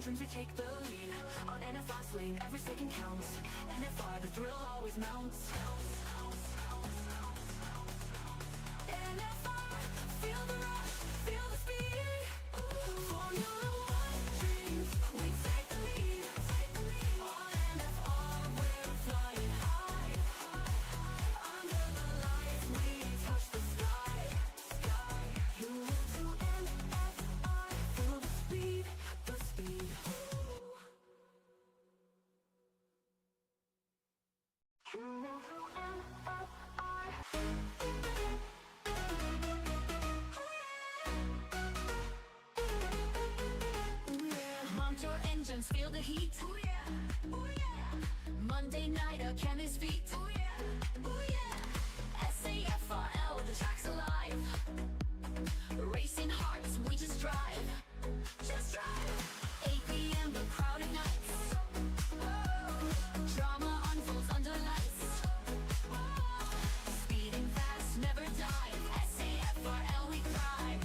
dreams, we take the lead. On NFR's lane, every second counts. NFR, the thrill always mounts. NFR, feel the rush, feel the speed. Formula One dreams, we take the lead. On NFR, we're flying high. Under the lights, we touch the sky. You will do NFR, feel the speed, the speed. You will do NFR. Mount your engines, feel the heat. Oh yeah, oh yeah. Monday night, a chemist's feet. Oh yeah, oh yeah. SAFRL, the track's alive. Racing hearts, we just drive. Just drive. 8 p.m. the crowd ignites. Drama unfolds under lights. Speeding fast, never dive. SAFRL, we thrive.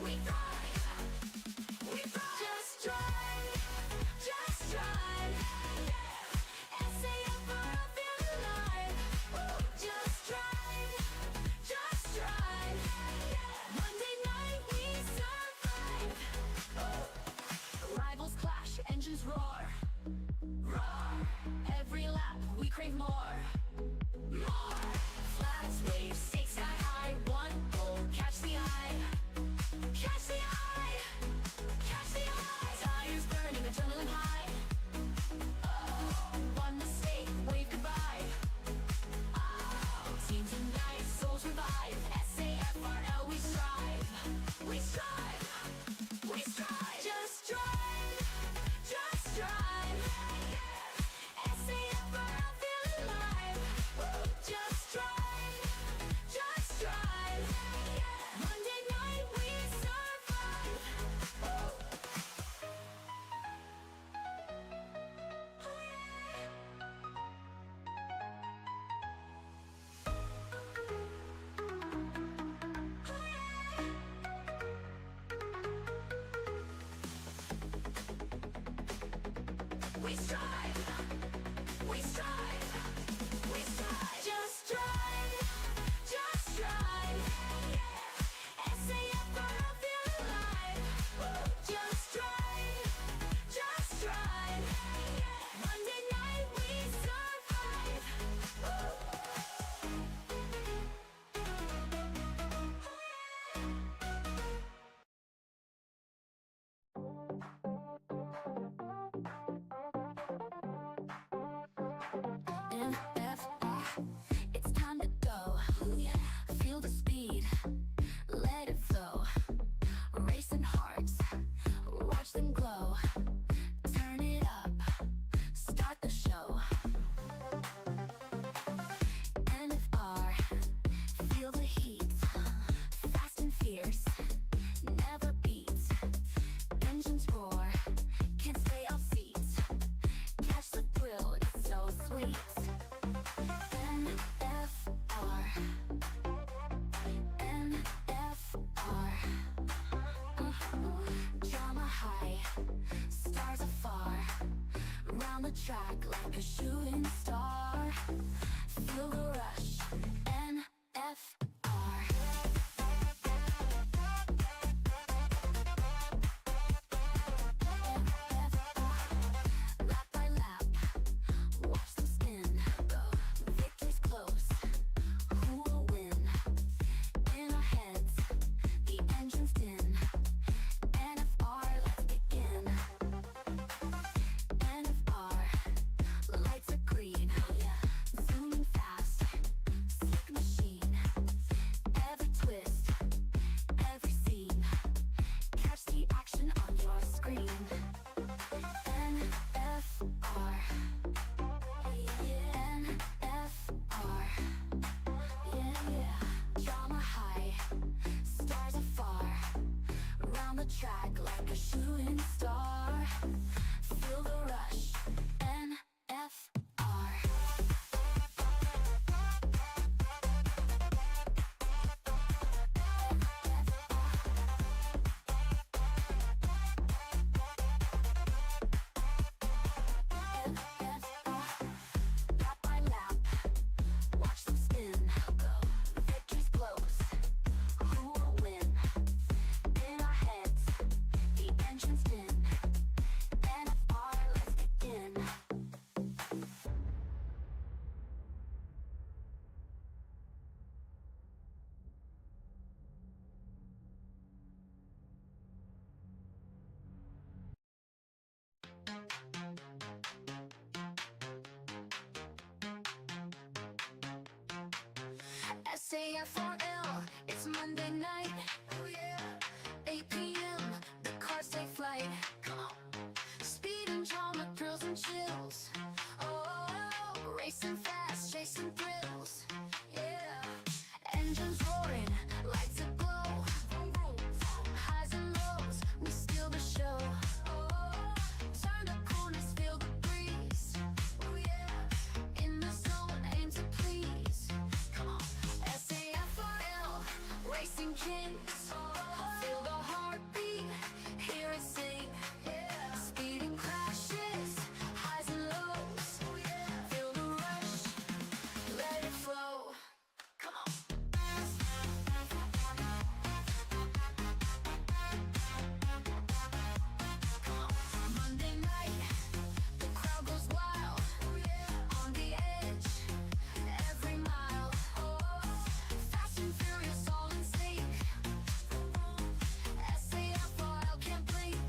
We thrive. We thrive. Just drive. Just drive. SAFRL, feel alive. Just drive. Just drive. Monday night, we survive. Rivals clash, engines roar. Roar. Every lap, we crave more. More. Flags wave, stakes sky high. One goal, catch the eye. Catch the eye. Catch the eye. Tires burning, adrenaline high. Oh, one mistake, wave goodbye. Oh, teams unite, souls revive. SAFRL, we strive. We strive. We strive. Just drive. Just drive. SAFRL, feel alive. Just drive. Just drive. Monday night, we survive. We strive. We strive. We strive. Just drive. Just drive. SAFRL, feel alive. Just drive. Just drive. Monday night, we survive. NFR, it's time to go. Feel the speed, let it flow. Racing hearts, watch them glow. Turn it up, start the show. NFR, feel the heat. Fast and fierce, never beat. Engines roar, can't stay off seats. Catch the thrill, it's so sweet. NFR, NFR. Drama high, stars afar. Round the track like a shooting star. Feel the rush, NFR. Lap by lap, watch them spin. Victory's close, who will win? In our heads, the engine's din. NFR, let's begin. NFR, lights are green. Zooming fast, slick machine. Every twist, every scene. Catch the action on your screen. NFR, NFR, yeah. Drama high, stars afar. Round the track like a shooting star. Feel the rush, NFR. SAFRL, it's Monday night. Oh yeah. 8 p.m. the cars take flight. Come on. Speed and drama, thrills and chills. Oh, racing fast, chasing thrills. Yeah. Engines roaring, lights aglow. Highs and lows, we steal the show. Oh, turn the corners, feel the breeze. Oh yeah. In the zone, aim to please. Come on. SAFRL, racing kings. Feel the heartbeat, hear it sing. Yeah. Speeding crashes, highs and lows. Oh yeah. Feel the rush, let it flow. Come on. Monday night, the crowd goes wild. On the edge, every mile. Fast and furious, all in sync. SAFRL can't blink.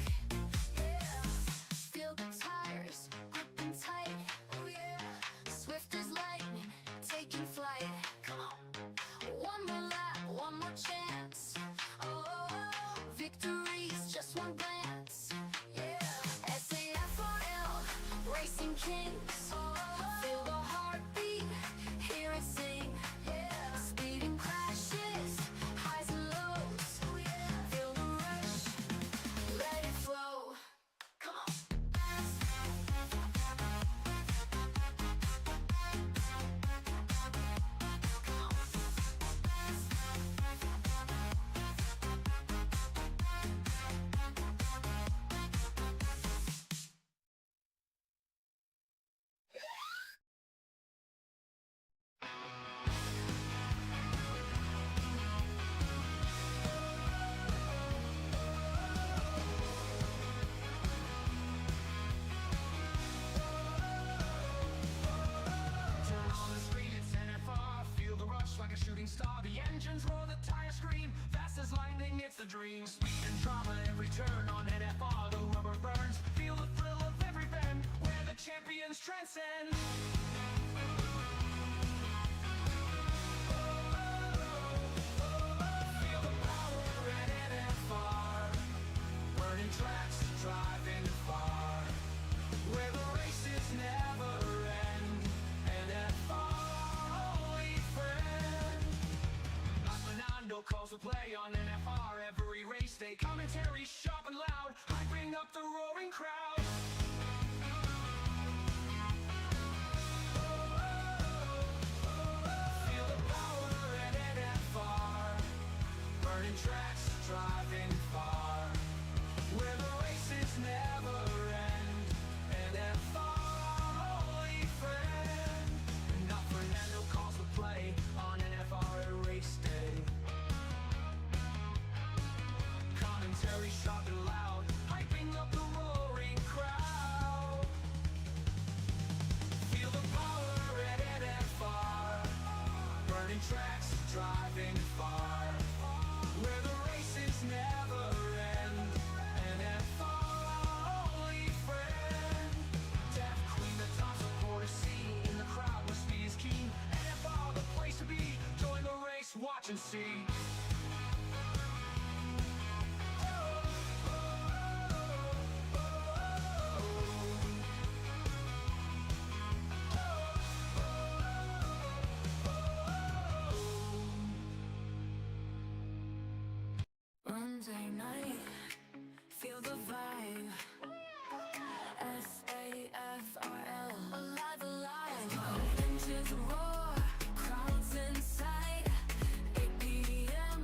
Feel the tires gripping tight. Swift as lightning, taking flight. Come on. One more lap, one more chance. Victory's just one glance. SAFRL, racing kings. Feel the heartbeat, hear it sing. Speeding crashes, highs and lows. Feel the rush, let it flow. Come on. Turn on the screen, it's NFR. Feel the rush like a shooting star. The engines roar, the tires scream. Fast as lightning, it's the dream. Speed and drama, every turn on NFR. The rubber burns. Feel the thrill of every bend, where the champions transcend. Feel the power at NFR. Burning tracks, driving far. Where the races never end. NFR, only friend. Like Fernando calls the play on NFR. Every race day, commentary sharp and loud, hyping up the roaring crowd. Feel the power at NFR. Burning tracks, driving far. Where the races never end. NFR, only friend. Not Fernando calls the play on NFR at race day. Commentary sharp and loud, hyping up the roaring crowd. Feel the power at NFR. Burning tracks, driving far. Where the races never end. NFR, only friend. Deaf Queen, the top support is seen in the crowd where speed is keen. NFR, the place to be. Join the race, watch and see. Monday night, feel the vibe. SAFRL, alive, alive. Engines roar, crowds inside. 8 p.m.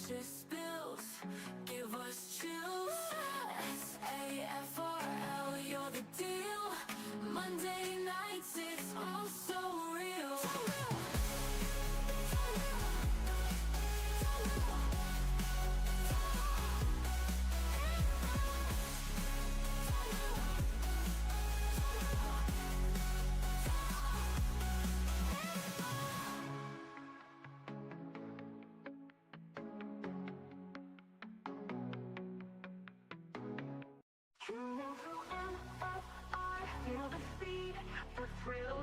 purchase spills, give us chills. SAFRL, you're the deal. Monday nights, it's all so real. Feel the speed, the thrill,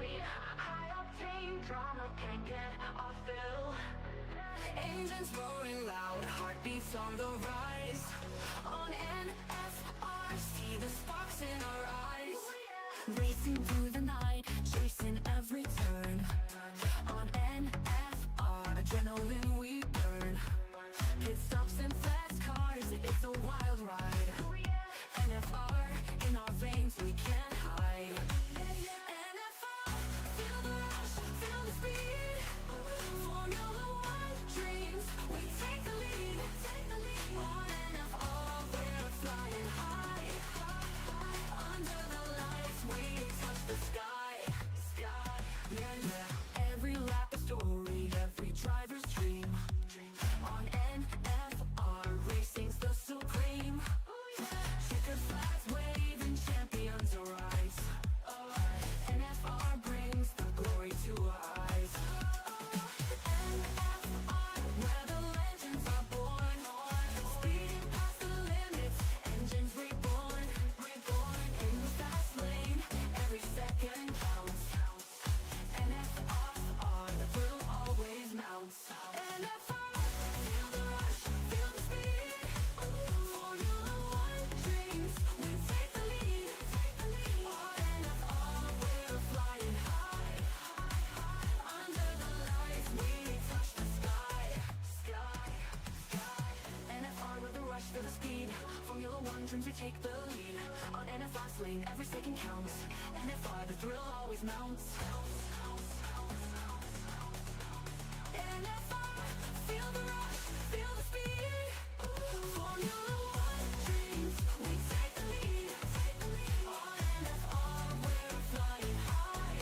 high octane drama can't get off fill. Engines roaring loud, heartbeats on the rise. On NFR, see the sparks in our eyes. Racing through the night, chasing every turn. On NFR, adrenaline we burn. Pit stops and fast cars, it's a wild ride. NFR, in our veins we can't hide. NFR, feel the rush, feel the speed. Formula One dreams, we take the lead. On NFR, we're flying high. Under the lights, we touch the sky. Yeah. Every lap a story, every driver's dream. On NFR, racing's the supreme. Checker flags waving, champions arise. NFR brings the glory to our eyes. NFR, where the legends are born. Speeding past the limits, engines reborn. In the fast lane, every second counts. NFR, the thrill always mounts. NFR, feel the rush, feel the speed. Formula One dreams, we take the lead. On NFR, we're flying high. Under the lights, we touch the sky. NFR with the rush, feel the speed. Formula One dreams, we take the lead. On NFR lane, every second counts. NFR, the thrill always mounts. NFR, feel the rush, feel the speed. Formula One dreams, we take the lead. On NFR, we're flying high.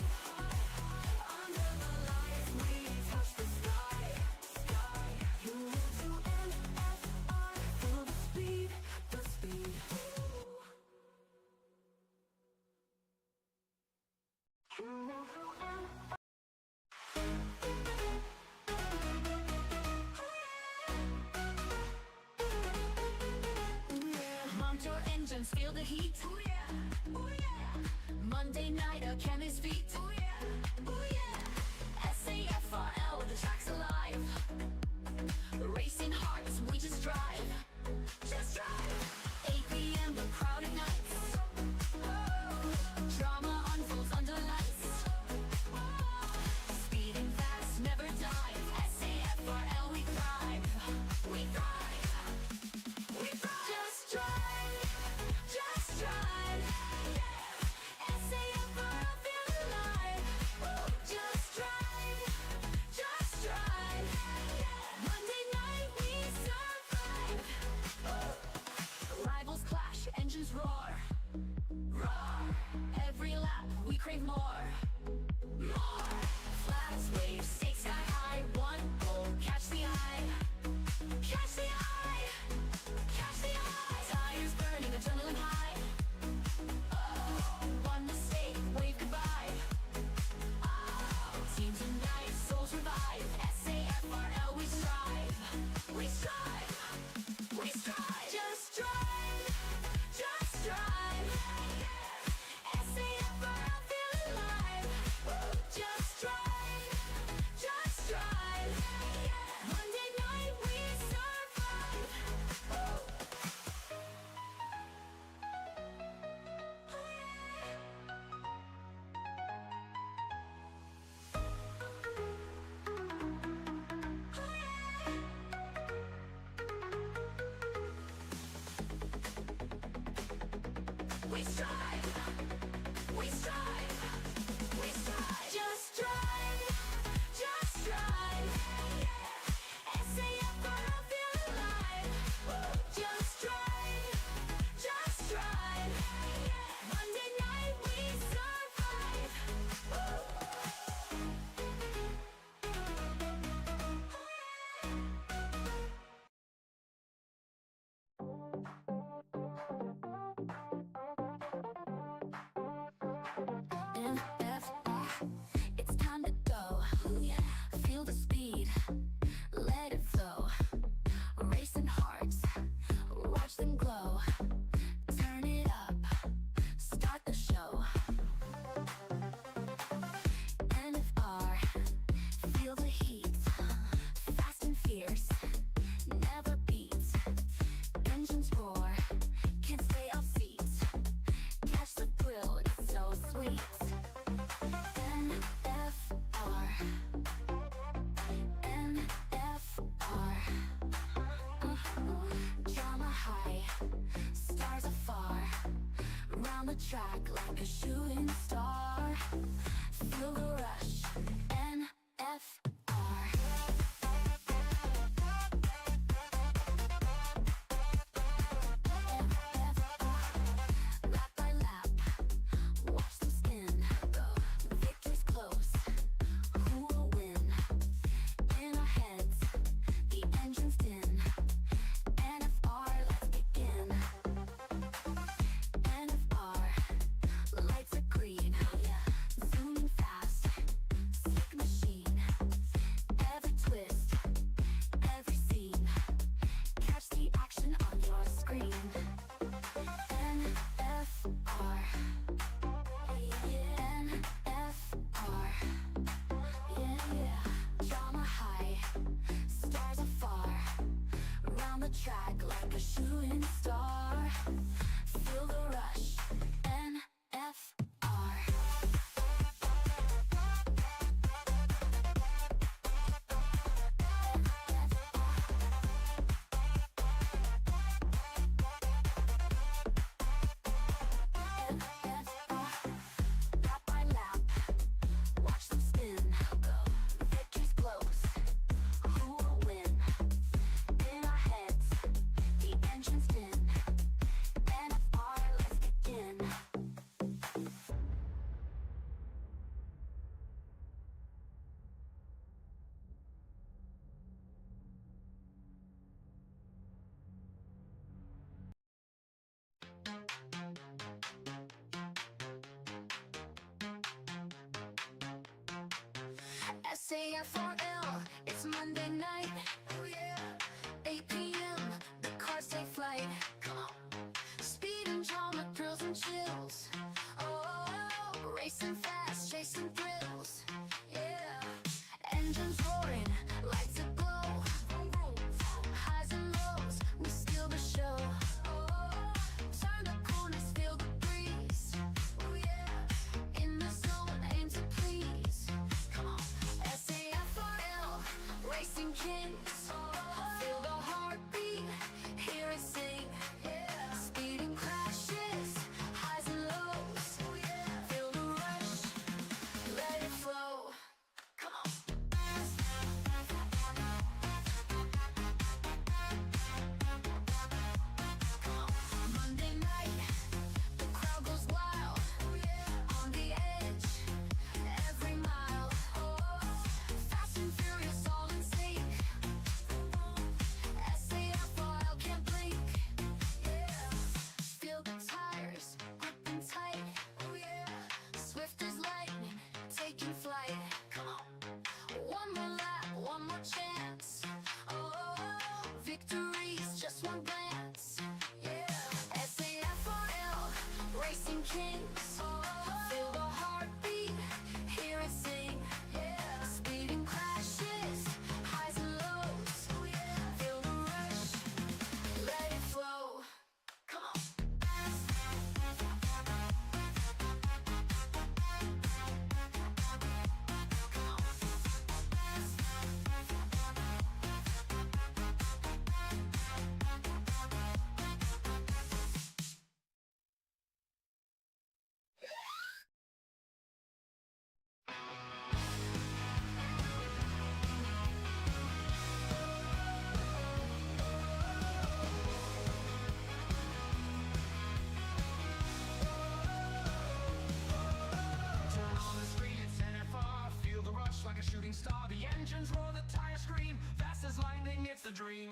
Under the lights, we touch the sky. You to NFR, feel the speed, the speed. Mount your engines, feel the heat. Monday night, a chemist's feet. SAFRL, the track's alive. Racing hearts, we just drive. 8 p.m., the crowded nights. Drama unfolds under lights. Speeding fast, never dive. SAFRL, we thrive. Just drive. SAFRL, feel alive. Just drive. Monday night, we survive. Rivals clash, engines roar. Every lap, we crave more. Flags wave, stakes sky high. One goal, catch the eye. Tires burning, adrenaline high. One mistake, wave goodbye. Teams unite, souls revive. SAFRL, we strive. Just drive. SAFRL, feel alive. Just drive. Monday night, we survive. We strive. Just drive. SAFRL, feel alive. the track like a shooting star. Feel the rush, NFR. Lap by lap, watch them spin. Victory's close, who will win? In our heads, the engine's din. NFR, let's begin. NFR, lights are green. Zooming fast, slick machine. Every twist, every scene. Catch the action on your screen. NFR, NFR, yeah. Drama high, stars afar. Round the track like a shooting star. Feel the rush, NFR. Lap by lap, watch them spin. Victory's close, who will win? In our heads, the engine's din. NFR, let's begin. SAFRL, it's Monday night. Oh yeah. 8 p.m. The cars take flight. Come on. Speed and drama, thrills and chills. Oh, racing fast, chasing thrills. Yeah. Engines roaring, lights aglow. Highs and lows, we steal the show. Oh, turn the corners, feel the breeze. Oh yeah. In the zone, aim to please. Come on. SAFRL, racing kings. Feel the heartbeat, hear it sing. Speeding crashes, highs and lows. Feel the rush, let it flow. Come on. Monday night, the crowd goes wild. On the edge, every mile. Fast and furious, all in sync. SAFRL can't blink. Feel the tires gripping tight. Swift as lightning, taking flight. Come on. One more lap, one more chance. Oh, victory's just one glance. SAFRL, racing kings. Feel the heartbeat, hear it sing. Speeding crashes, highs and lows. Feel the rush, let it flow. Come on. Turn on the screen, it's NFR. Feel the rush like a shooting star. The engines roar, the tires scream. Fast as lightning, it's the dream.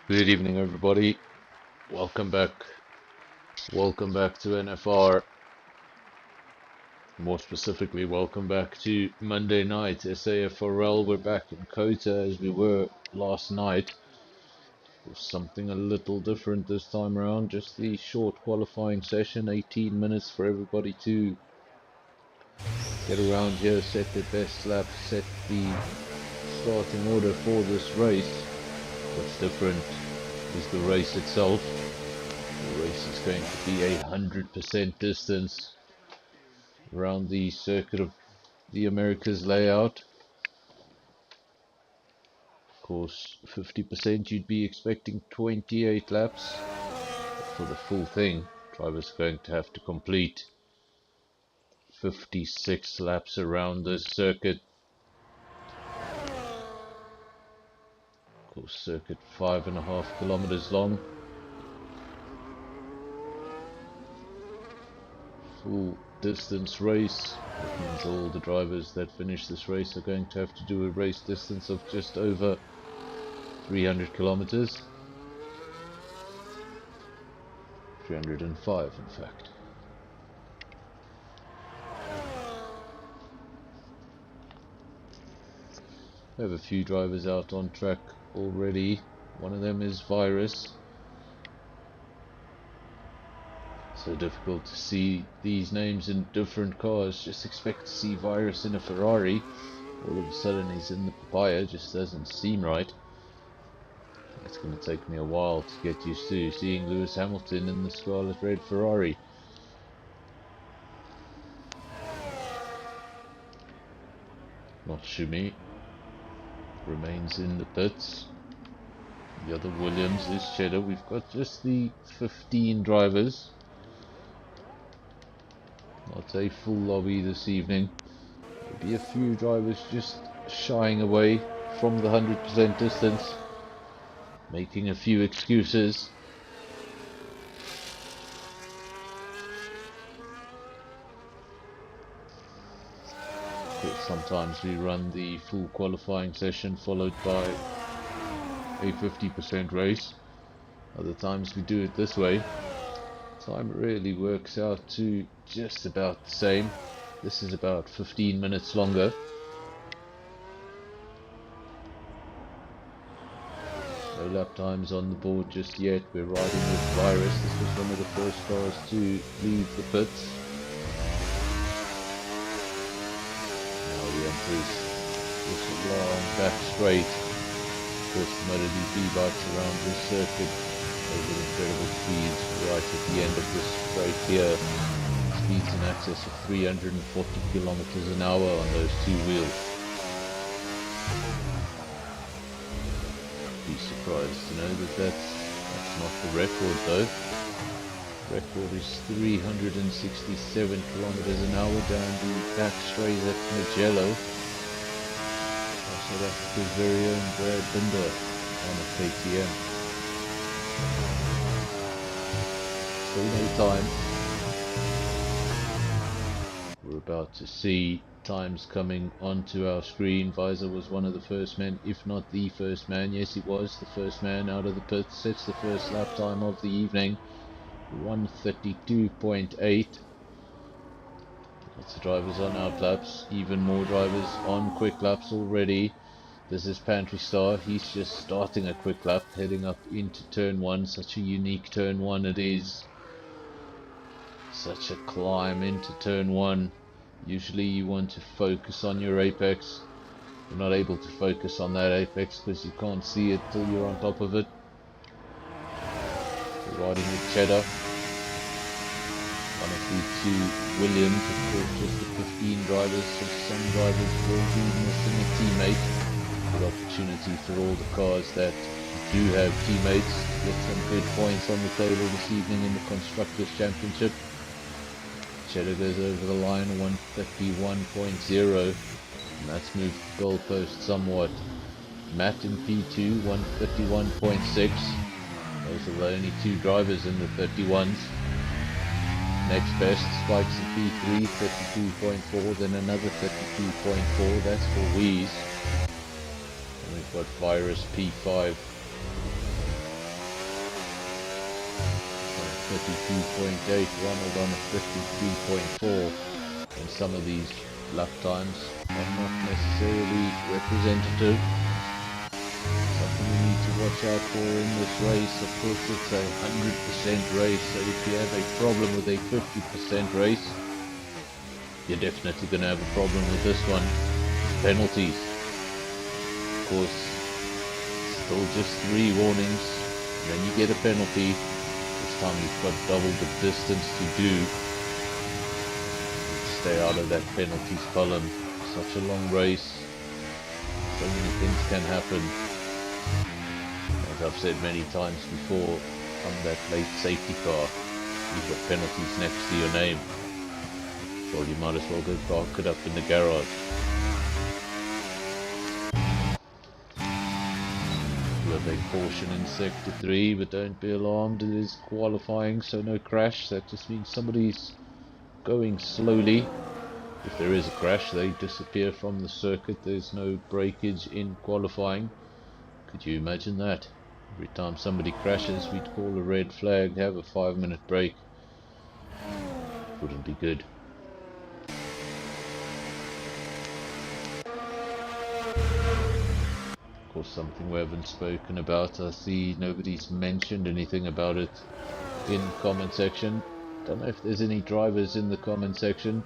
Good evening, everybody. Welcome back. Welcome back to NFR. More specifically, welcome back to Monday night SAFRL. We're back in COTA as we were last night. With something a little different this time around. Just the short qualifying session, 18 minutes for everybody to get around here, set their best lap, set the starting order for this race. What's different is the race itself. The race is going to be 100% distance around the circuit of the Americas layout. Of course, 50% you'd be expecting 28 laps. But for the full thing, drivers are going to have to complete 56 laps around this circuit. Of course, circuit 5.5 kilometers long. Full distance race. That means all the drivers that finish this race are going to have to do a race distance of just over 300 kilometers. 305 in fact. We have a few drivers out on track already. One of them is Virus. So difficult to see these names in different cars. Just expect to see Virus in a Ferrari. All of a sudden he's in the papaya. Just doesn't seem right. It's going to take me a while to get used to seeing Lewis Hamilton in the scarlet red Ferrari. Not Shumi. Remains in the pits. The other Williams is Cheddar. We've got just the 15 drivers. Not a full lobby this evening. There'll be a few drivers just shying away from the 100% distance, making a few excuses. Of course, sometimes we run the full qualifying session followed by a 50% race. Other times we do it this way. Time really works out to just about the same. This is about 15 minutes longer. No lap times on the board just yet. We're riding with Virus. This was one of the first cars to leave the pits. Now he enters this long back straight. Of course, the MotoGP bikes around this circuit over incredible speeds right at the end of this straight here. Speeds in excess of 340 kilometers an hour on those two wheels. Be surprised to know that that's not the record though. The record is 367 kilometers an hour down the back straight at Mugello. South Africa's very own Brad Binder on a KTM. Still no time. We're about to see times coming onto our screen. Visor was one of the first men, if not the first man. Yes, he was the first man out of the pits. Sets the first lap time of the evening, 1:32.8. Lots of drivers on out laps, even more drivers on quick laps already. This is Pantry Star. He's just starting a quick lap, heading up into turn 1. Such a unique turn 1 it is. Such a climb into turn 1. Usually you want to focus on your apex. You're not able to focus on that apex because you can't see it till you're on top of it. We're riding with Cheddar. One of the two Williams, of course, just the 15 drivers, so some drivers will be missing a teammate. Good opportunity for all the cars that do have teammates to get some good points on the table this evening in the Constructors' Championship. Cheddar goes over the line, 1:31.0, and that's moved the goalpost somewhat. Matt in P2, 1:31.6. Those are the only two drivers in the 31s. Next best, Spikes in P3, 32.4, then another 32.4, that's for Wheeze. And we've got Virus P5. 32.8, Ronald on a 53.4, and some of these lap times are not necessarily representative. Something we need to watch out for in this race. Of course, it's a 100% race, so if you have a problem with a 50% race, you're definitely going to have a problem with this one. Penalties. Of course, still just 3 warnings, and then you get a penalty. This time you've got double the distance to do. Stay out of that penalties column. Such a long race. So many things can happen. As I've said many times before, on that late safety car, you've got penalties next to your name. Well, you might as well go park it up in the garage. You have a caution in sector 3, but don't be alarmed, it is qualifying, so no crash. That just means somebody's going slowly. If there is a crash, they disappear from the circuit. There's no breakage in qualifying. Could you imagine that? Every time somebody crashes, we'd call a red flag, have a 5-minute break. Wouldn't be good. Of course, something we haven't spoken about. I see nobody's mentioned anything about it in the comment section. Don't know if there's any drivers in the comment section,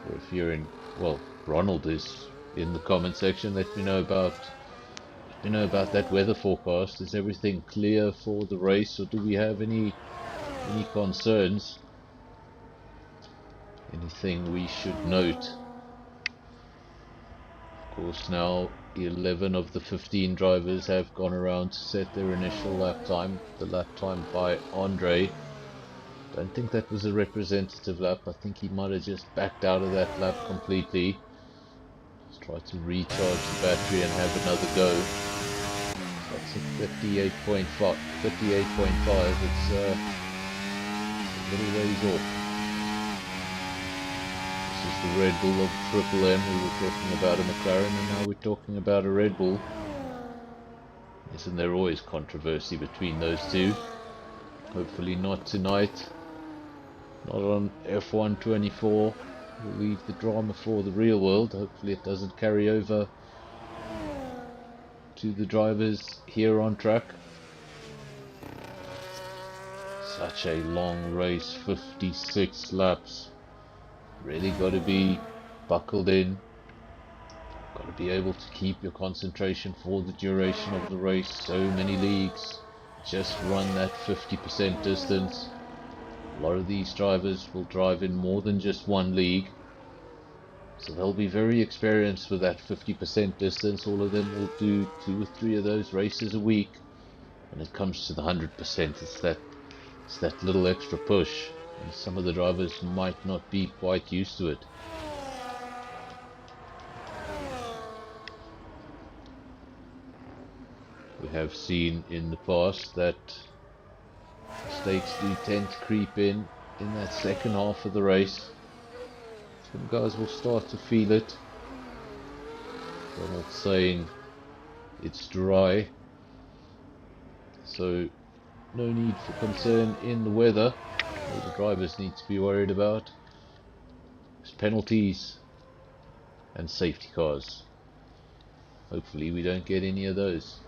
or if you're in, well, Ronald is in the comment section. Let me know about that weather forecast. Is everything clear for the race, or do we have any concerns? Anything we should note? Of course, now 11 of the 15 drivers have gone around to set their initial lap time. The lap time by Andre, don't think that was a representative lap. I think he might have just backed out of that lap completely. Just try to recharge the battery and have another go. So that's a 58.5. It's a little ways off. This is the Red Bull of Triple M. We were talking about a McLaren, and now we're talking about a Red Bull. Isn't there always controversy between those two? Hopefully not tonight. Not on F124. We'll leave the drama for the real world. Hopefully it doesn't carry over to the drivers here on track. Such a long race, 56 laps. Really got to be buckled in. Got to be able to keep your concentration for the duration of the race. So many leagues. Just run that 50% distance. A lot of these drivers will drive in more than just one league. So they'll be very experienced with that 50% distance. All of them will do 2 or 3 of those races a week. When it comes to the 100%, it's that little extra push. And some of the drivers might not be quite used to it. We have seen in the past that mistakes do tend to creep in that second half of the race. Some guys will start to feel it. Ronald saying it's dry, so no need for concern in the weather. All the drivers need to be worried about is penalties and safety cars. Hopefully we don't get any of those.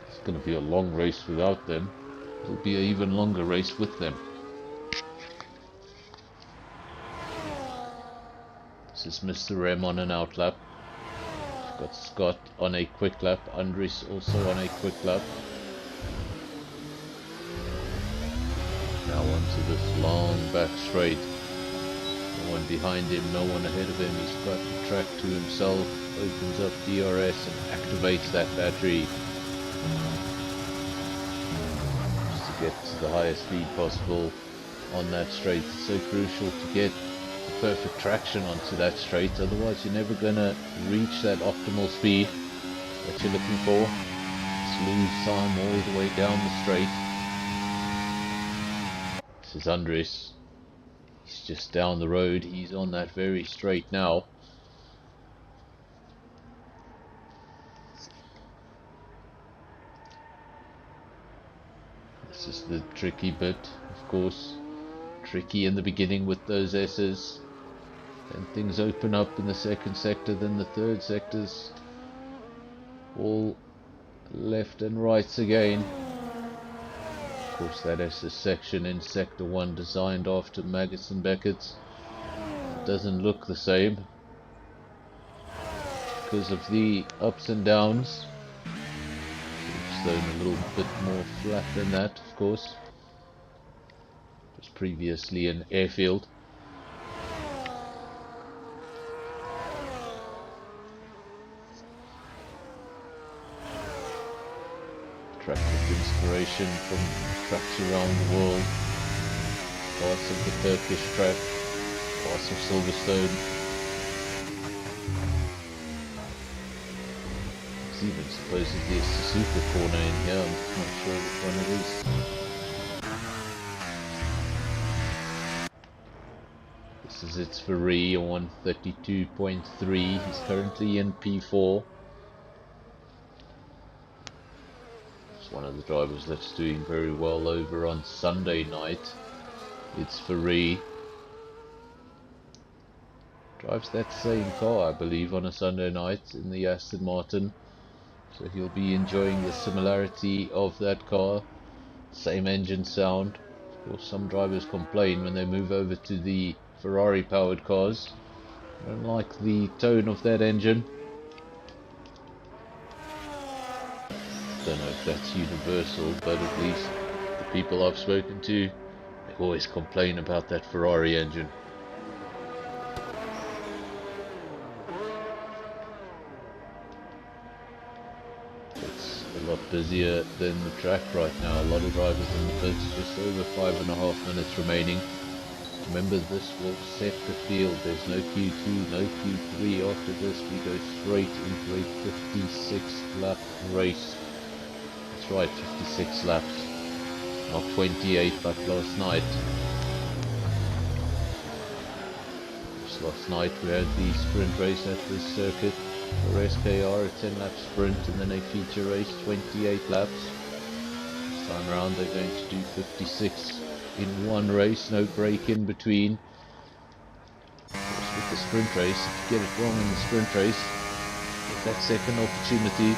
It's going to be a long race without them. It'll be an even longer race with them. This is Mr. M on an outlap. We've got Scott on a quick lap. Andres also on a quick lap. Now onto this long back straight. No one behind him, no one ahead of him. He's got the track to himself. Opens up DRS and activates that battery. Just to get to the highest speed possible on that straight. It's so crucial to get the perfect traction onto that straight. Otherwise you're never going to reach that optimal speed that you're looking for. Just lose time all the way down the straight. This is Andres. He's just down the road. He's on that very straight now. This is the tricky bit, of course. Tricky in the beginning with those S's. Then things open up in the second sector, then the third sector's all left and rights again. Of course, that SS section in Sector 1 designed after Maggots and Beckett's doesn't look the same because of the ups and downs. Stone a little bit more flat than that, of course. It was previously an airfield. Track with inspiration from tracks around the world. Parts of the Turkish track, parts of Silverstone. There's even supposedly a Suzuka corner in here, I'm not sure which one it is. This is its Ferrari on 132.3, he's currently in P4. It's one of the drivers that's doing very well over on Sunday night. It's Ferrari. Drives that same car, I believe, on a Sunday night in the Aston Martin. So he'll be enjoying the similarity of that car. Same engine sound. Of course, some drivers complain when they move over to the Ferrari powered cars. I don't like the tone of that engine. Don't know if that's universal, but at least the people I've spoken to, they always complain about that Ferrari engine. It's a lot busier than the track right now. A lot of drivers in the pits, just over 5.5 minutes remaining. Remember, this will set the field. There's no Q2, no Q3. After this, we go straight into a 56 lap race. That's right, 56 laps, not 28 like last night. Just last night we had the sprint race at this circuit for SKR, a 10 lap sprint and then a feature race, 28 laps. This time around they're going to do 56 in one race, no break in between. Of course, with the sprint race, if you get it wrong in the sprint race, get that second opportunity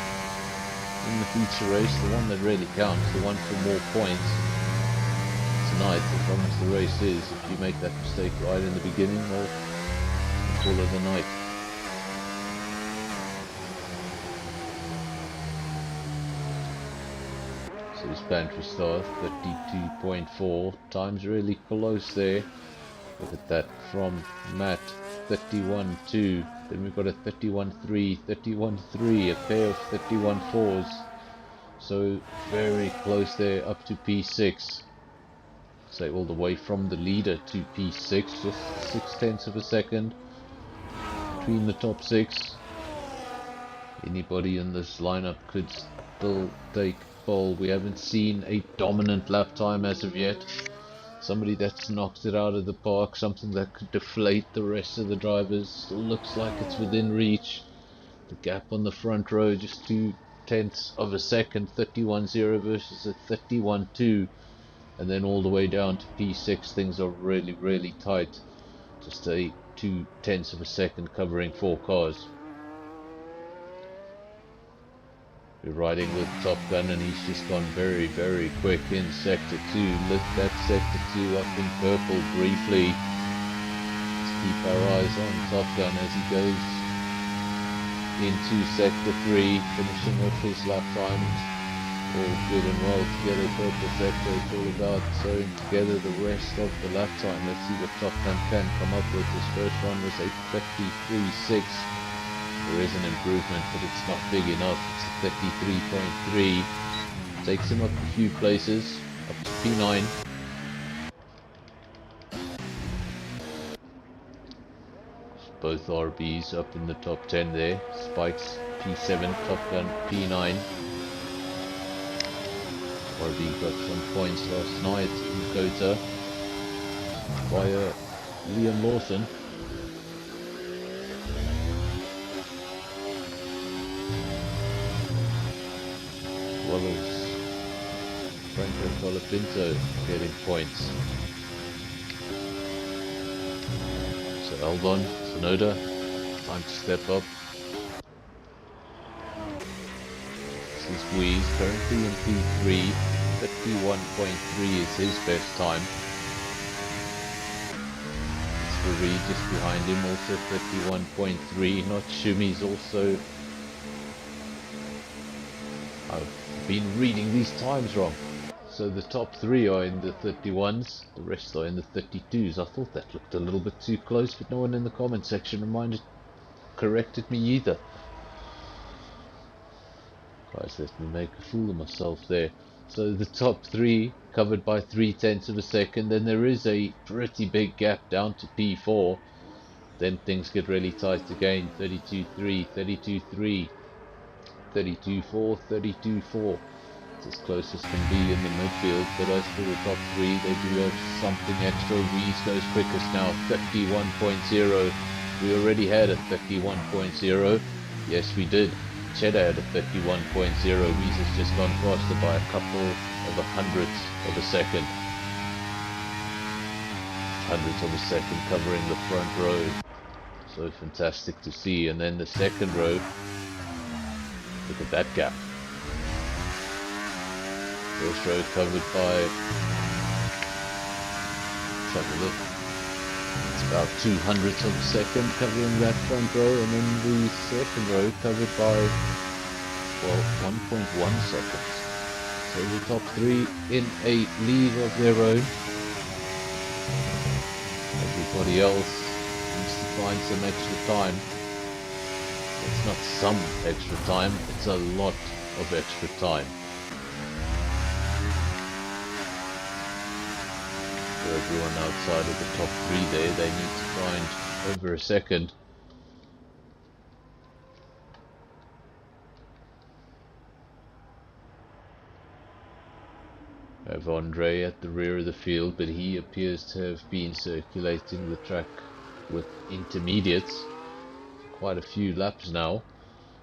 in the feature race, the one that really counts, the one for more points. Tonight, as long as the race is, if you make that mistake right in the beginning, well, call it a night. So his pantry start, 32.4, time's really close there. Look at that from Matt, 31.2. Then we've got a 31.3, 31.3, a pair of 31.4s. So very close there up to P6. Say all the way from the leader to P6, just 0.6 of a second between the top 6. Anybody in this lineup could still take pole. We haven't seen a dominant lap time as of yet. Somebody that's knocked it out of the park, something that could deflate the rest of the drivers. Still looks like it's within reach. The gap on the front row, just 0.2 of a second, 31.0 versus a 31.2. And then all the way down to P6, things are really, really tight. Just a 0.2 of a second covering 4 cars. We're riding with Top Gun and he's just gone very, very quick in Sector 2. Lit that Sector 2 up in purple briefly. Let's keep our eyes on Top Gun as he goes into Sector 3, finishing off his lap times. All good and well to get a purple sector. It's all about sewing together the rest of the lap time. Let's see what Top Gun can come up with. His first one was a 53.6. There is an improvement, but it's not big enough. It's a 33.3. Takes him up a few places, up to P9. Both RBs up in the top 10 there. Spikes P7, Top Gun P9. RB got some points last night in COTA via Liam Lawson. Well as Franco Colapinto getting points. So Albon, Tsunoda, time to step up. This is Weeze, currently in P3, 51.3 is his best time. It's Reed just behind him, also 51.3. Not Shumi's also. I've been reading these times wrong. So the top 3 are in the 31s, the rest are in the 32s. I thought that looked a little bit too close, but no one in the comment section corrected me either. Guys, let me make a fool of myself there. So the top 3 covered by 0.3 of a second, then there is a pretty big gap down to P4. Then things get really tight again. 32.3, 32.3, 32.4, 32.4. It's as close as can be in the midfield, but as for the top 3, they do have something extra. Weeze goes quickest now, 31.0. We already had a 31.0. Yes, we did. Cheddar had a 31.0. Weeze has just gone faster by a couple of hundredths of a second. Hundredths of a second covering the front row. So fantastic to see. And then the second row, look at that gap. First row covered by, let's have a look, it's about 200ths of a second covering that front row, and then the second row covered by, well, 1.1 seconds. So the top 3 in a league of their own. Everybody else needs to find some extra time. It's not some extra time, it's a lot of extra time. For everyone outside of the top 3 there, they need to find over a second. We have Andre at the rear of the field, but he appears to have been circulating the track with intermediates quite a few laps now.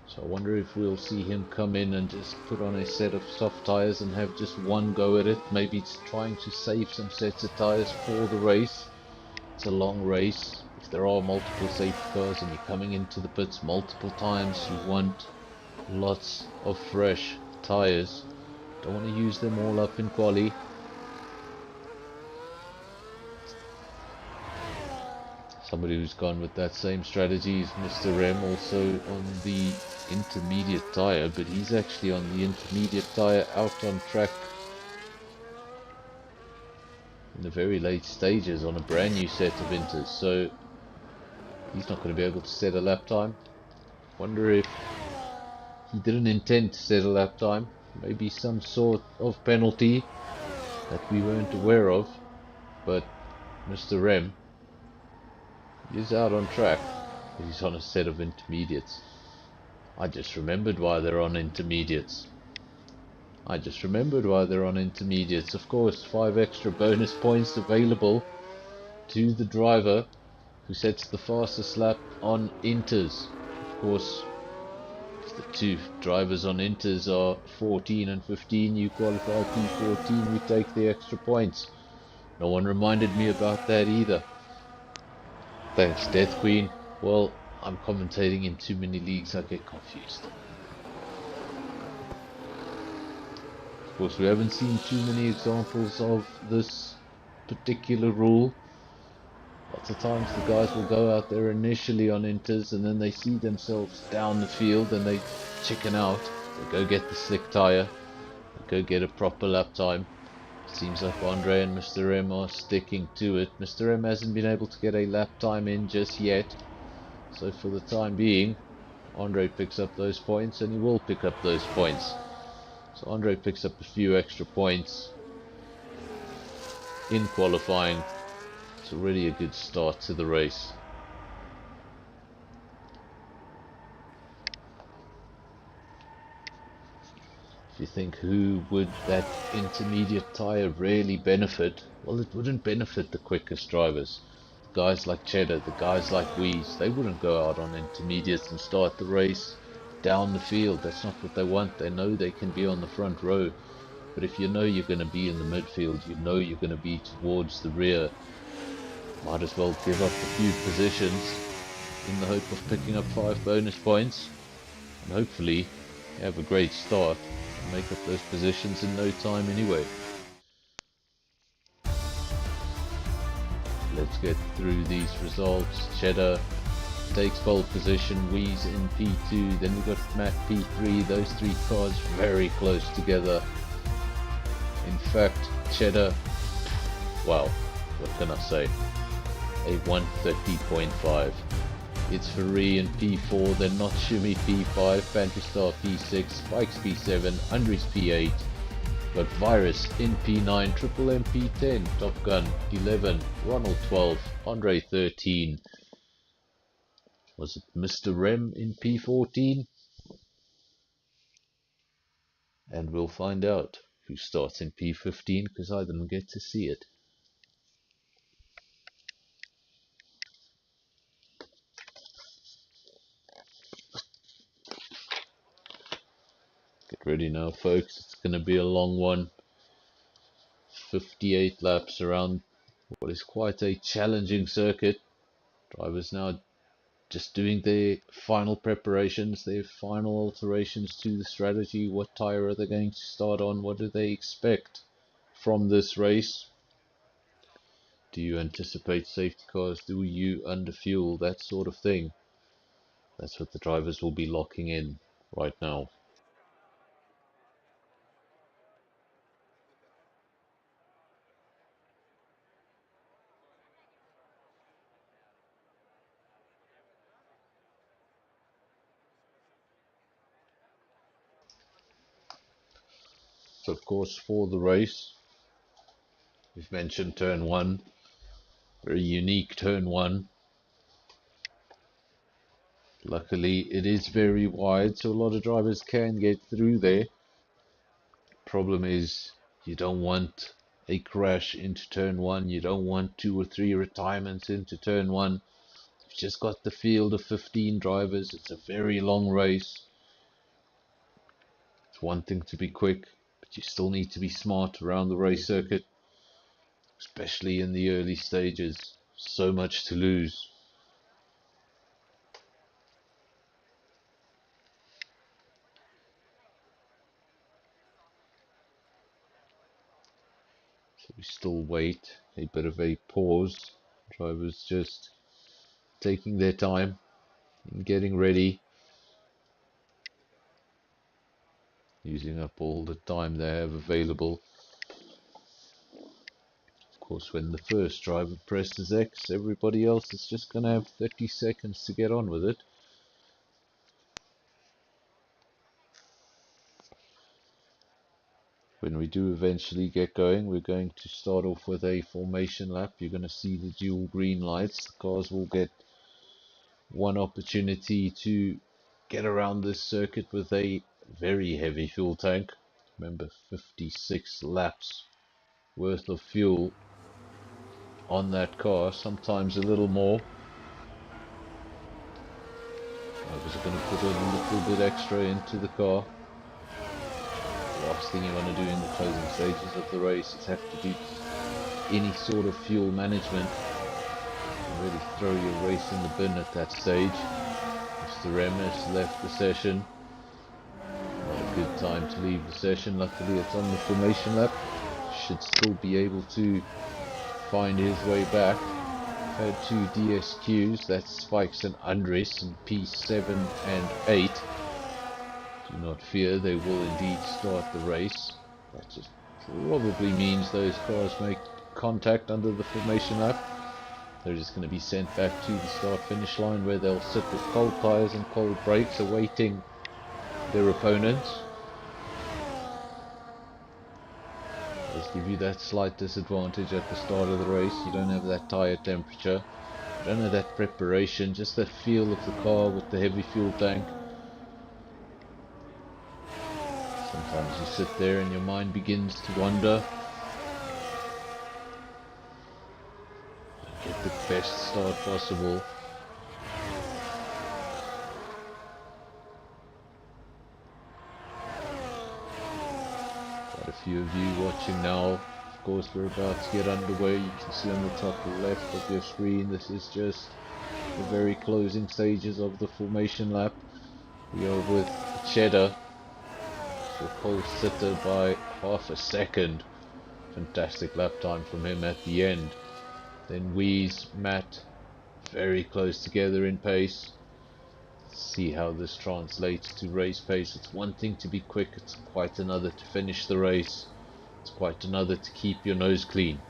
So I wonder if we'll see him come in and just put on a set of soft tyres and have just one go at it. Maybe it's trying to save some sets of tyres for the race. It's a long race. If there are multiple safety cars and you're coming into the pits multiple times, you want lots of fresh tyres. Don't want to use them all up in quali. Somebody who's gone with that same strategy is Mr. M, also on the intermediate tyre, but he's actually on the intermediate tyre out on track in the very late stages on a brand new set of inters, so he's not going to be able to set a lap time. Wonder if he didn't intend to set a lap time, maybe some sort of penalty that we weren't aware of, but Mr. M is out on track. He's on a set of intermediates. I just remembered why they're on intermediates. Of course, 5 extra bonus points available to the driver who sets the fastest lap on inters. Of course, if the 2 drivers on inters are 14 and 15, you qualify P14, you take the extra points. No one reminded me about that either. Thanks, Death Queen. Well, I'm commentating in too many leagues, I get confused. Of course, we haven't seen too many examples of this particular rule. Lots of times the guys will go out there initially on inters and then they see themselves down the field and they chicken out. They go get the slick tyre, they go get a proper lap time. Seems like Andre and Mr. M are sticking to it. Mr. M hasn't been able to get a lap time in just yet. So for the time being, Andre picks up those points, and he will pick up those points. So Andre picks up a few extra points in qualifying. It's already a good start to the race. If you think who would that intermediate tyre really benefit, well, it wouldn't benefit the quickest drivers. The guys like Cheddar, the guys like Weeze, they wouldn't go out on intermediates and start the race down the field. That's not what they want. They know they can be on the front row. But if you know you're going to be in the midfield, you know you're going to be towards the rear, might as well give up a few positions in the hope of picking up 5 bonus points. And hopefully you have a great start and make up those positions in no time anyway. Let's get through these results. Cheddar takes pole position, Wheeze in P2, then we've got Matt P3, those 3 cars very close together. In fact, Cheddar, wow, what can I say, a 130.5. It's Ferrari in P4, then not Shumi P5, Pantry Star P6, Spikes P7, Andres P8, got Virus in P9, Triple M P10, Top Gun 11, Ronald 12, Andre 13. Was it Mr. Rem in P14? And we'll find out who starts in P15 because I didn't get to see it. Get ready now, folks. It's going to be a long one. 58 laps around what is quite a challenging circuit. Drivers now just doing their final preparations, their final alterations to the strategy. What tyre are they going to start on? What do they expect from this race? Do you anticipate safety cars? Do you underfuel? That sort of thing. That's what the drivers will be locking in right now. So of course for the race, we've mentioned turn 1, very unique turn 1. Luckily it is very wide, so a lot of drivers can get through there. Problem is, you don't want a crash into turn 1, you don't want 2 or 3 retirements into turn 1. You've just got the field of 15 drivers, it's a very long race. It's one thing to be quick, but you still need to be smart around the race circuit, especially in the early stages. So much to lose. So we still wait, a bit of a pause. Drivers just taking their time and getting ready, using up all the time they have available. Of course, when the first driver presses X, everybody else is just going to have 30 seconds to get on with it. When we do eventually get going, we're going to start off with a formation lap. You're going to see the dual green lights. The cars will get one opportunity to get around this circuit with a very heavy fuel tank. Remember, 56 laps worth of fuel on that car, sometimes a little more. Drivers are going to put a little bit extra into the car. The last thing you want to do in the closing stages of the race is have to do any sort of fuel management and really throw your race in the bin at that stage. Mr. Rem has left the session. Not a good time to leave the session. Luckily it's on the formation lap. Should still be able to find his way back. Had 2 DSQs, that's Spikes and Andres in P7 and 8. Do not fear, they will indeed start the race. That just probably means those cars make contact under the formation lap. They're just going to be sent back to the start finish line where they'll sit with cold tyres and cold brakes awaiting their opponents. Just give you that slight disadvantage at the start of the race. You don't have that tyre temperature, you don't have that preparation, just that feel of the car with the heavy fuel tank. Sometimes you sit there and your mind begins to wander. Get the best start possible. Quite a few of you watching now. Of course, we're about to get underway. You can see on the top left of your screen, this is just the very closing stages of the formation lap. We are with Cheddar, your pole sitter by half a second. Fantastic lap time from him at the end. Then Wheeze, Matt, very close together in pace. See how this translates to race pace. It's one thing to be quick, it's quite another to finish the race. It's quite another to keep your nose clean.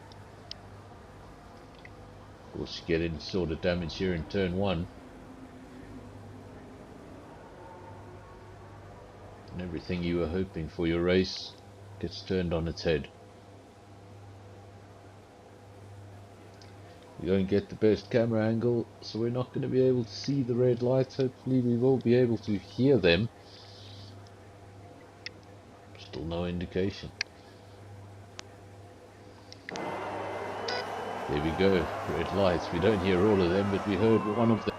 Of course, you get any sort of damage here in turn 1, and everything you were hoping for your race gets turned on its head. We don't get the best camera angle, so we're not going to be able to see the red lights. Hopefully we will be able to hear them. Still no indication. There we go, red lights. We don't hear all of them, but we heard one of them.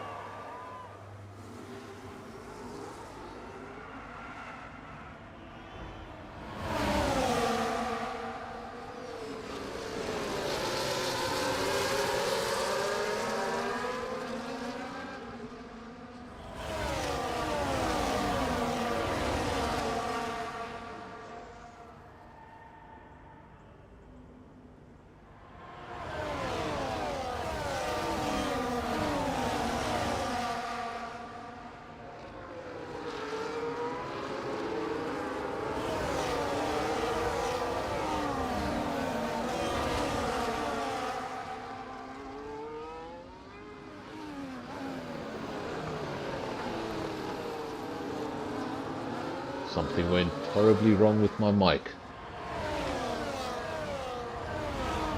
Something went horribly wrong with my mic.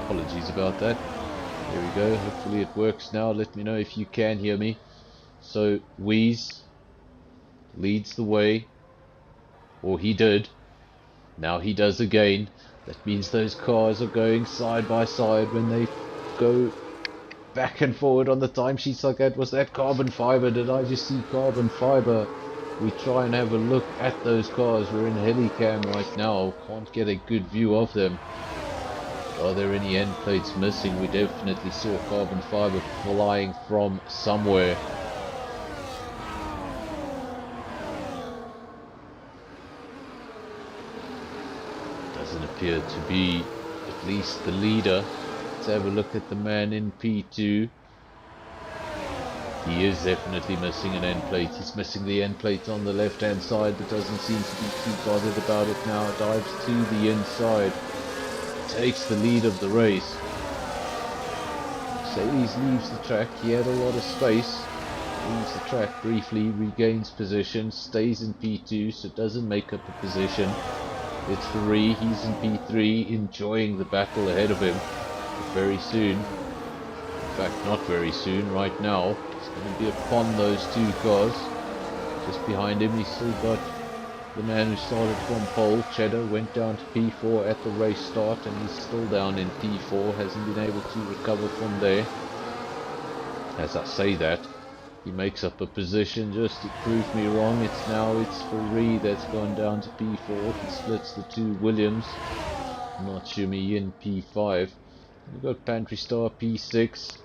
Apologies about that. There we go. Hopefully it works now. Let me know if you can hear me. So Wheeze leads the way, or he did. Now he does again. That means those cars are going side by side when they go back and forward on the timesheets like that. Was that carbon fiber? Did I just see carbon fiber? We try and have a look at those cars. We're in helicam right now. Can't get a good view of them. Are there any end plates missing? We definitely saw carbon fiber flying from somewhere. Doesn't appear to be at least the leader. Let's have a look at the man in P2. He is definitely missing an end plate. He's missing the end plate on the left hand side, but doesn't seem to be too bothered about it now. Dives to the inside. Takes the lead of the race. Mercedes leaves the track. He had a lot of space. Leaves the track briefly, regains position, stays in P2, so doesn't make up a position. It's Ferrari. He's in P3, enjoying the battle ahead of him. But very soon, in fact not very soon, right now, it's going to be upon those two cars. Just behind him, he's still got the man who started from pole. Cheddar went down to P4 at the race start, and he's still down in P4, hasn't been able to recover from there. As I say that, he makes up a position just to prove me wrong. It's Ferrari that's gone down to P4. He splits the two Williams. Not Shumi in P5. We've got Pantry Star P6.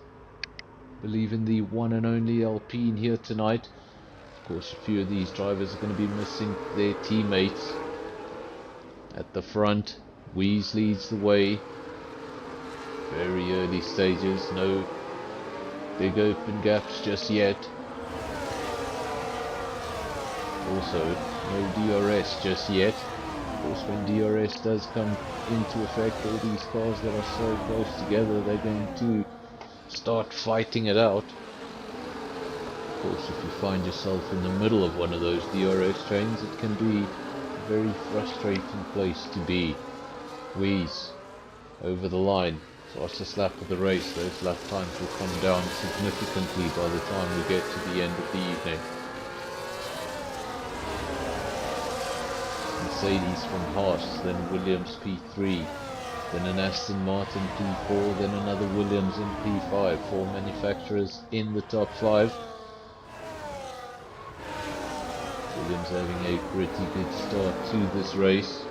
Believe in the one and only Alpine here tonight. Of course, a few of these drivers are going to be missing their teammates. At the front, Wheeze leads the way. Very early stages, no big open gaps just yet. Also, no DRS just yet. Of course, when DRS does come into effect, all these cars that are so close together, they're going to start fighting it out. Of course, if you find yourself in the middle of one of those DRS trains, it can be a very frustrating place to be. Wheeze over the line. Fastest lap of the race. Those lap times will come down significantly by the time we get to the end of the evening. Mercedes from Haas, then Williams P3, then an Aston Martin P4, then another Williams in P5. 4 manufacturers in the top 5. Williams having a pretty good start to this race.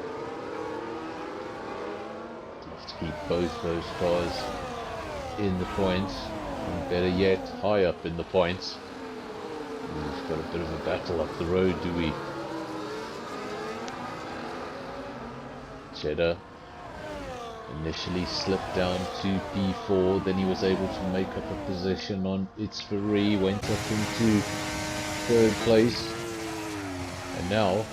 keep both those cars in the points, and better yet, high up in the points. We've got a bit of a battle up the road, do we? Cheddar initially slipped down to P4, then he was able to make up a position on SAFRL, went up into third place, and now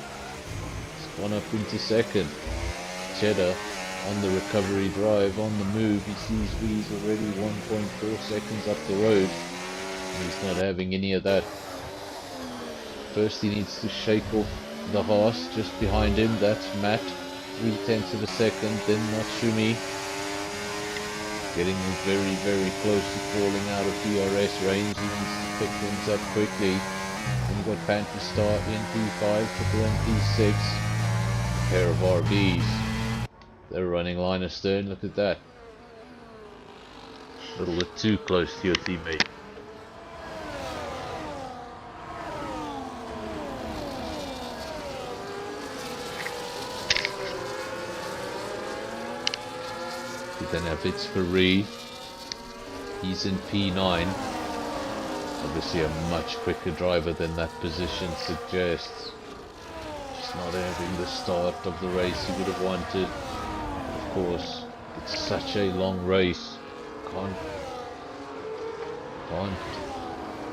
it's gone up into second. Cheddar on the recovery drive, on the move, he sees he's already 1.4 seconds up the road, and he's not having any of that. First he needs to shake off the horse just behind him, that's Matt, 0.3 of a second, then Natsumi, getting very, very close to falling out of DRS range. He needs to pick things up quickly. Then you've got Panther Star in P5, Triple M P6, a pair of RBs. They're running line astern, look at that. A little bit too close to your teammate. We then have SAFRL, he's in P9, obviously a much quicker driver than that position suggests. Just not having the start of the race he would have wanted. Of course, it's such a long race, can't,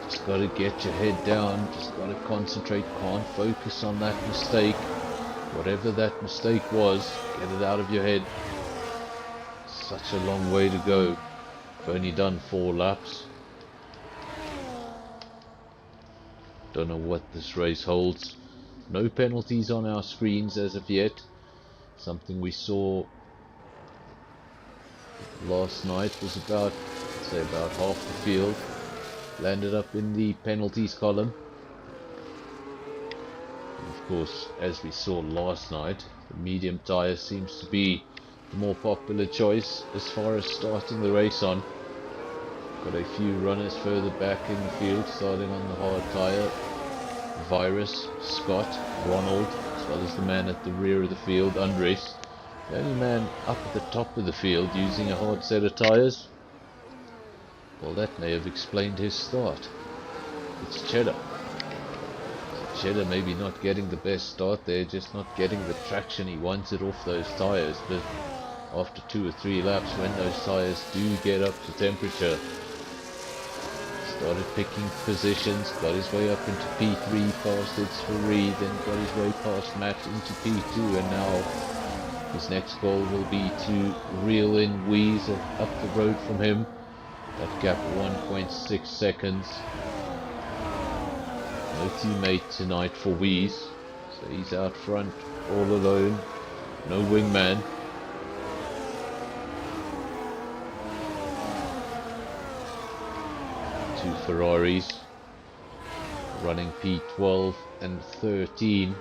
just gotta get your head down, just gotta concentrate, can't focus on that mistake. Whatever that mistake was, get it out of your head. Such a long way to go. I've only done 4 laps. Don't know what this race holds. No penalties on our screens as of yet. Something we saw last night was about, say, about half the field landed up in the penalties column. And of course, as we saw last night, the medium tyre seems to be the more popular choice as far as starting the race on. Got a few runners further back in the field, starting on the hard tyre. Virus, Scott, Ronald, as well as the man at the rear of the field, Andres. The only man up at the top of the field using a hard set of tyres. Well, that may have explained his start. It's Cheddar. Cheddar maybe not getting the best start there, just not getting the traction he wanted off those tyres, but after 2 or 3 laps, when those tyres do get up to temperature, started picking positions, got his way up into P3, past SAFRL, then got his way past Matt into P2, and now his next goal will be to reel in Wheeze up the road from him. That gap 1.6 seconds. No teammate tonight for Wheeze, so he's out front all alone, no wingman. Two Ferraris running P12 and 13.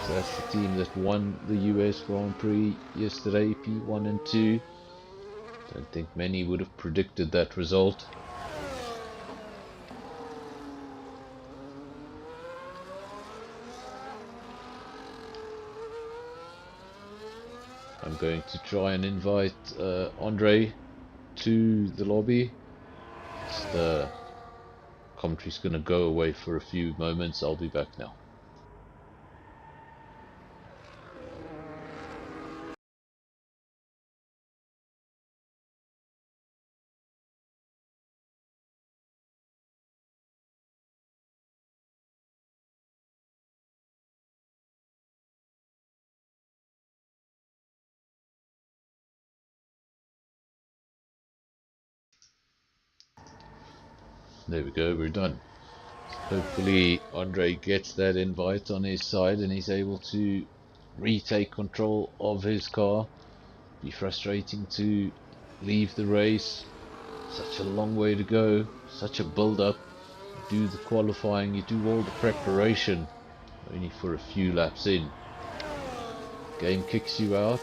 So that's the team that won the US Grand Prix yesterday, P1 and 2. Don't think many would have predicted that result. I'm going to try and invite Andre to the lobby. The commentary's going to go away for a few moments. I'll be back now. There we go, we're done. Hopefully Andre gets that invite on his side and he's able to retake control of his car. Be frustrating to leave the race. Such a long way to go, such a build up. You do the qualifying, you do all the preparation, only for a few laps in. Game kicks you out,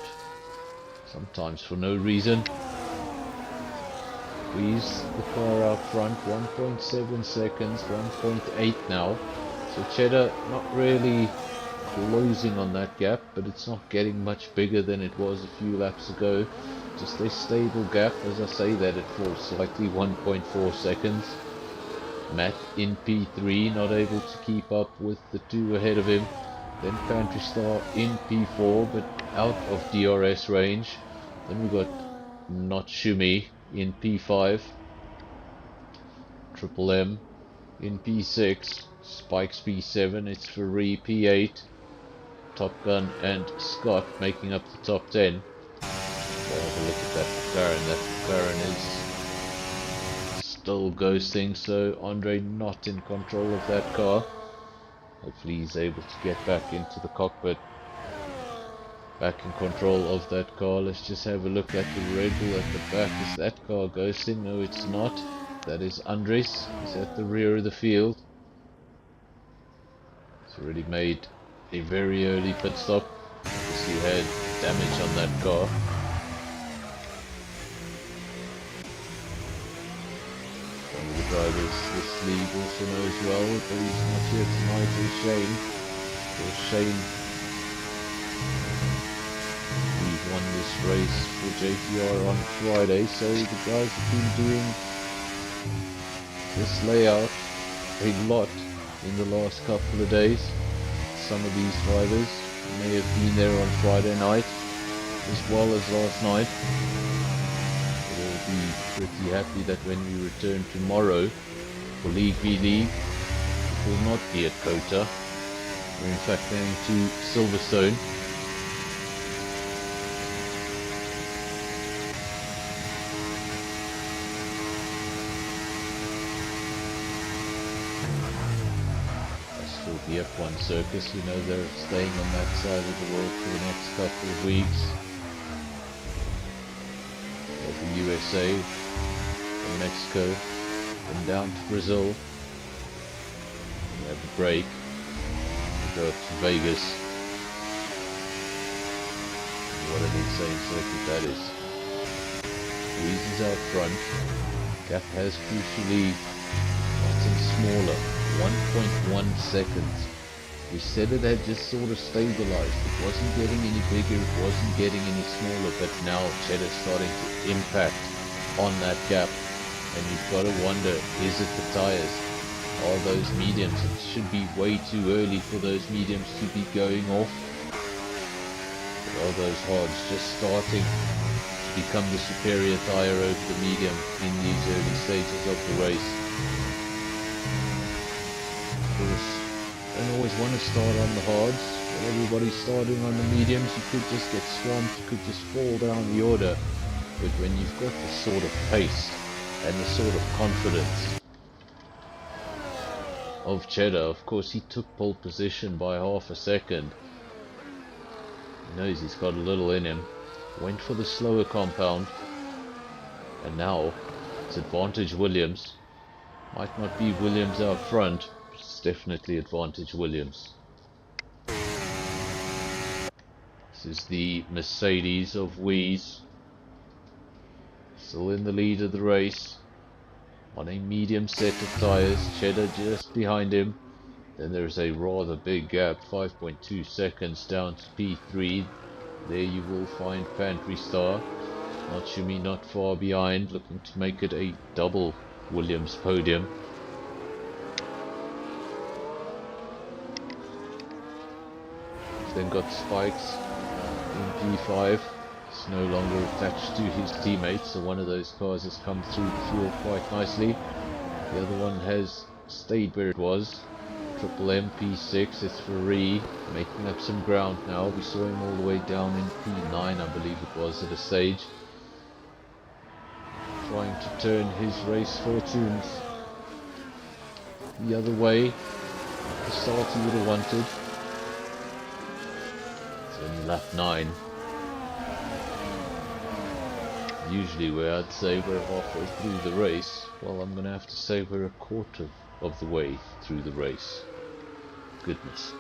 sometimes for no reason. Squeeze the car out front, 1.7 seconds, 1.8 now. So Cheddar not really closing on that gap, but it's not getting much bigger than it was a few laps ago. Just a stable gap. As I say that, it falls slightly, 1.4 seconds. Matt in P3, not able to keep up with the two ahead of him. Then Pantry Star in P4, but out of DRS range. Then we got Not Shumi in P5. Triple M in P6. Spikes P7. It's Ferrari P8. Top Gun and Scott making up the top 10. We'll have a look at that McLaren. That McLaren is still ghosting, so Andre not in control of that car. Hopefully he's able to get back into the cockpit, back in control of that car. Let's just have a look at the Red Bull at the back. Is that car ghosting? No, it's not. That is Andres. He's at the rear of the field. He's already made a very early pit stop because he had damage on that car. One of the drivers this league also knows well, but he's not here tonight, is Shane. Or Shane, we've won this race for JTR on Friday, so the guys have been doing this layout a lot in the last couple of days. Some of these drivers may have been there on Friday night as well as last night. We'll be pretty happy that when we return tomorrow for League v League, it will not be at COTA. We're in fact going to Silverstone. The F1 circus, you know, they're staying on that side of the world for the next couple of weeks. The USA, and Mexico, and down to Brazil. We have a break. We go up to Vegas. And what an insane circuit that is. Weeze is out front. Gap has crucially gotten smaller. 1.1 seconds. We said it had just sort of stabilized. It wasn't getting any bigger, it wasn't getting any smaller, but now Cheddar's starting to impact on that gap. And you've got to wonder, is it the tires? Are those mediums? It should be way too early for those mediums to be going off. But are those hards just starting to become the superior tire over the medium in these early stages of the race? Don't always want to start on the hards. When everybody's starting on the mediums, you could just get swamped, you could just fall down the order. But when you've got the sort of pace and the sort of confidence of Cheddar, of course he took pole position by half a second. He knows he's got a little in him. Went for the slower compound. And now it's advantage Williams. Might not be Williams out front. It's definitely advantage Williams. This is the Mercedes of Weeze. Still in the lead of the race. On a medium set of tyres. Cheddar just behind him. Then there's a rather big gap. 5.2 seconds down to P3. There you will find Pantry Star. Not Shumi not far behind. Looking to make it a double Williams podium. Then got Spikes in P5. It's no longer attached to his teammates, so one of those cars has come through the field quite nicely. The other one has stayed where it was. Triple M P6, it's Ferrari making up some ground now. We saw him all the way down in P9, I believe it was, at a stage. Trying to turn his race fortunes the other way. The start he would have wanted. In lap 9. Usually where I'd say we're halfway through the race, well, I'm gonna have to say we're a quarter of the way through the race. Goodness.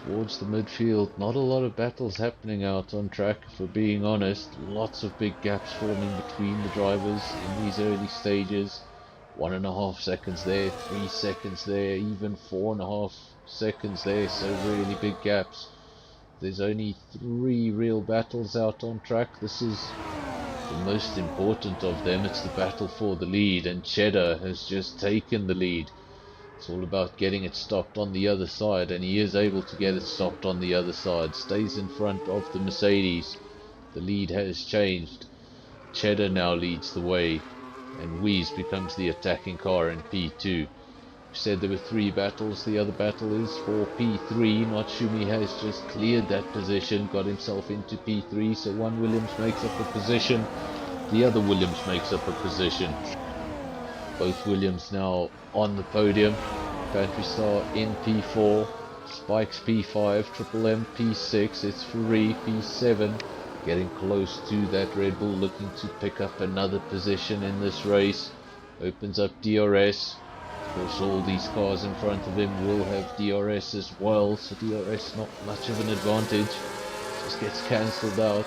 Towards the midfield, not a lot of battles happening out on track, if we're being honest. Lots of big gaps forming between the drivers in these early stages. 1.5 seconds there, 3 seconds there, even 4.5 seconds there, so really big gaps. There's only 3 real battles out on track. This is the most important of them. It's the battle for the lead, and Cheddar has just taken the lead. It's all about getting it stopped on the other side, and he is able to get it stopped on the other side. Stays in front of the Mercedes. The lead has changed. Cheddar now leads the way, and Wheeze becomes the attacking car in P2. We said there were 3 battles. The other battle is for P3. Natsumi has just cleared that position, got himself into P3, so one Williams makes up a position, the other Williams makes up a position. Both Williams now on the podium. Pantry Star in P4, Spikes P5, Triple M P6, it's Free P7, getting close to that Red Bull, looking to pick up another position in this race. Opens up DRS. Of course, all these cars in front of him will have DRS as well, so DRS not much of an advantage. Just gets cancelled out.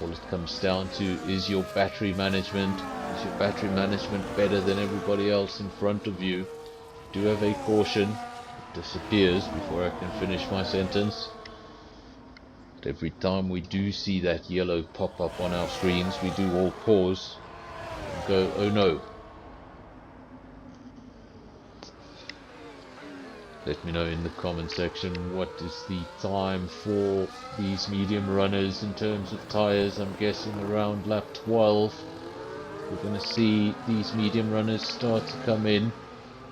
All it comes down to is your battery management. Is your battery management better than everybody else in front of you? Do have a caution. It disappears before I can finish my sentence. But every time we do see that yellow pop up on our screens, we do all pause and go, oh no. Let me know in the comment section what is the time for these medium runners in terms of tyres. I'm guessing around lap 12 we're going to see these medium runners start to come in.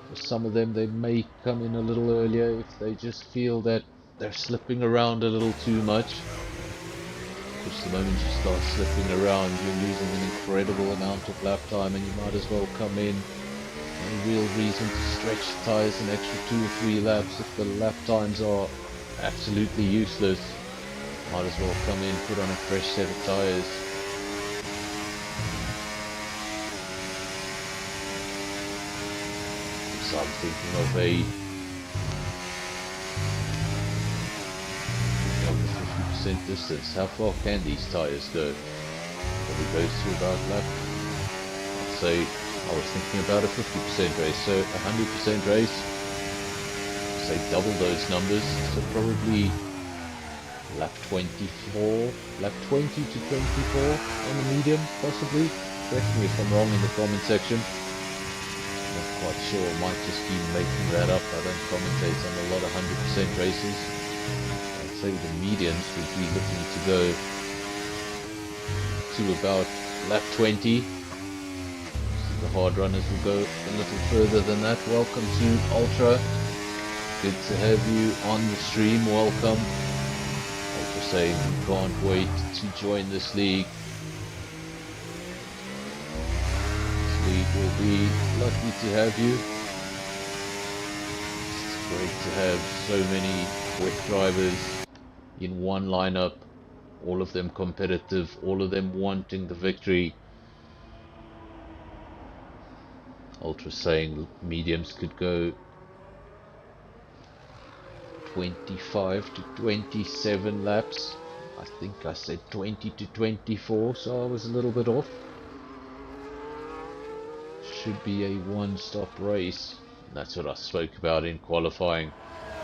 For some of them they may come in a little earlier if they just feel that they're slipping around a little too much. Because the moment you start slipping around, you're losing an incredible amount of lap time, and you might as well come in. No real reason to stretch the tyres an extra 2 or 3 laps if the lap times are absolutely useless. Might as well come in, put on a fresh set of tyres. So I'm thinking of a 50% distance. How far can these tyres go? Probably goes to about lap, I'd say. I was thinking about a 50% race, so a 100% race, say double those numbers, so probably lap 24, lap 20 to 24 on the medium, possibly. Correct me if I'm wrong in the comment section. Not quite sure, I might just be making that up. I don't commentate on a lot of 100% races. I'd say the mediums would be looking to go to about lap 20. The hard runners will go a little further than that. Welcome to Ultra. Good to have you on the stream. Welcome. Ultra saying we can't wait to join this league. This league will be lucky to have you. It's great to have so many quick drivers in one lineup. All of them competitive. All of them wanting the victory. Ultra saying mediums could go 25 to 27 laps. I think I said 20 to 24, so I was a little bit off. Should be a one-stop race. And that's what I spoke about in qualifying.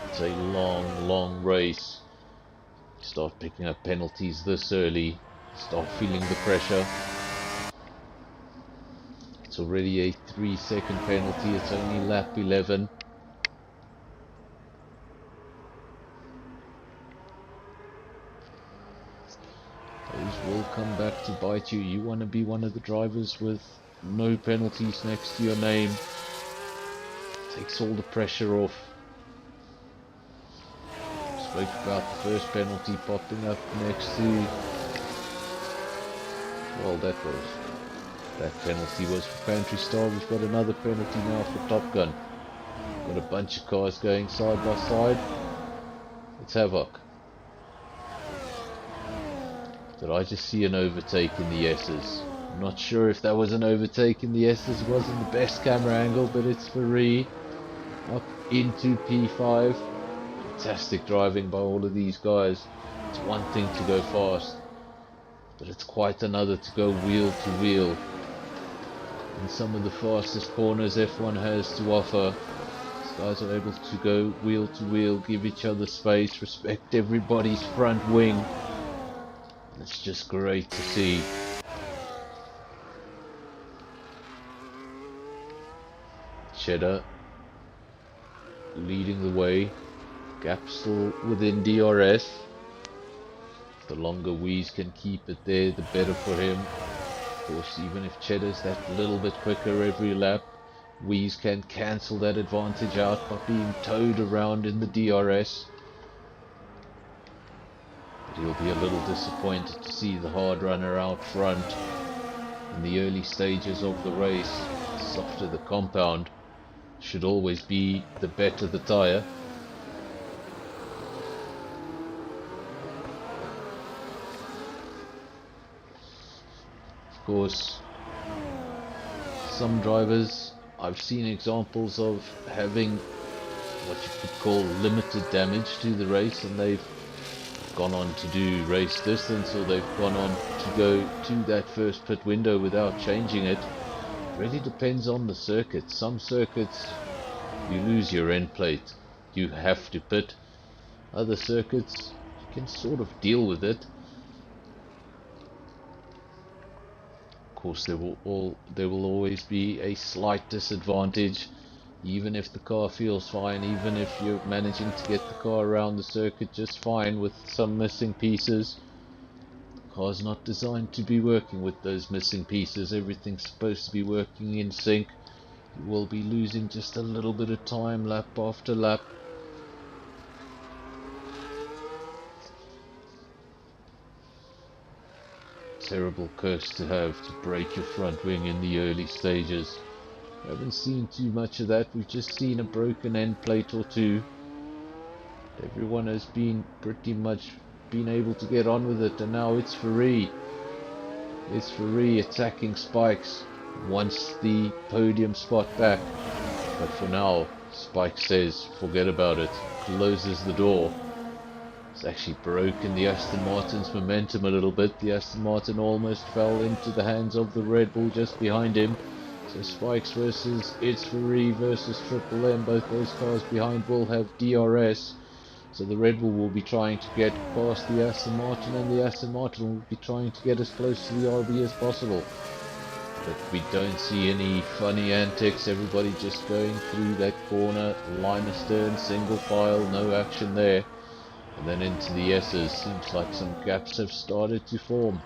It's a long race. Start picking up penalties this early. Start feeling the pressure. It's already a 3-second penalty. It's only lap 11. Those will come back to bite you. You want to be one of the drivers with no penalties next to your name. Takes all the pressure off. Spoke about the first penalty popping up next to... Well, that penalty was for Pantry Star. We've got another penalty now for Top Gun. Got a bunch of cars going side by side. It's havoc. Did I just see an overtake in the S's? I'm not sure if that was an overtake in the S's. It wasn't the best camera angle, but it's free. Up into P5. Fantastic driving by all of these guys. It's one thing to go fast, but it's quite another to go wheel to wheel. in some of the fastest corners F1 has to offer. These guys are able to go wheel to wheel, give each other space, respect everybody's front wing. It's just great to see. Cheddar leading the way. Gap still within DRS. The longer Wheeze can keep it there, the better for him. Of course, even if Cheddar's that little bit quicker every lap, Wheeze can cancel that advantage out by being towed around in the DRS. But he'll be a little disappointed to see the hard runner out front in the early stages of the race. The softer the compound should always be, the better the tyre. Of course, some drivers I've seen examples of having what you could call limited damage to the race, and they've gone on to do race distance, or they've gone on to go to that first pit window without changing it. It really depends on the circuit. Some circuits you lose your end plate, you have to pit. Other circuits you can sort of deal with it. Of course, there will always be a slight disadvantage, even if the car feels fine, even if you're managing to get the car around the circuit just fine with some missing pieces. The car's not designed to be working with those missing pieces. Everything's supposed to be working in sync. You will be losing just a little bit of time lap after lap. Terrible curse to have, to break your front wing in the early stages. I haven't seen too much of that. We've just seen a broken end plate or two. Everyone has been pretty much been able to get on with it, and now it's Ferrari. It's Ferrari attacking Spikes. Wants the podium spot back. But for now, Spike says forget about it. Closes the door. It's actually broken the Aston Martin's momentum a little bit. The Aston Martin almost fell into the hands of the Red Bull just behind him. So Spikes versus It's Ferrari versus Triple M. Both those cars behind will have DRS. So the Red Bull will be trying to get past the Aston Martin, and the Aston Martin will be trying to get as close to the RB as possible. But we don't see any funny antics. Everybody just going through that corner, line astern, single file, no action there. And then into the S's. Seems like some gaps have started to form.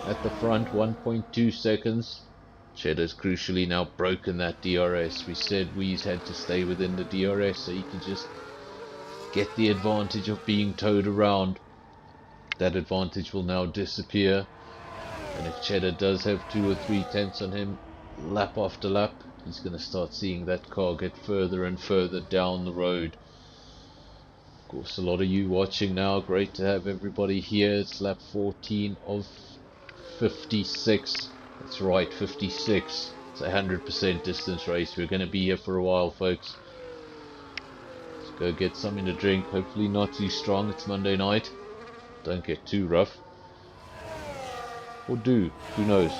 At the front, 1.2 seconds. Cheddar's crucially now broken that DRS. We said Wheeze had to stay within the DRS so he could just get the advantage of being towed around. That advantage will now disappear. And if Cheddar does have 2 or 3 tenths on him, lap after lap, he's going to start seeing that car get further and further down the road. Of course, a lot of you watching now. Great to have everybody here. It's lap 14 of 56. That's right, 56. It's a 100% distance race. We're going to be here for a while, folks. Let's go get something to drink. Hopefully not too strong. It's Monday night. Don't get too rough. Or do. Who knows?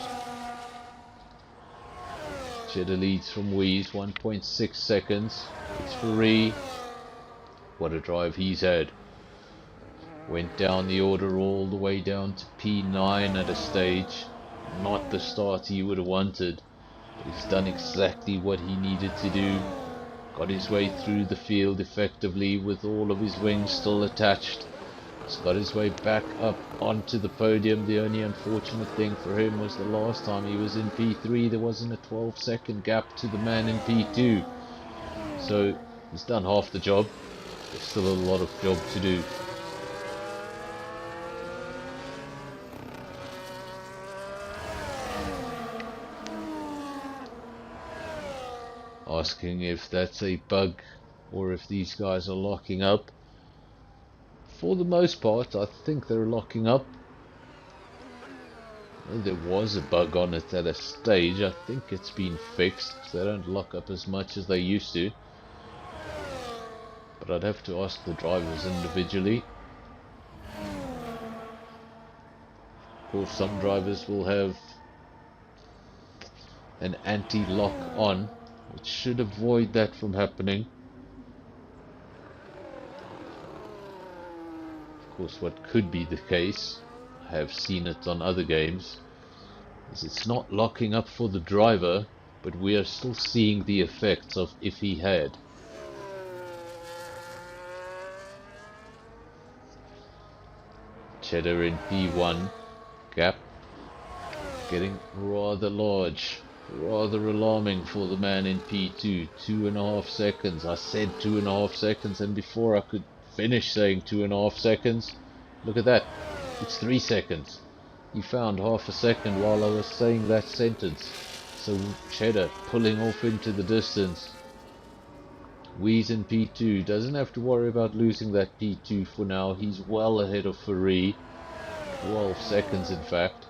Cheddar leads from Wheeze. 1.6 seconds. It's Ferrari. What a drive he's had. Went down the order all the way down to P9 at a stage. Not the start he would have wanted, but he's done exactly what he needed to do. Got his way through the field effectively with all of his wings still attached. He's got his way back up onto the podium. The only unfortunate thing for him was the last time he was in P3 there wasn't a 12-second gap to the man in P2. So he's done half the job. There's still a lot of job to do. Asking if that's a bug or if these guys are locking up. For the most part, I think they're locking up. There was a bug on it at a stage. I think it's been fixed because they don't lock up as much as they used to. But I'd have to ask the drivers individually. Of course, some drivers will have an anti-lock on, which should avoid that from happening. Of course, what could be the case, I have seen it on other games, is it's not locking up for the driver, but we are still seeing the effects of if he had. Cheddar in P1, gap getting rather large, rather alarming for the man in P2. 2.5 seconds. I said 2.5 seconds, and before I could finish saying 2.5 seconds, look at that, it's 3 seconds. He found half a second while I was saying that sentence. So Cheddar pulling off into the distance. Weeze in P2 doesn't have to worry about losing that P2 for now. He's well ahead of Ferrari, 12 seconds in fact.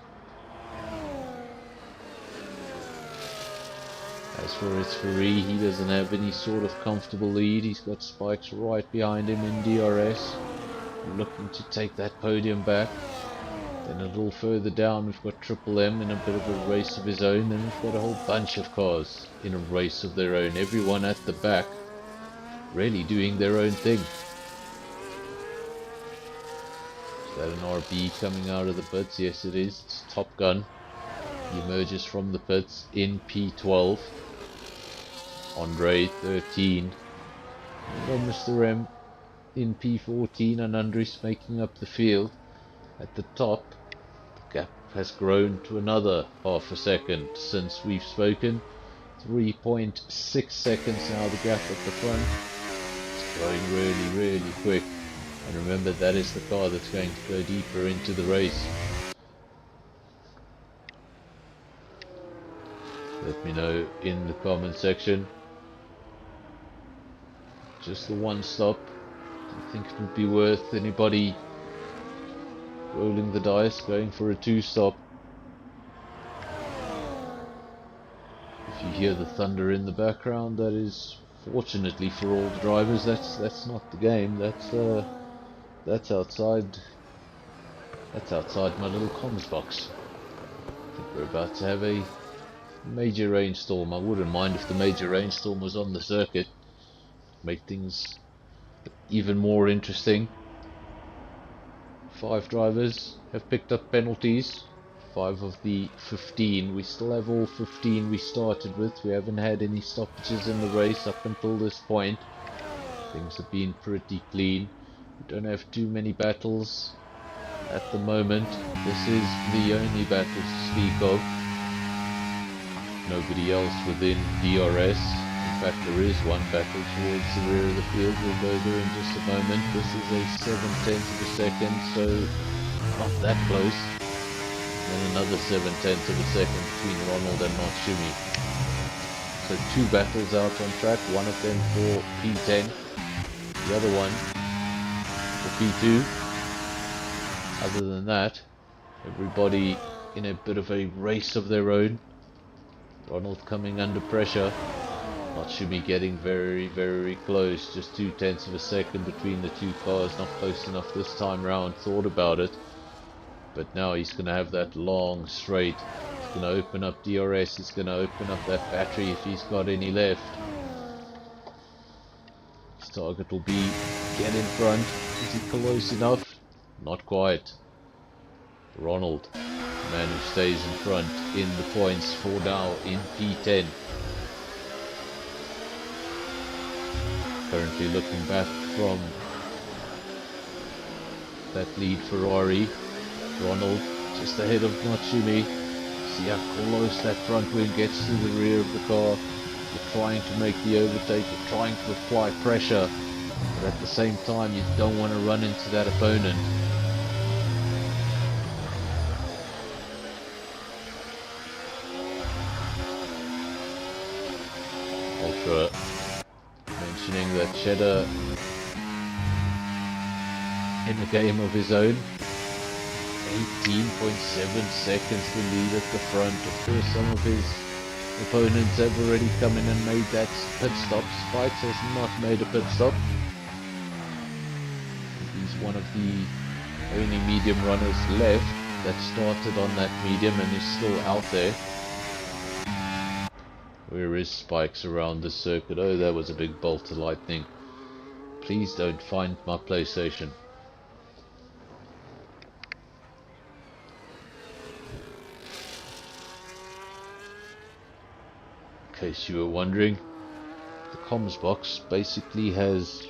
As for his Ferrari, he doesn't have any sort of comfortable lead. He's got Spikes right behind him in DRS, looking to take that podium back. Then a little further down we've got Triple M in a bit of a race of his own. Then we've got a whole bunch of cars in a race of their own. Everyone at the back really doing their own thing. Is that an RB coming out of the pits? Yes it is. It's Top Gun. He emerges from the pits in P12. Andre 13. And Mr. M in P14, and Andres making up the field. At the top, the gap has grown to another half a second since we've spoken. 3.6 seconds now the gap at the front. It's going really quick. And remember, that is the car that's going to go deeper into the race. Let me know in the comment section. Just the one stop. Do you think it would be worth anybody rolling the dice, going for a 2-stop? If you hear the thunder in the background, that is, fortunately for all the drivers, that's not the game. That's outside. That's outside my little comms box. I think we're about to have a major rainstorm. I wouldn't mind if the major rainstorm was on the circuit. Make things even more interesting. 5 drivers have picked up penalties. 5 of the 15. We still have all 15 we started with. We haven't had any stoppages in the race up until this point. Things have been pretty clean. We don't have too many battles at the moment. This is the only battle to speak of. Nobody else within DRS. In fact, there is one battle towards the rear of the field. We'll go there in just a moment. This is a 7/10 of a second, so not that close. And another 7/10 of a second between Ronald and Matsumi. So 2 battles out on track, one of them for P10, the other one for P2. Other than that, everybody in a bit of a race of their own. Ronald coming under pressure. Matsumi getting very close. Just 0.2 of a second between the 2 cars. Not close enough this time round. Thought about it. But now he's going to have that long straight. He's going to open up DRS. He's going to open up that battery if he's got any left. His target will be get in front. Is he close enough? Not quite. Ronald, the man who stays in front in the points for now in P10. Currently looking back from that lead Ferrari. Ronald just ahead of Matsumi. See how close that front wing gets to the rear of the car. You're trying to make the overtake, you're trying to apply pressure, but at the same time you don't want to run into that opponent. Ultra mentioning that Cheddar in a game of his own. 18.7 seconds to lead at the front. Of course, some of his opponents have already come in and made that pit stop. Spikes has not made a pit stop. He's one of the only medium runners left that started on that medium and is still out there. Where is spikes around the circuit? Oh, that was a big bolt of lightning. Please don't find my PlayStation. In case you were wondering, the comms box basically has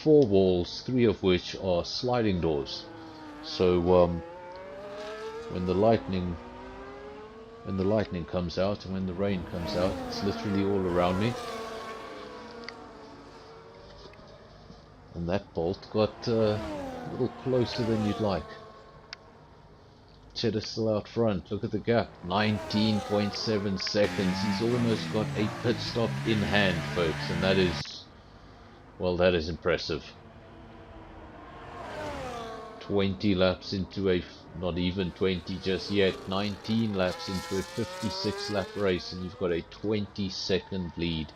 4 walls, 3 of which are sliding doors. So when the lightning comes out and when the rain comes out, it's literally all around me. And that bolt got a little closer than you'd like. Cheddar's still out front. Look at the gap. 19.7 seconds. He's almost got a pit stop in hand, folks. And that is, well, that is impressive. 20 laps into a, not even 20 just yet, 19 laps into a 56 lap race, and you've got a 20-second lead.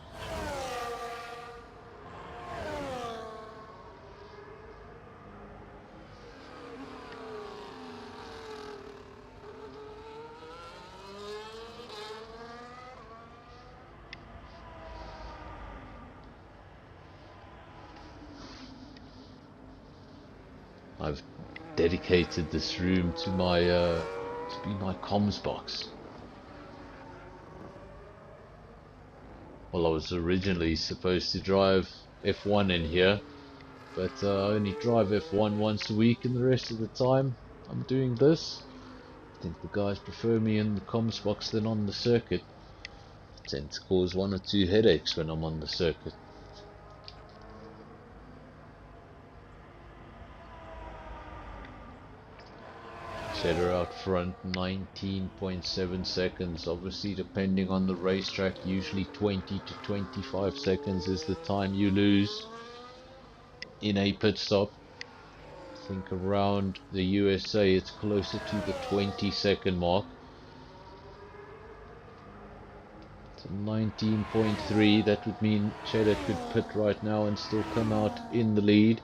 I've dedicated this room to my to be my comms box. Well, I was originally supposed to drive F1 in here, but I only drive F1 once a week, and the rest of the time I'm doing this. I think the guys prefer me in the comms box than on the circuit. I tend to cause 1 or 2 headaches when I'm on the circuit. Cheddar out front, 19.7 seconds. Obviously, depending on the racetrack, usually 20 to 25 seconds is the time you lose in a pit stop. I think around the USA it's closer to the 20-second mark. So 19.3, that would mean Cheddar could pit right now and still come out in the lead.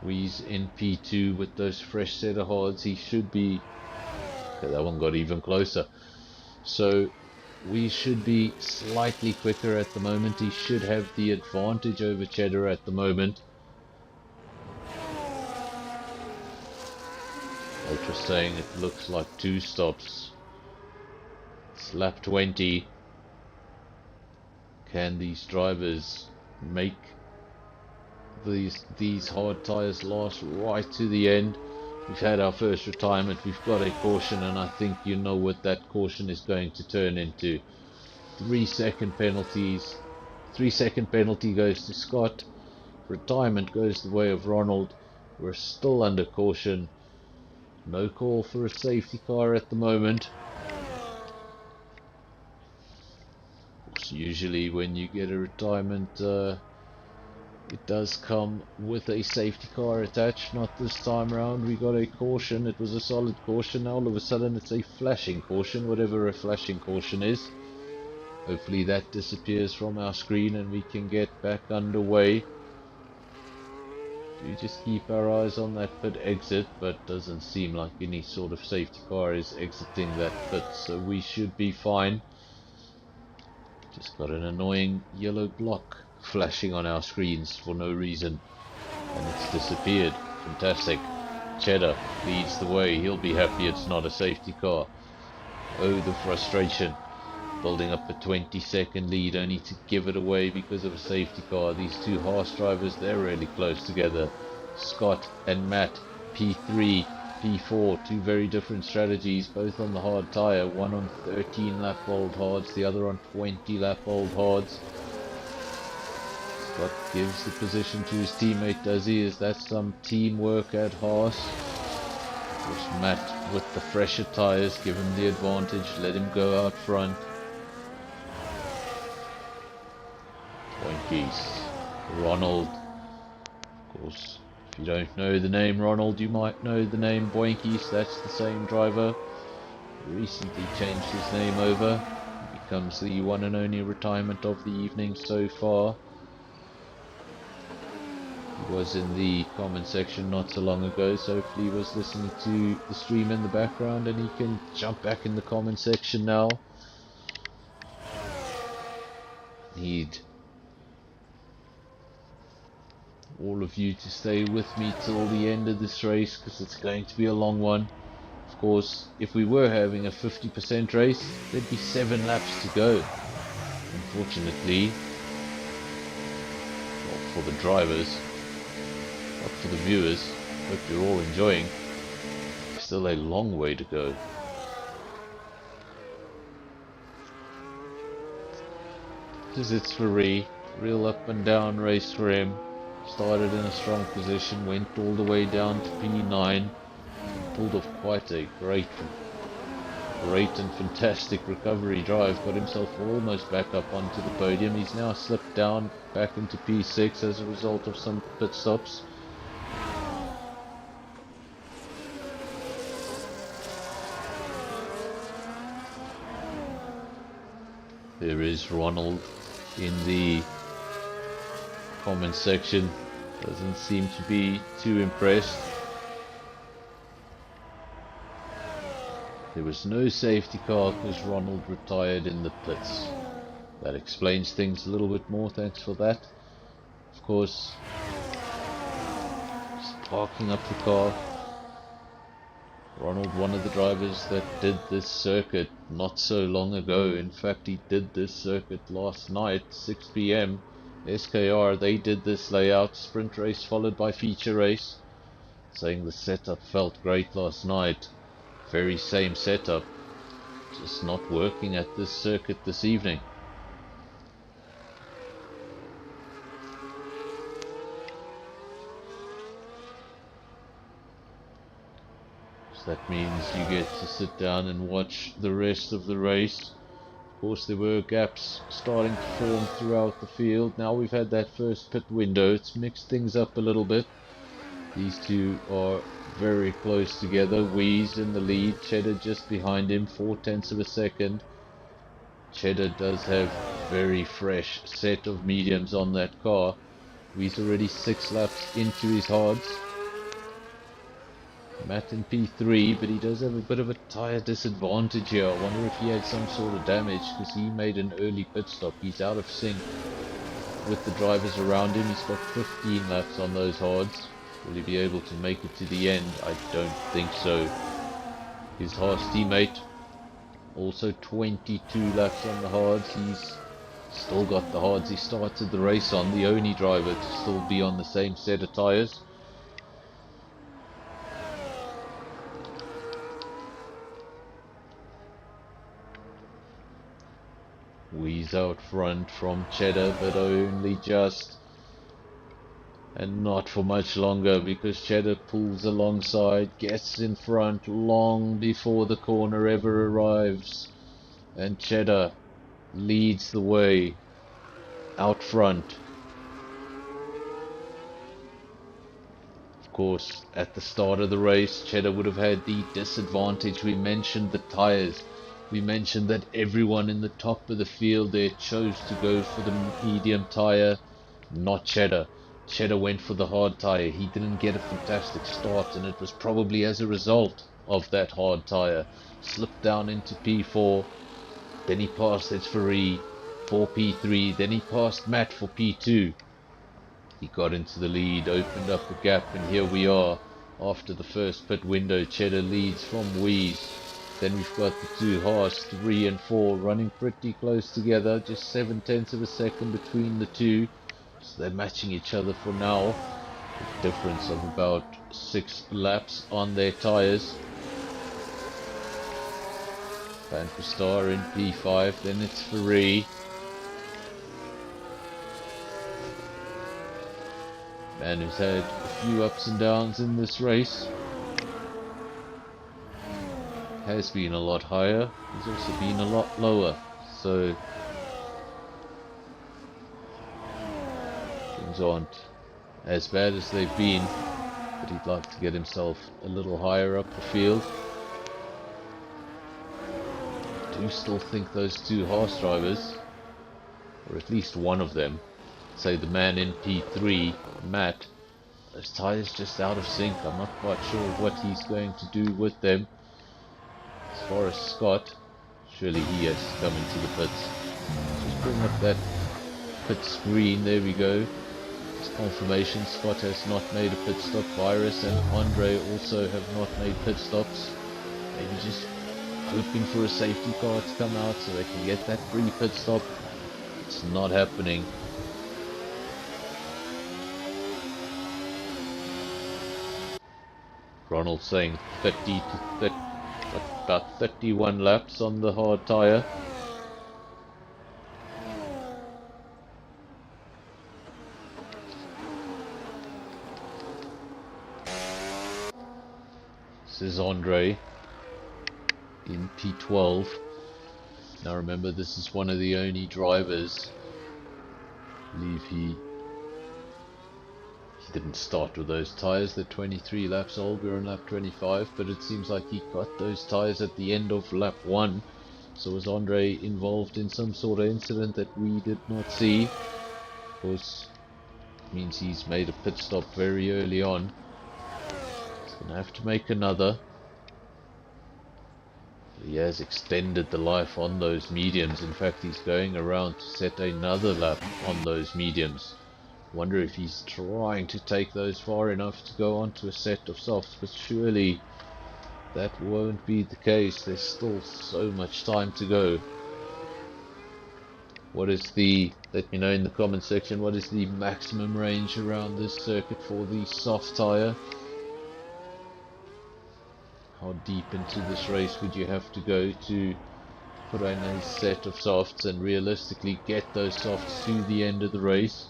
He's in P2 with those fresh set of hards. He should be... Okay, that one got even closer. So we should be slightly quicker at the moment. He should have the advantage over Cheddar at the moment. Ultra saying it looks like 2 stops. It's lap 20. Can these drivers make these hard tires last right to the end? We've had our first retirement, we've got a caution, and I think you know what that caution is going to turn into. 3-second penalties. 3-second penalty goes to Scott. Retirement goes the way of Ronald. We're still under caution. No call for a safety car at the moment. Of course, usually when you get a retirement, it does come with a safety car attached. Not this time around. We got a caution. It was a solid caution. Now all of a sudden it's a flashing caution, whatever a flashing caution is. Hopefully that disappears from our screen and we can get back underway. Do just keep our eyes on that pit exit, but doesn't seem like any sort of safety car is exiting that pit, so we should be fine. Just got an annoying yellow block flashing on our screens for no reason, and it's disappeared. Fantastic. Cheddar leads the way. He'll be happy it's not a safety car. Oh, the frustration. Building up a 20-second lead only to give it away because of a safety car. These two Haas drivers, they're really close together. Scott and Matt, P3, P4, 2 very different strategies, both on the hard tyre. One on 13 lap old hards, the other on 20 lap old hards. Scott gives the position to his teammate, does he? Is that some teamwork at Haas? Of course, Matt with the fresher tyres give him the advantage, let him go out front. Boinkies. Ronald. Of course, if you don't know the name Ronald, you might know the name Boinkies. That's the same driver. Recently changed his name over. He becomes the one and only retirement of the evening so far. He was in the comment section not so long ago, so hopefully he was listening to the stream in the background and he can jump back in the comment section now. Need all of you to stay with me till the end of this race, because it's going to be a long one. Of course, if we were having a 50% race, there'd be 7 laps to go. Unfortunately, well, for the drivers, not for the viewers, hope you're all enjoying. Still a long way to go. Because it's free, real up and down race for him. Started in a strong position, went all the way down to P9, pulled off quite a great and fantastic recovery drive, got himself almost back up onto the podium. He's now slipped down back into P6 as a result of some pit stops. There is Ronald in the comment section, doesn't seem to be too impressed. There was no safety car because Ronald retired in the pits. That explains things a little bit more, thanks for that. Of course, just parking up the car. Ronald, one of the drivers that did this circuit not so long ago. In fact, he did this circuit last night, 6 PM. SKR, they did this layout, sprint race followed by feature race, saying the setup felt great last night. Very same setup, just not working at this circuit this evening. So that means you get to sit down and watch the rest of the race. Of course, there were gaps starting to form throughout the field. Now we've had that first pit window, it's mixed things up a little bit. These two are very close together. Wheeze in the lead, Cheddar just behind him, 0.4 of a second. Cheddar does have a very fresh set of mediums on that car. Wheeze already 6 laps into his hards. Matt in P3, but he does have a bit of a tyre disadvantage here. I wonder if he had some sort of damage, because he made an early pit stop. He's out of sync with the drivers around him. He's got 15 laps on those hards. Will he be able to make it to the end? I don't think so. His Haas teammate, also 22 laps on the hards. He's still got the hards he started the race on, the only driver to still be on the same set of tyres. Wheeze out front from Cheddar, but only just. And not for much longer, because Cheddar pulls alongside, gets in front long before the corner ever arrives. And Cheddar leads the way out front. Of course, at the start of the race, Cheddar would have had the disadvantage. We mentioned the tyres. We mentioned that everyone in the top of the field there chose to go for the medium tyre, not Cheddar. Cheddar went for the hard tyre. He didn't get a fantastic start, and it was probably as a result of that hard tyre. Slipped down into P4, then he passed SAFRL for P3, then he passed Matt for P2. He got into the lead, opened up the gap, and here we are. After the first pit window, Cheddar leads from Wheeze. Then we've got the two Haas, 3 and 4, running pretty close together, just 0.7 of a second between the two. So they're matching each other for now. A difference of about 6 laps on their tyres. Star in P5, then it's Free. Man who's had a few ups and downs in this race. Has been a lot higher, he's also been a lot lower, so things aren't as bad as they've been, but he'd like to get himself a little higher up the field. I do still think those two Haas drivers, or at least one of them, say the man in P3, Matt, those tyres just out of sync. I'm not quite sure what he's going to do with them. As far as Scott, surely he has to come into the pits. Just bring up that pit screen. There we go. It's confirmation Scott has not made a pit stop. Virus and Andre also have not made pit stops. Maybe just hoping for a safety car to come out so they can get that free pit stop. It's not happening. Ronald saying 30 to 30, about 31 laps on the hard tyre. This is Andre in P12. Now remember, this is one of the only drivers, I believe he didn't start with those tyres. They're 23 laps old, we're on lap 25, but it seems like he got those tyres at the end of lap 1. So was Andre involved in some sort of incident that we did not see? Of course, it means he's made a pit stop very early on. He's going to have to make another. He has extended the life on those mediums. In fact, he's going around to set another lap on those mediums. Wonder if he's trying to take those far enough to go onto a set of softs, but surely that won't be the case. There's still so much time to go. What is the, let me know in the comment section, what is the maximum range around this circuit for the soft tyre? How deep into this race would you have to go to put in a set of softs and realistically get those softs to the end of the race?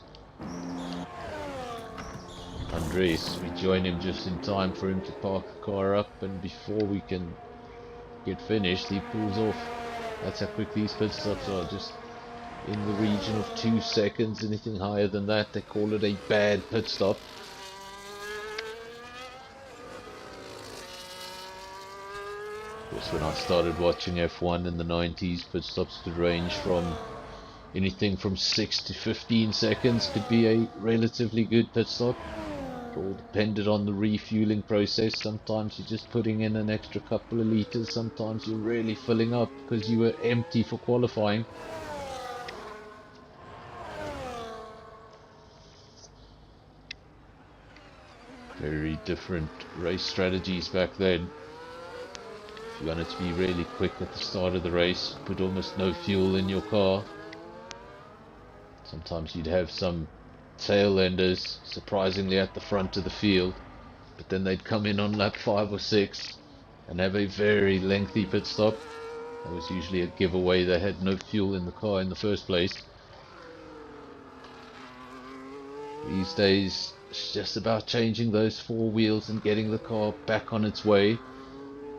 Andres, we join him just in time for him to park the car up, and before we can get finished he pulls off. That's how quick these pit stops are, just in the region of 2 seconds. Anything higher than that they call it a bad pit stop. Of course, when I started watching F1 in the 90s, pit stops could range from anything from 6 to 15 seconds could be a relatively good pit stop. It all depended on the refueling process. Sometimes you're just putting in an extra couple of liters, sometimes you're really filling up because you were empty for qualifying. Very different race strategies back then. If you wanted to be really quick at the start of the race, put almost no fuel in your car. Sometimes you'd have some tail enders surprisingly at the front of the field, but then they'd come in on lap 5 or 6 and have a very lengthy pit stop. That was usually a giveaway they had no fuel in the car in the first place. These days it's just about changing those 4 wheels and getting the car back on its way,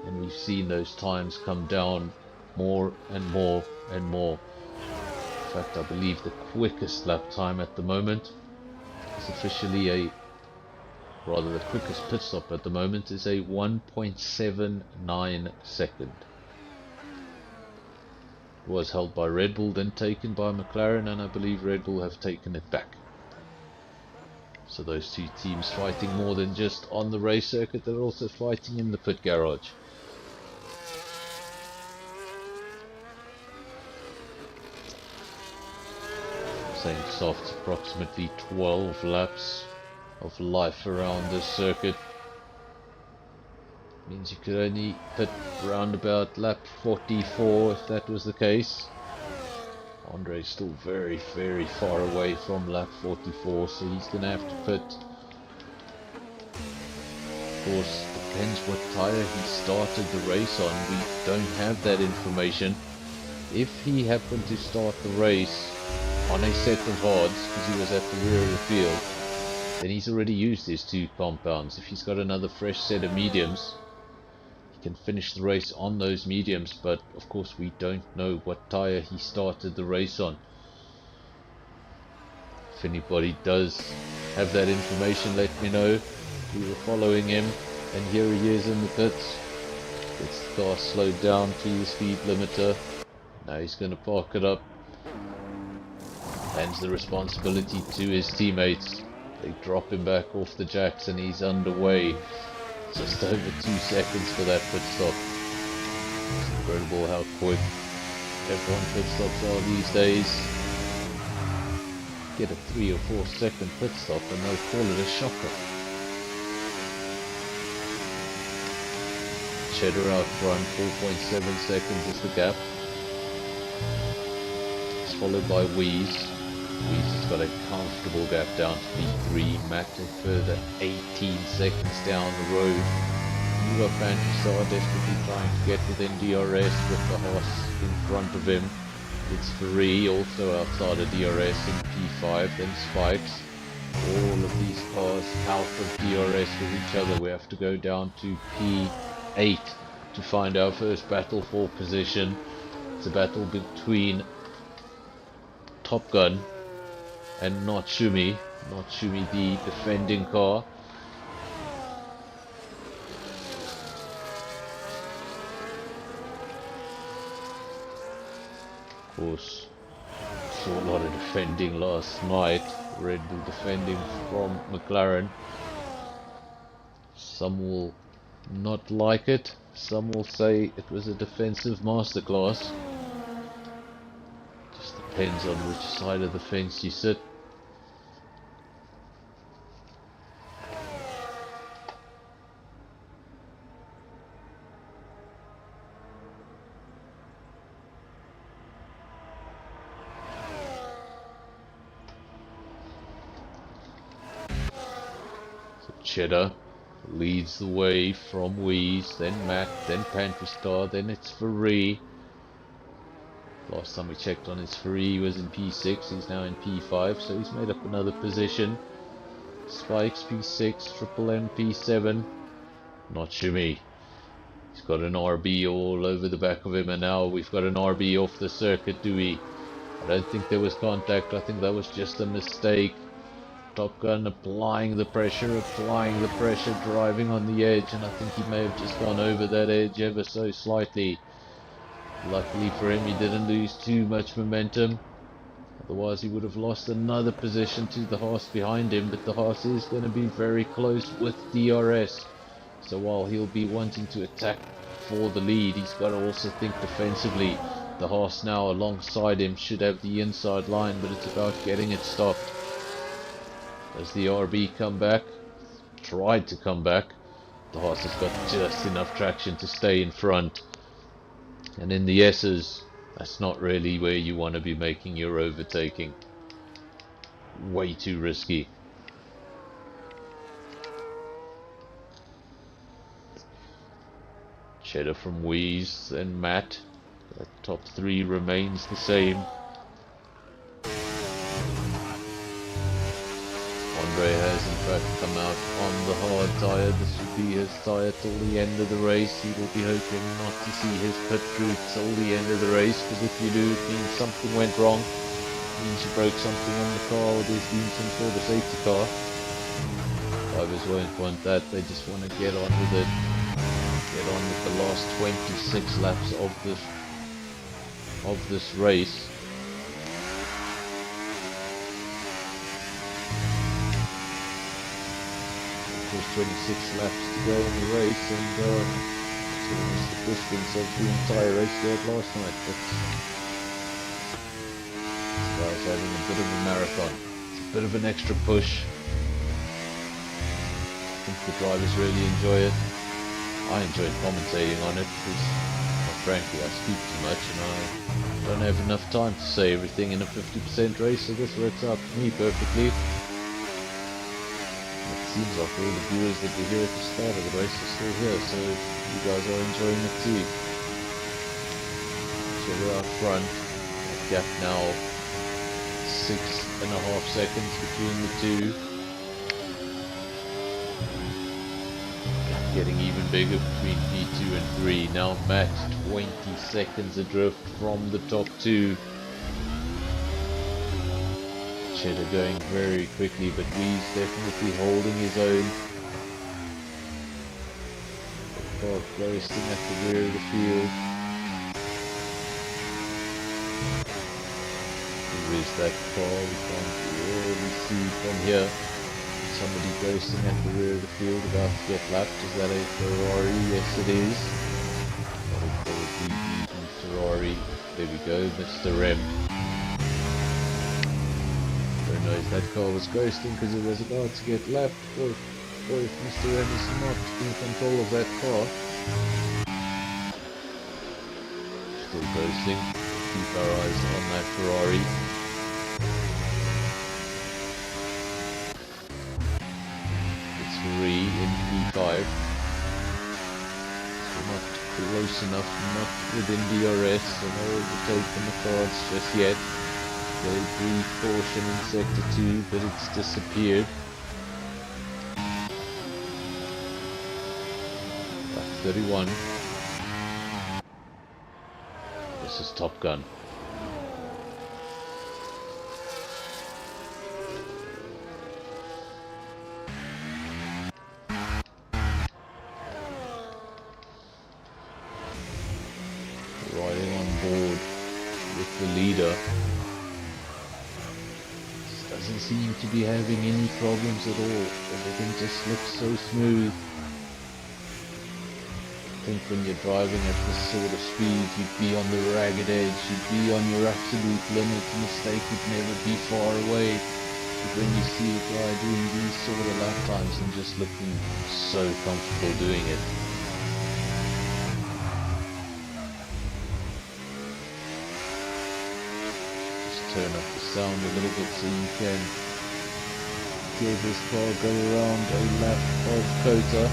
and we've seen those times come down more and more and more. In fact, I believe the quickest lap time at the moment is officially the quickest pit stop at the moment is a 1.79 second. It was held by Red Bull, then taken by McLaren, and I believe Red Bull have taken it back. So those two teams fighting more than just on the race circuit, they're also fighting in the pit garage. Saying soft, approximately 12 laps of life around this circuit. Means you could only pit round about lap 44 if that was the case. Andre's still very, very far away from lap 44, so he's going to have to pit. Of course, depends what tyre he started the race on. We don't have that information. If he happened to start the race on a set of hards because he was at the rear of the field, then he's already used his 2 compounds. If he's got another fresh set of mediums, he can finish the race on those mediums, but of course we don't know what tyre he started the race on. If anybody does have that information, let me know. We were following him, and here he is in the pits. Gets the car slowed down to the speed limiter. Now he's going to park it up. Hands the responsibility to his teammates. They drop him back off the jacks and he's underway. Just over 2 seconds for that pit stop. It's incredible how quick F1 pit stops are these days. Get a 3 or 4 second pit stop and they'll call it a shocker. Cheddar out front, 4.7 seconds is the gap. It's followed by Wheeze. Wheeze has got a comfortable gap down to P3. Matt a further 18 seconds down the road. You've got Fantasar desperately trying to get within DRS with the horse in front of him. It's Free also outside of DRS in P5, then Spikes. All of these cars out of DRS with each other. We have to go down to P8 to find our first battle for position. It's a battle between Top Gun and Natsumi. Natsumi, the defending car. Of course, saw a lot of defending last night. Red Bull defending from McLaren. Some will not like it. Some will say it was a defensive masterclass. Just depends on which side of the fence you sit. Cheddar leads the way from Wheeze, then Matt, then Pantherstar, then it's Free. Last time we checked on his Free, he was in P6, he's now in P5, so he's made up another position. Spikes P6, Triple M P7. Natsumi. He's got an RB all over the back of him, and now we've got an RB off the circuit, do we? I don't think there was contact, I think that was just a mistake. Top Gun applying the pressure, driving on the edge, and I think he may have just gone over that edge ever so slightly. Luckily for him, he didn't lose too much momentum. Otherwise, he would have lost another position to the horse behind him, but the horse is going to be very close with DRS. So while he'll be wanting to attack for the lead, he's got to also think defensively. The horse now alongside him should have the inside line, but it's about getting it stopped. Does the RB come back? Tried to come back. The horse has got just enough traction to stay in front. And in the S's, that's not really where you want to be making your overtaking. Way too risky. Cheddar from Wheeze and Matt. The top three remains the same. Andre has in fact come out on the hard tyre. This will be his tyre till the end of the race. He will be hoping not to see his pit crew till the end of the race, because if you do, it means something went wrong. It means you broke something on the car, or there's been some sort of safety car. Drivers won't want that, they just want to get on with it. Get on with the last 26 laps of this race. There's 26 laps to go in the race, and it's almost the distance of the entire race we had last night. But this guy's having a bit of a marathon. It's a bit of an extra push. I think the drivers really enjoy it. I enjoyed commentating on it because, well, frankly, I speak too much and I don't have enough time to say everything in a 50% race, so this works out for me perfectly. Seems like all the viewers that were here at the start of the race are still here, so you guys are enjoying it too. So we're out front, a gap now 6.5 seconds between the two. Gap getting even bigger between P2 and 3. Now Matt 20 seconds adrift from the top two. Cheddar going very quickly, but Wee's definitely holding his own. The car closing at the rear of the field. Who is that car? We can't really see from here. somebody ghosting at the rear of the field about to get lapped. Is that a Ferrari? Yes it is. That'll probably be the Ferrari. There we go, Mr. M. Don't know if that car was ghosting because it was about to get lapped, or if Mr. M is not in control of that car. Still ghosting. Keep our eyes on that Ferrari. It's 3 in P5. So not close enough, not within DRS, so no overtake on the cards just yet. Very brief caution in sector 2, but it's disappeared. Lap 31. This is Top Gun. Riding on board with the leader. Just doesn't seem to be having any problems at all. Everything just looks so smooth. I think when you're driving at this sort of speed, you'd be on the ragged edge, you'd be on your absolute limit, mistake would never be far away. But when you see a guy doing these sort of lap times and just looking so comfortable doing it. Turn up the sound a little bit so you can hear this car go around a lap of COTA.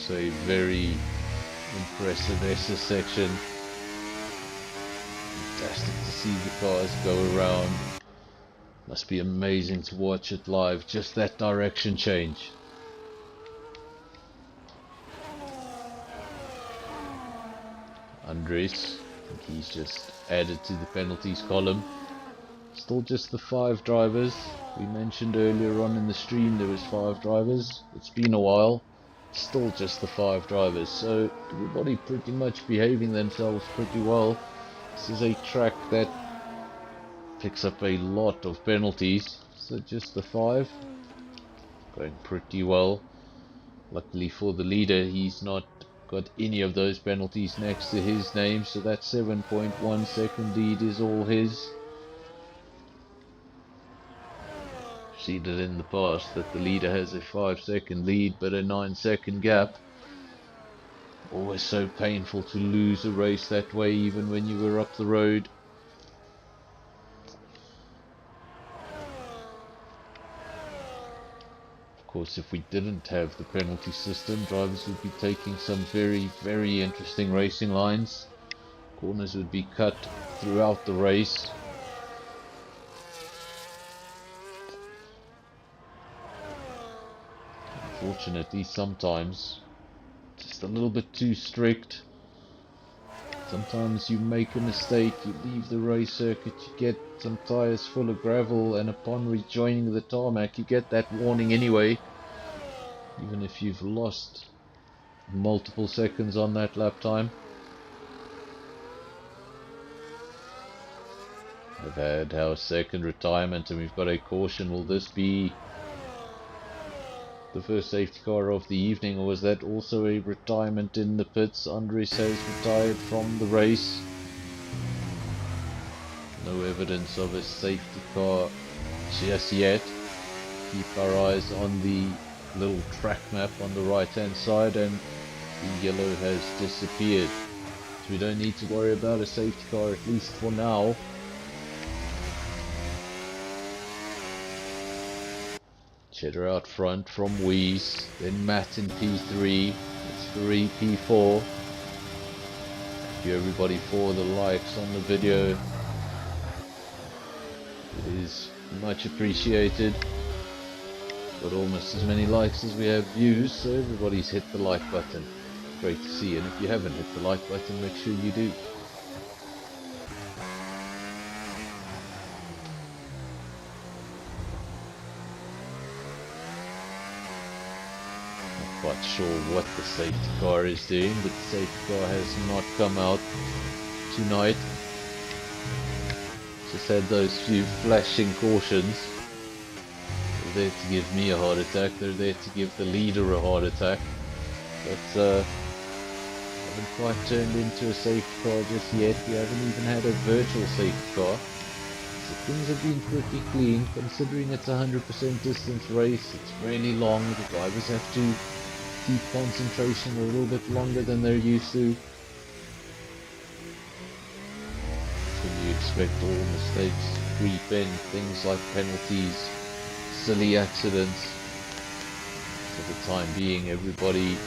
A very impressive SS section. Fantastic to see the cars go around. Must be amazing to watch it live, just that direction change. Andres, I think he's just added to the penalties column. Still just the 5 drivers. We mentioned earlier on in the stream there was 5 drivers. It's been a while. Still just the 5 drivers, so everybody pretty much behaving themselves pretty well. This is a track that picks up a lot of penalties, so just the 5 going pretty well. Luckily for the leader, he's not got any of those penalties next to his name, so that 7.1 second lead is all his. Seen it in the past that the leader has a 5-second lead but a 9-second gap. Always so painful to lose a race that way, even when you were up the road. Of course, if we didn't have the penalty system, drivers would be taking some very interesting racing lines. Corners would be cut throughout the race. Unfortunately, sometimes just a little bit too strict. Sometimes you make a mistake, you leave the race circuit, you get some tires full of gravel, and upon rejoining the tarmac you get that warning anyway, even if you've lost multiple seconds on that lap time. I've had our second retirement and we've got a caution. Will this be the first safety car of the evening, or was that also a retirement in the pits? Andres has retired from the race. No evidence of a safety car just yet. Keep our eyes on the little track map on the right hand side, and the yellow has disappeared. So we don't need to worry about a safety car, at least for now. Cheddar out front from Wheeze, then Matt in P3, it's 3 P4. Thank you everybody for the likes on the video. It is much appreciated. Got almost as many likes as we have views, so everybody's hit the like button. Great to see, and if you haven't hit the like button, make sure you do. quite sure what the safety car is doing, but the safety car has not come out tonight. Just had those few flashing cautions. They're there to give me a heart attack, they're there to give the leader a heart attack. But haven't quite turned into a safety car just yet. We haven't even had a virtual safety car. So things have been pretty clean, considering it's a 100% distance race. It's really long. The drivers have to keep concentration a little bit longer than they're used to. Can you expect all mistakes creep in? Things like penalties, silly accidents. For the time being, everybody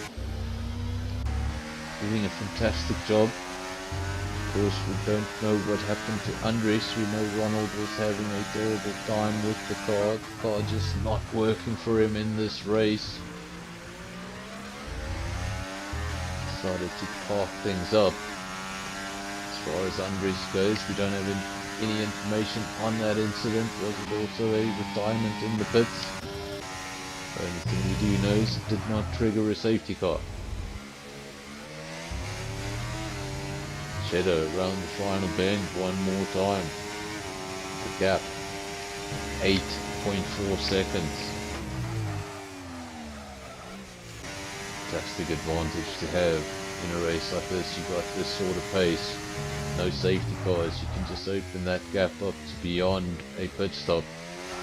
doing a fantastic job. Of course, we don't know what happened to Andres. We know Ronald was having a terrible time with the car just not working for him in this race. Decided to park things up. As far as Andres goes, we don't have any information on that incident. Was it also a retirement in the pits? The only thing we do know is it did not trigger a safety car. Shadow around the final bend one more time. The gap 8.4 seconds. Fantastic advantage to have in a race like this. You got this sort of pace, no safety cars. You can just open that gap up to beyond a pit stop.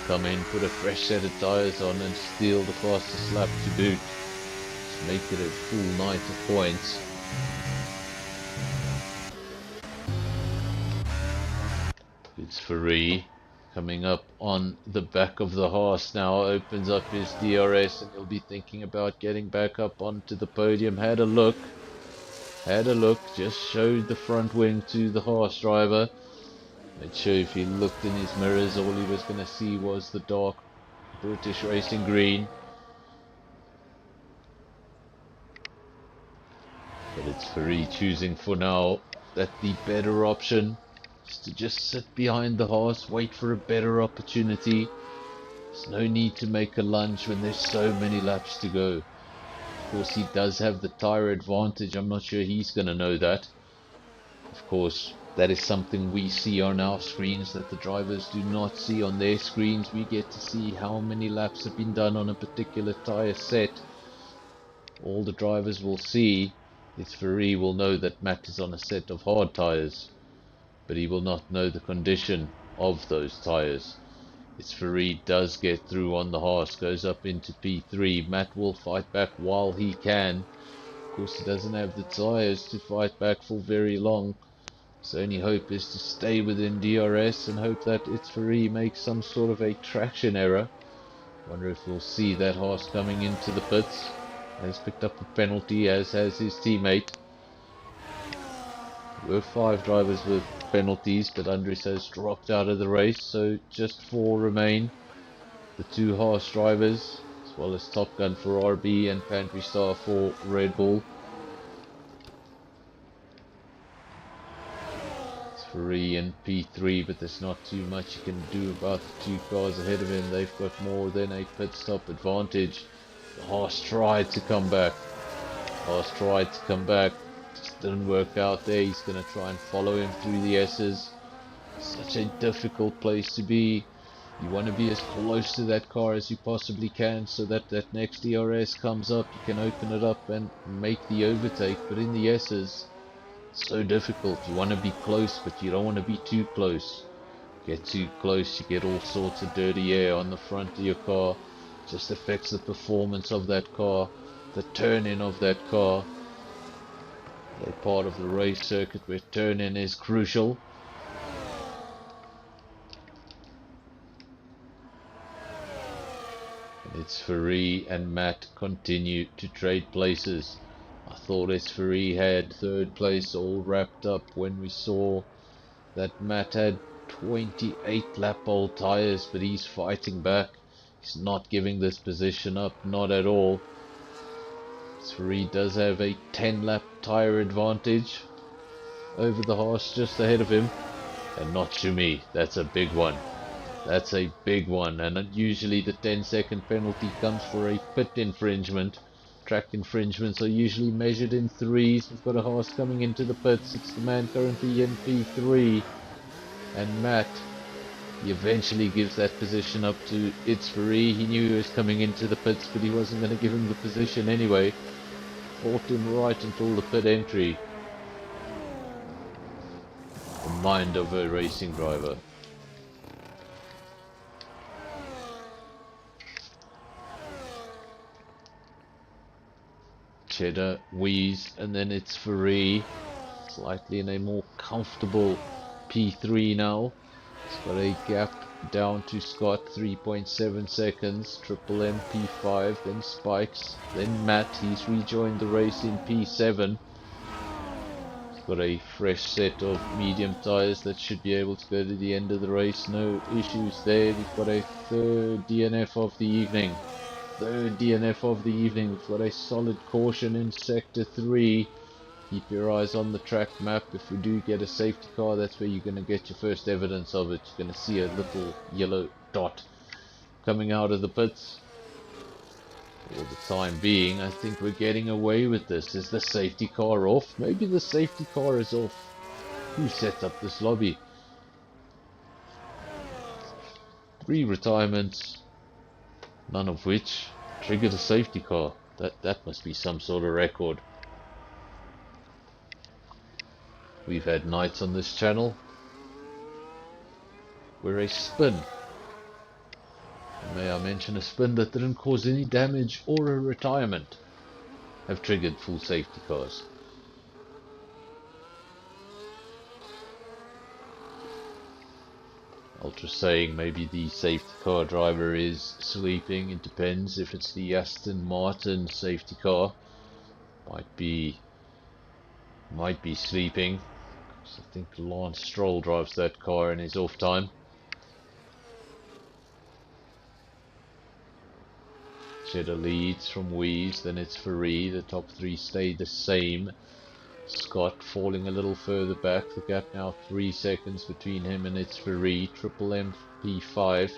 Come in, put a fresh set of tyres on and steal the fastest lap to boot. Just make it a full night of points. It's Ferrari coming up on the back of the horse now, opens up his DRS, and he'll be thinking about getting back up onto the podium. Had a look, just showed the front wing to the horse driver. Made sure if he looked in his mirrors, all he was going to see was the dark British Racing green. But it's Ferrari choosing for now that the better option is to just sit behind the horse, wait for a better opportunity. There's no need to make a lunge when there's so many laps to go. Of course, he does have the tyre advantage. I'm not sure he's going to know that. Of course, that is something we see on our screens that the drivers do not see on their screens. We get to see how many laps have been done on a particular tyre set. All the drivers will see is Ferrari will know that Matt is on a set of hard tyres, but he will not know the condition of those tyres. It's Ferrari does get through on the horse, goes up into P3. Matt will fight back while he can. Of course, he doesn't have the tyres to fight back for very long. His only hope is to stay within DRS and hope that it's Ferrari makes some sort of a traction error. Wonder if we'll see that horse coming into the pits. Has picked up a penalty, as has his teammate. There were 5 drivers with penalties, but Andres has dropped out of the race, so just 4 remain. The 2 horse drivers, as well as Top Gun for RB and Pantry Star for Red Bull. It's Ferrari in P3, but there's not too much you can do about the 2 cars ahead of him. They've got more than a pit stop advantage. The horse tried to come back. Just didn't work out there. He's going to try and follow him through the S's. Such a difficult place to be. You want to be as close to that car as you possibly can so that that next DRS comes up. You can open it up and make the overtake. But in the S's, it's so difficult. You want to be close, but you don't want to be too close. Get too close, you get all sorts of dirty air on the front of your car. Just affects the performance of that car, the turn-in of that car. They're part of the race circuit where turn-in is crucial. And it's Ferrari and Matt continue to trade places. I thought Ferrari had 3rd place all wrapped up when we saw that Matt had 28 lap old tyres, but he's fighting back. He's not giving this position up, not at all. Ferrari does have a 10 lap tyre advantage over the horse just ahead of him. And not to me, that's a big one. That's a big one, and usually the 10-second penalty comes for a pit infringement. track infringements are usually measured in threes. We've got a Haas coming into the pits. It's the man currently in P3. And Matt, he eventually gives that position up to Itzfari. He knew he was coming into the pits, but he wasn't going to give him the position anyway. Fought him right until the pit entry. The mind of a racing driver. Cheddar, Wheeze, and then it's Ferrari, slightly in a more comfortable P3 now. It's got a gap down to Scott, 3.7 seconds. Triple M P5, then Spikes, then Matt. He's rejoined the race in P7. He's got a fresh set of medium tyres that should be able to go to the end of the race. No issues there. We've got a third DNF of the evening. We've got a solid caution in sector 3. Keep your eyes on the track map. If we do get a safety car, that's where you're going to get your first evidence of it. You're going to see a little yellow dot coming out of the pits. For the time being, I think we're getting away with this. Is the safety car off? Maybe the safety car is off. Who set up this lobby? 3 retirements, none of which triggered a safety car. That must be some sort of record. We've had nights on this channel where a spin, and may I mention a spin that didn't cause any damage or a retirement, have triggered full safety cars. Ultra saying maybe the safety car driver is sleeping. It depends. If it's the Aston Martin safety car, might be sleeping. I think Lance Stroll drives that car in his off time. Cheddar leads from Wheeze, then it's Ferrari. The top 3 stay the same. Scott falling a little further back. The gap now 3 seconds between him and it's Ferrari. Triple M P5.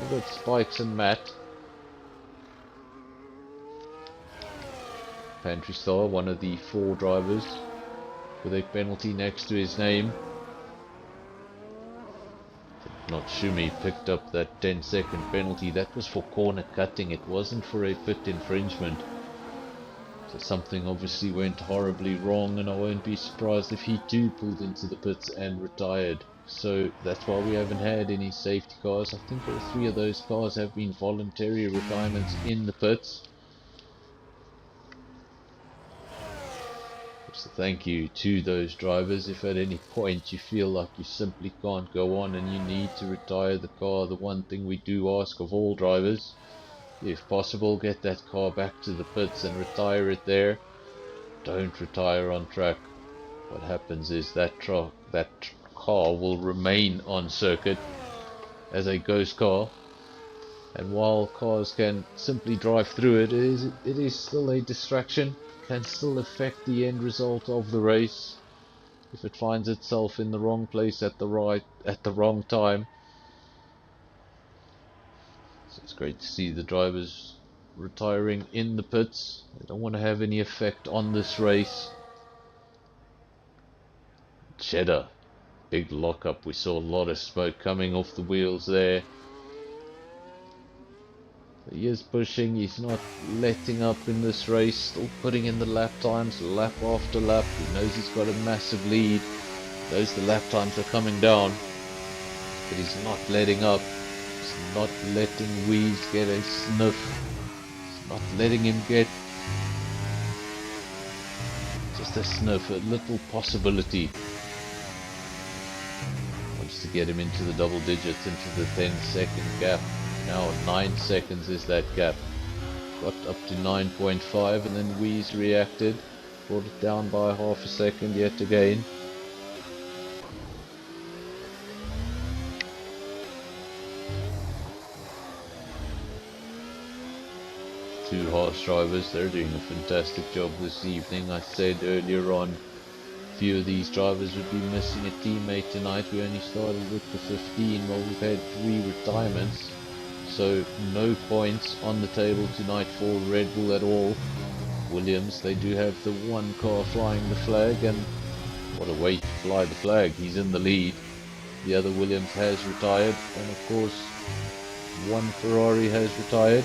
We've got Spikes and Matt. Pantry Star, one of the 4 drivers, with a penalty next to his name. Not Shumi picked up that 10-second penalty. That was for corner cutting. It wasn't for a pit infringement. So something obviously went horribly wrong, and I won't be surprised if he too pulled into the pits and retired. So that's why we haven't had any safety cars. I think all 3 of those cars have been voluntary retirements in the pits. So thank you to those drivers. If at any point you feel like you simply can't go on and you need to retire the car, the one thing we do ask of all drivers, if possible, get that car back to the pits and retire it there. Don't retire on track. What happens is that car will remain on circuit as a ghost car, and while cars can simply drive through it, it is still a distraction. Can still affect the end result of the race if it finds itself in the wrong place at the wrong time. So it's great to see the drivers retiring in the pits. They don't want to have any effect on this race. Cheddar, big lockup. We saw a lot of smoke coming off the wheels there. He is pushing, he's not letting up in this race, still putting in the lap times, lap after lap. He knows he's got a massive lead, knows the lap times are coming down, but he's not letting up. He's not letting Wheeze get a sniff. He's not letting him get just a sniff, a little possibility. Wants to get him into the double digits, into the 10-second gap. Now 9 seconds is that gap. Got up to 9.5 and then Wheeze reacted. Brought it down by half a second yet again. Two Haas drivers, they're doing a fantastic job this evening. I said earlier on, a few of these drivers would be missing a teammate tonight. We only started with the 15, well we've had 3 retirements. So no points on the table tonight for Red Bull at all. Williams, they do have the one car flying the flag, and what a way to fly the flag. He's in the lead. The other Williams has retired, and of course one Ferrari has retired.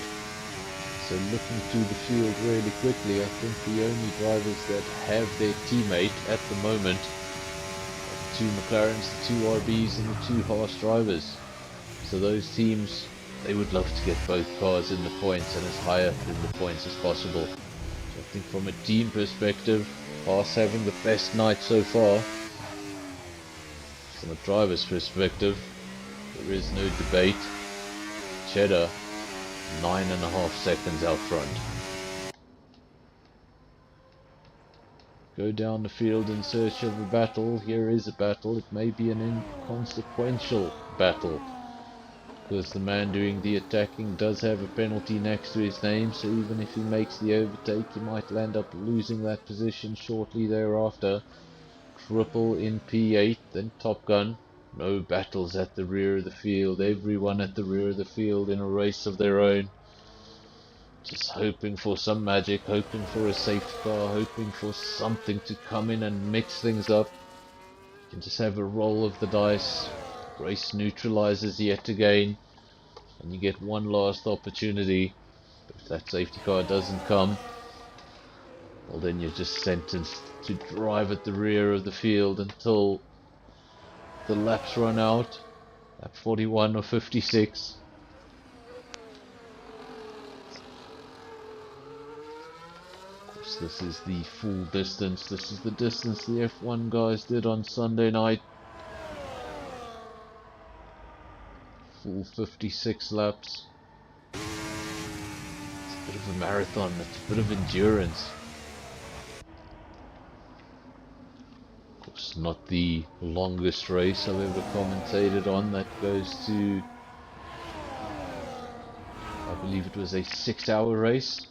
So looking through the field really quickly, I think the only drivers that have their teammate at the moment are the two McLarens, the two RBs and the two Haas drivers. So those teams, they would love to get both cars in the points and as high up in the points as possible. So I think from a team perspective, Haas having the best night so far. From a driver's perspective, there is no debate. Cheddar 9.5 seconds out front. Go down the field in search of a battle. Here is a battle. It may be an inconsequential battle, because the man doing the attacking does have a penalty next to his name, so even if he makes the overtake, he might land up losing that position shortly thereafter. Triple in P8, then Top Gun. No battles at the rear of the field. Everyone at the rear of the field in a race of their own. Just hoping for some magic, hoping for a safety car, hoping for something to come in and mix things up. You can just have a roll of the dice. Race neutralizes yet again, and you get one last opportunity. But if that safety car doesn't come, well, then you're just sentenced to drive at the rear of the field until the laps run out. Lap 41 or 56. Of course, this is the full distance. This is the distance the F1 guys did on Sunday night. Full 56 laps. It's a bit of a marathon. It's a bit of endurance. Of course, not the longest race I've ever commentated on. That goes to, I believe it was a 6-hour race.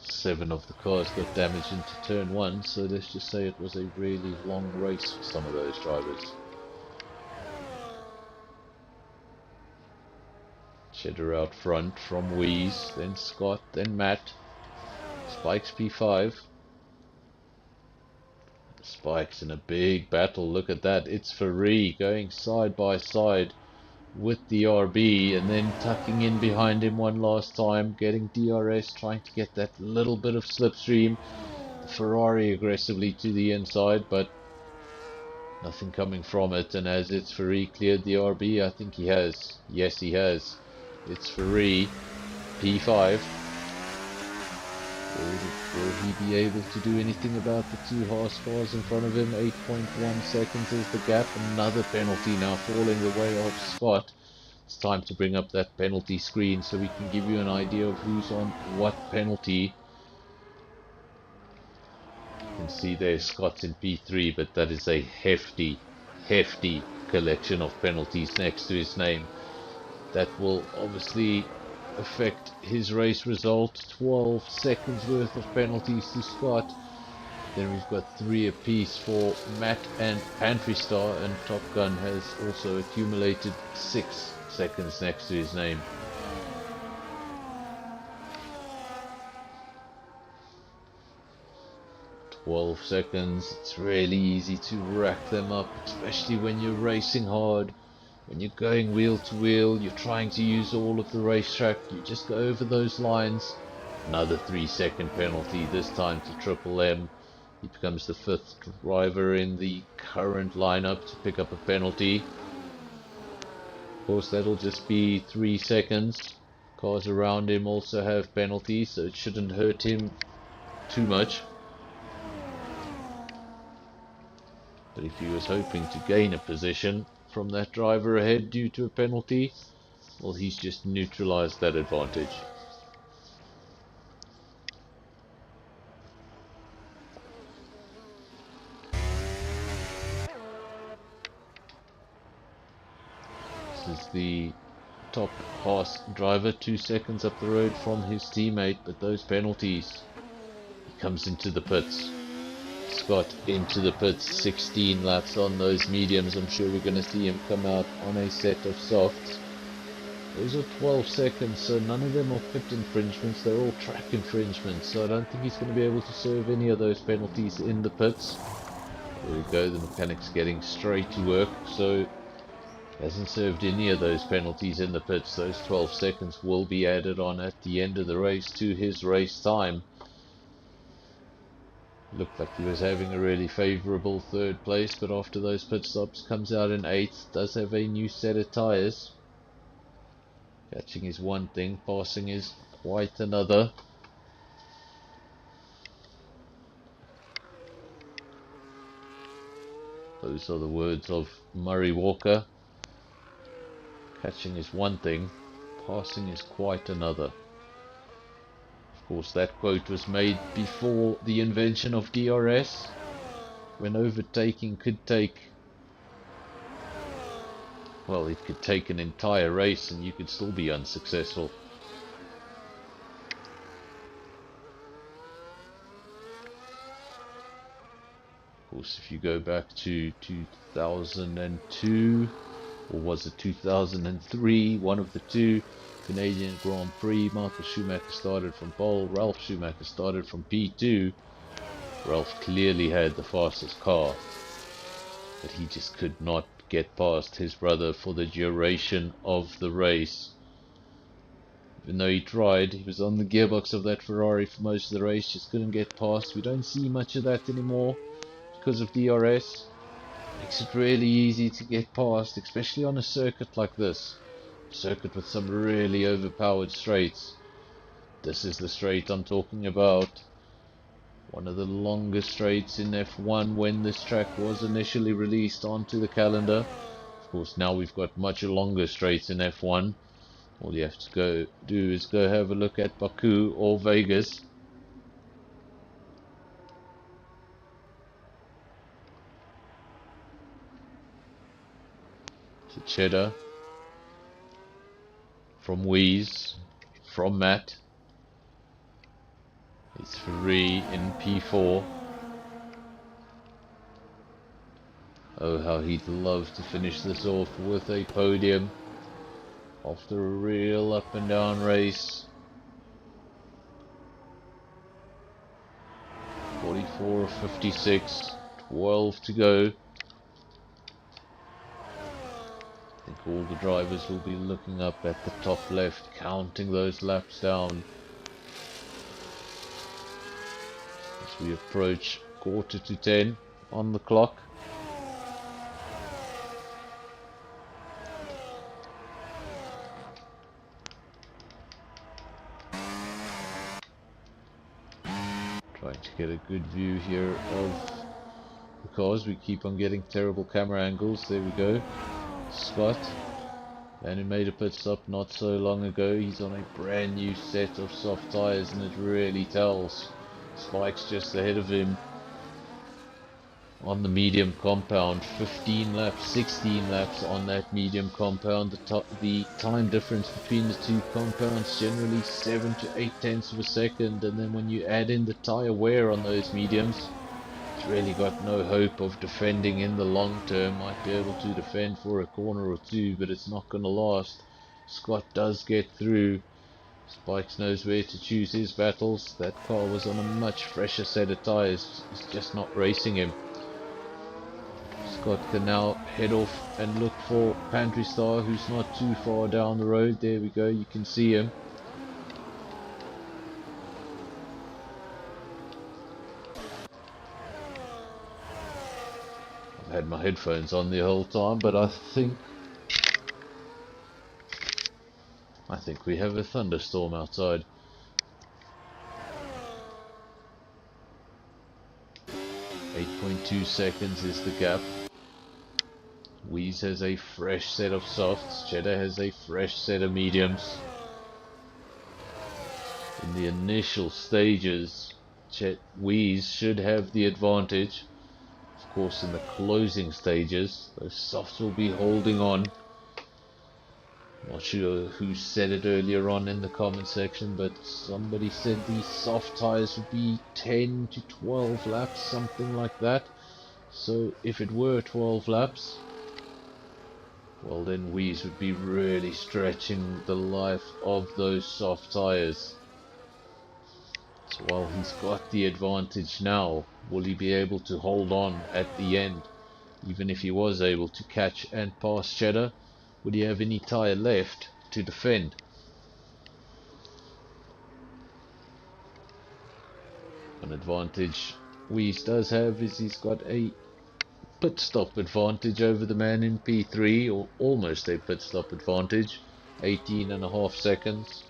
7 of the cars got damaged into turn 1, so let's just say it was a really long race for some of those drivers. Cheddar out front from Wheeze, then Scott, then Matt. Spike's P5. Spike's in a big battle, look at that. It's Ferrari going side by side with the RB, and then tucking in behind him one last time, getting DRS, trying to get that little bit of slipstream. The Ferrari aggressively to the inside, but nothing coming from it. And as it's Ferrari cleared the RB, I think he has. Yes, he has. It's Ferrari, P5. Will he be able to do anything about the two Haas cars in front of him? 8.1 seconds is the gap. Another penalty now falling the way of Scott. It's time to bring up that penalty screen so we can give you an idea of who's on what penalty. You can see there Scott's in P3, but that is a hefty collection of penalties next to his name. That will obviously affect his race result. 12 seconds worth of penalties to Scott. Then we've got 3 apiece for Matt and Pantry Star, and Top Gun has also accumulated 6 seconds next to his name. "12 seconds, it's really easy to rack them up, especially when you're racing hard. When you're going wheel to wheel, you're trying to use all of the racetrack, you just go over those lines." Another 3-second penalty, this time to Triple M. He becomes the 5th driver in the current lineup to pick up a penalty. Of course, that'll just be 3 seconds. Cars around him also have penalties, so it shouldn't hurt him too much. But if he was hoping to gain a position from that driver ahead due to a penalty, well, he's just neutralized that advantage. This is the top Haas driver, 2 seconds up the road from his teammate, but those penalties. He comes into the pits. Scott into the pits, 16 laps on those mediums. I'm sure we're going to see him come out on a set of softs. Those are 12 seconds, so none of them are pit infringements, they're all track infringements, so I don't think he's going to be able to serve any of those penalties in the pits. There we go, the mechanic's getting straight to work, so hasn't served any of those penalties in the pits. Those 12 seconds will be added on at the end of the race to his race time. Looked like he was having a really favourable third place, but after those pit stops comes out in 8th, does have a new set of tyres. Catching is one thing, passing is quite another. Those are the words of Murray Walker. Catching is one thing, passing is quite another. Of course, that quote was made before the invention of DRS, when overtaking could take, well, it could take an entire race and you could still be unsuccessful. Of course, if you go back to 2002, or was it 2003, one of the two, Canadian Grand Prix, Michael Schumacher started from pole, Ralph Schumacher started from P2. Ralph clearly had the fastest car, but he just could not get past his brother for the duration of the race. Even though he tried, he was on the gearbox of that Ferrari for most of the race, just couldn't get past. We don't see much of that anymore because of DRS. Makes it really easy to get past, especially on a circuit like this. A circuit with some really overpowered straights. This is the straight I'm talking about. One of the longest straights in F1 when this track was initially released onto the calendar. Of course, now we've got much longer straights in F1. All you have to go do is go have a look at Baku or Vegas. So Cheddar from Wheeze, from Matt. It's free in P4. Oh, how he'd love to finish this off with a podium after a real up and down race. 44 of 56, 12 to go. I think all the drivers will be looking up at the top left, counting those laps down as we approach 9:45 on the clock. Trying to get a good view here of the cars. We keep on getting terrible camera angles. There we go. Scott, and he made a pit stop not so long ago. He's on a brand new set of soft tyres and it really tells. Spike's just ahead of him on the medium compound. 15 laps, 16 laps on that medium compound. The time difference between the two compounds generally 7 to 8 tenths of a second, and then when you add in the tyre wear on those mediums, it's really got no hope of defending in the long term. Might be able to defend for a corner or two, but it's not going to last. Scott does get through. Spikes knows where to choose his battles. That car was on a much fresher set of tyres. It's just not racing him. Scott can now head off and look for Pantry Star, who's not too far down the road. There we go, you can see him. I've had my headphones on the whole time, but I think we have a thunderstorm outside. 8.2 seconds is the gap. Wheeze has a fresh set of softs. Cheddar has a fresh set of mediums. In the initial stages, Wheeze should have the advantage. Of course, in the closing stages, those softs will be holding on. Not sure who said it earlier on in the comment section, but somebody said these soft tires would be 10 to 12 laps, something like that. So if it were 12 laps, well then Weeze would be really stretching the life of those soft tires. So while he's got the advantage now, will he be able to hold on at the end? Even if he was able to catch and pass Cheddar, would he have any tire left to defend? One advantage Weeze does have is he's got a pit stop advantage over the man in P3, or almost a pit stop advantage, 18.5 seconds.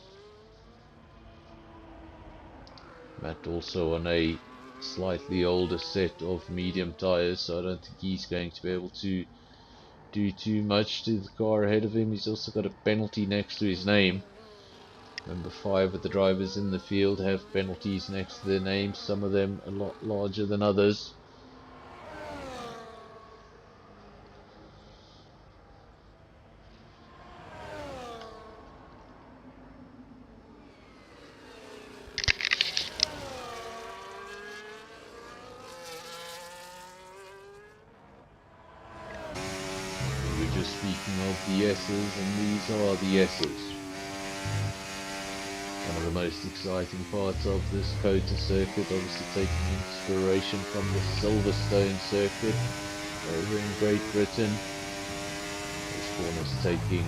Matt also on a slightly older set of medium tires, so I don't think he's going to be able to do too much to the car ahead of him. He's also got a penalty next to his name. Remember, 5 of the drivers in the field have penalties next to their names, some of them a lot larger than others. We were just speaking of the S's, and these are the S's. One of the most exciting parts of this COTA circuit, obviously taking inspiration from the Silverstone circuit over in Great Britain. This corner's taking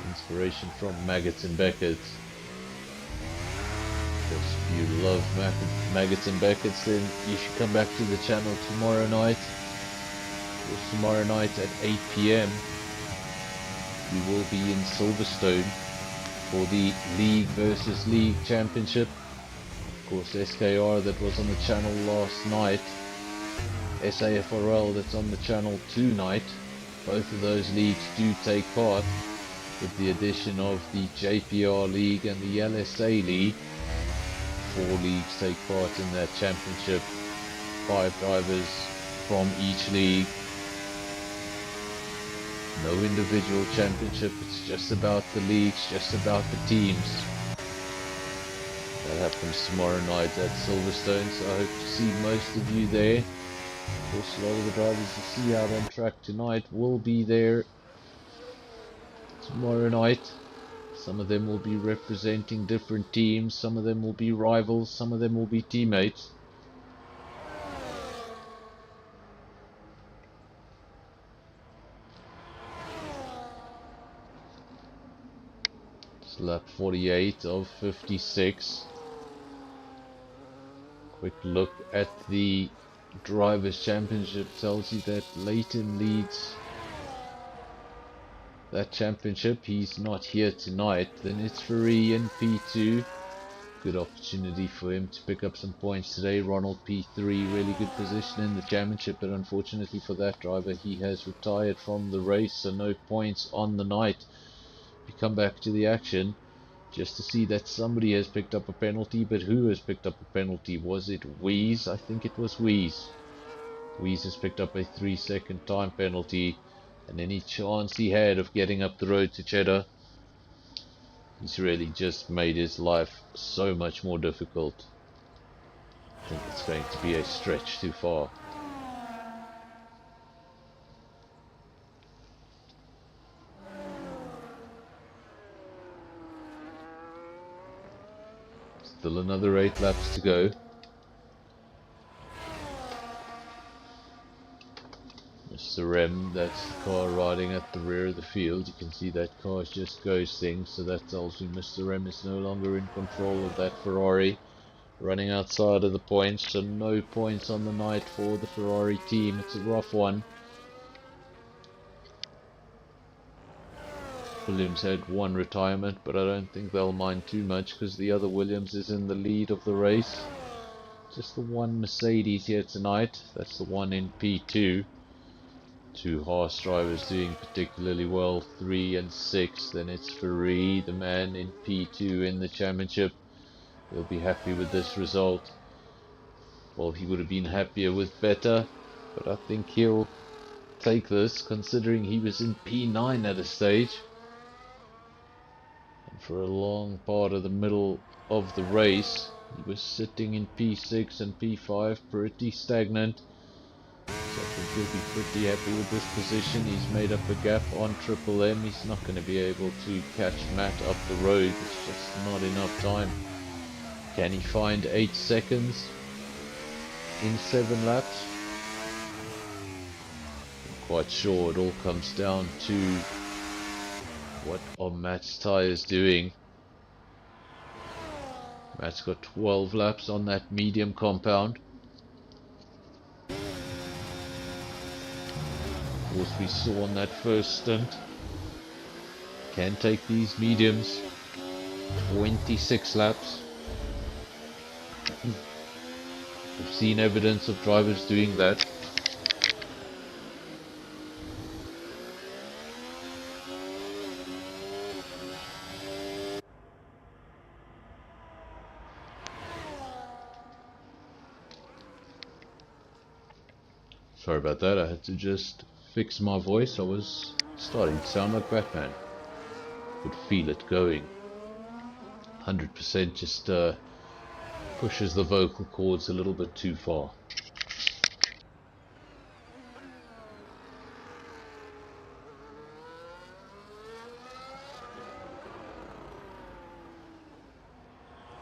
inspiration from Maggots and Beckett's. Of course, if you love Maggots and Beckett's, then you should come back to the channel tomorrow night. Because tomorrow night at 8 PM we will be in Silverstone for the League versus League Championship. Of course, SKR that was on the channel last night, SAFRL that's on the channel tonight. Both of those leagues do take part, with the addition of the JPR League and the LSA League. 4 leagues take part in that championship, 5 drivers from each league. No individual championship, it's just about the leagues, just about the teams. That happens tomorrow night at Silverstone, so I hope to see most of you there. Of course, a lot of the drivers you see out on track tonight will be there tomorrow night. Some of them will be representing different teams, some of them will be rivals, some of them will be teammates. Lap 48 of 56. Quick look at the Drivers' Championship tells you that Leighton leads that championship. He's not here tonight. Then it's Ferrari in P2. Good opportunity for him to pick up some points today. Ronald P3, really good position in the championship, but unfortunately for that driver, he has retired from the race, so no points on the night. We come back to the action just to see that somebody has picked up a penalty, but who has picked up a penalty? Was it Weeze? I think it was Weeze. Weeze has picked up a 3-second time penalty, and any chance he had of getting up the road to Cheddar, he's really just made his life so much more difficult. I think it's going to be a stretch too far. Still another 8 laps to go. Mr. M, that's the car riding at the rear of the field. You can see that car is just ghosting, so that tells me Mr. M is no longer in control of that Ferrari. Running outside of the points, so no points on the night for the Ferrari team. It's a rough one. Williams had 1 retirement, but I don't think they'll mind too much because the other Williams is in the lead of the race. Just the one Mercedes here tonight. That's the one in P2. 2 Haas drivers doing particularly well, 3 and 6. Then it's Ferrari, the man in P2 in the championship. He'll be happy with this result. Well, he would have been happier with better, but I think he'll take this considering he was in P9 at a stage. for a long part of the middle of the race. He was sitting in P6 and P5, pretty stagnant. So I think he'll be pretty happy with this position. He's made up a gap on Triple M. He's not going to be able to catch Matt up the road. It's just not enough time. Can he find 8 seconds in 7 laps? I'm quite sure it all comes down to what are Matt's tyres doing. Matt's got 12 laps on that medium compound. Of course, we saw on that first stint, can take these mediums 26 laps. We've seen evidence of drivers doing that. Sorry about that, I had to just fix my voice. I was starting to sound like Batman. Could feel it going. 100% just pushes the vocal cords a little bit too far.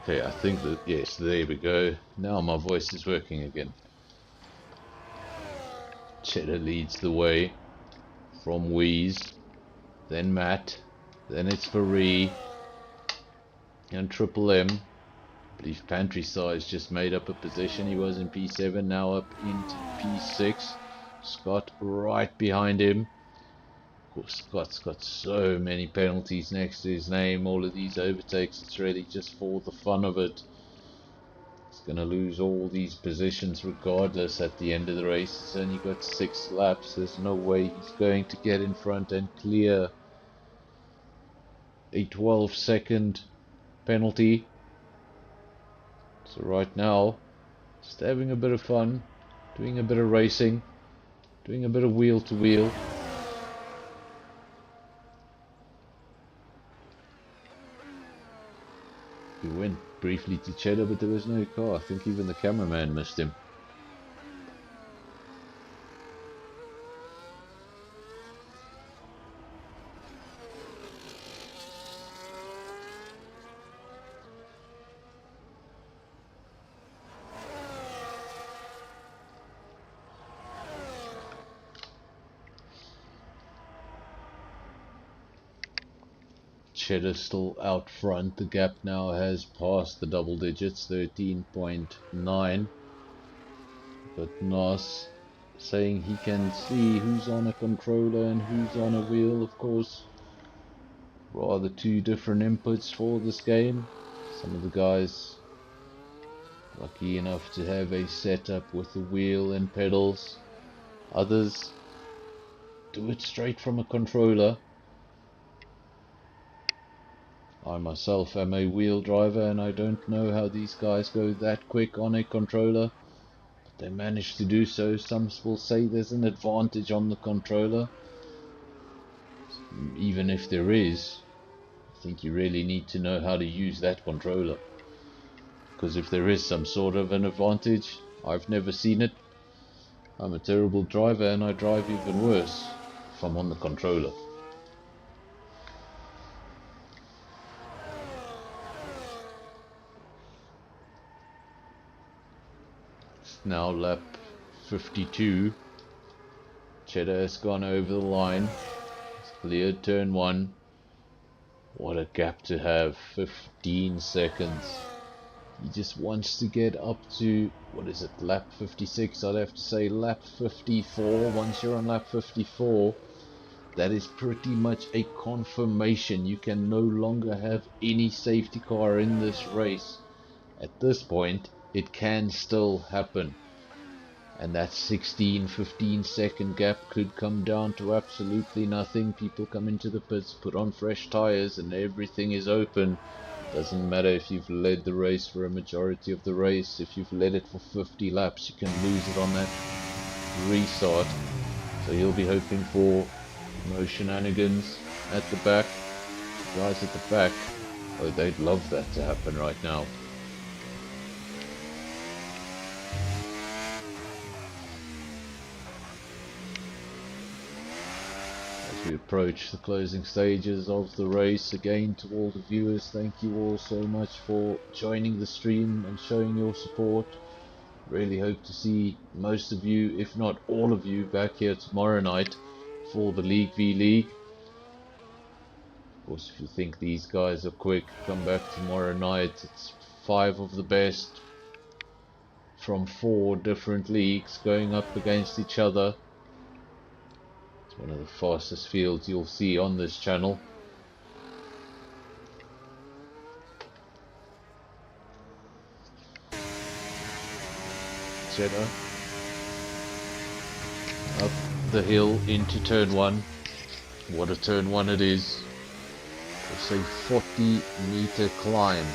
Okay, I think that, yes, there we go. Now my voice is working again. Cheddar leads the way from Wheeze, then Matt, then it's Faree and Triple M. I believe Pantry Size just made up a position. He was in P7, now up into P6. Scott right behind him. Of course, Scott's got so many penalties next to his name. All of these overtakes, it's really just for the fun of it. He's going to lose all these positions regardless at the end of the race. He's only got 6 laps. There's no way he's going to get in front and clear a 12-second penalty. So right now, just having a bit of fun, doing a bit of racing, doing a bit of wheel to wheel. We went briefly to Cheddar, but there was no car. I think even the cameraman missed him. Cheddar still out front. The gap now has passed the double digits, 13.9. But Nos saying he can see who's on a controller and who's on a wheel. Of course, rather 2 different inputs for this game. Some of the guys lucky enough to have a setup with a wheel and pedals. Others do it straight from a controller. I myself am a wheel driver and I don't know how these guys go that quick on a controller, but they manage to do so. Some will say there's an advantage on the controller. Even if there is, I think you really need to know how to use that controller, because if there is some sort of an advantage, I've never seen it. I'm a terrible driver and I drive even worse if I'm on the controller. Now lap 52. Cheddar has gone over the line. It's cleared turn 1. What a gap to have, 15 seconds. He just wants to get up to, what is it, lap 56? I'd have to say lap 54. Once you're on lap 54, that is pretty much a confirmation. You can no longer have any safety car in this race. At this point, it can still happen, and that 16-15 second gap could come down to absolutely nothing. People come into the pits, put on fresh tires, and everything is open. Doesn't matter if you've led the race for a majority of the race. If you've led it for 50 laps, you can lose it on that restart. So you'll be hoping for no shenanigans at the back. Guys at the back Oh, they'd love that to happen right now. As we approach the closing stages of the race, again to all the viewers, thank you all so much for joining the stream and showing your support. Really hope to see most of you, if not all of you, back here tomorrow night for the League v League. Of course, if you think these guys are quick, come back tomorrow night. It's 5 of the best from 4 different leagues going up against each other. It's one of the fastest fields you'll see on this channel. Cheddar up the hill into turn 1. What a turn 1 it is. It's a 40-meter climb,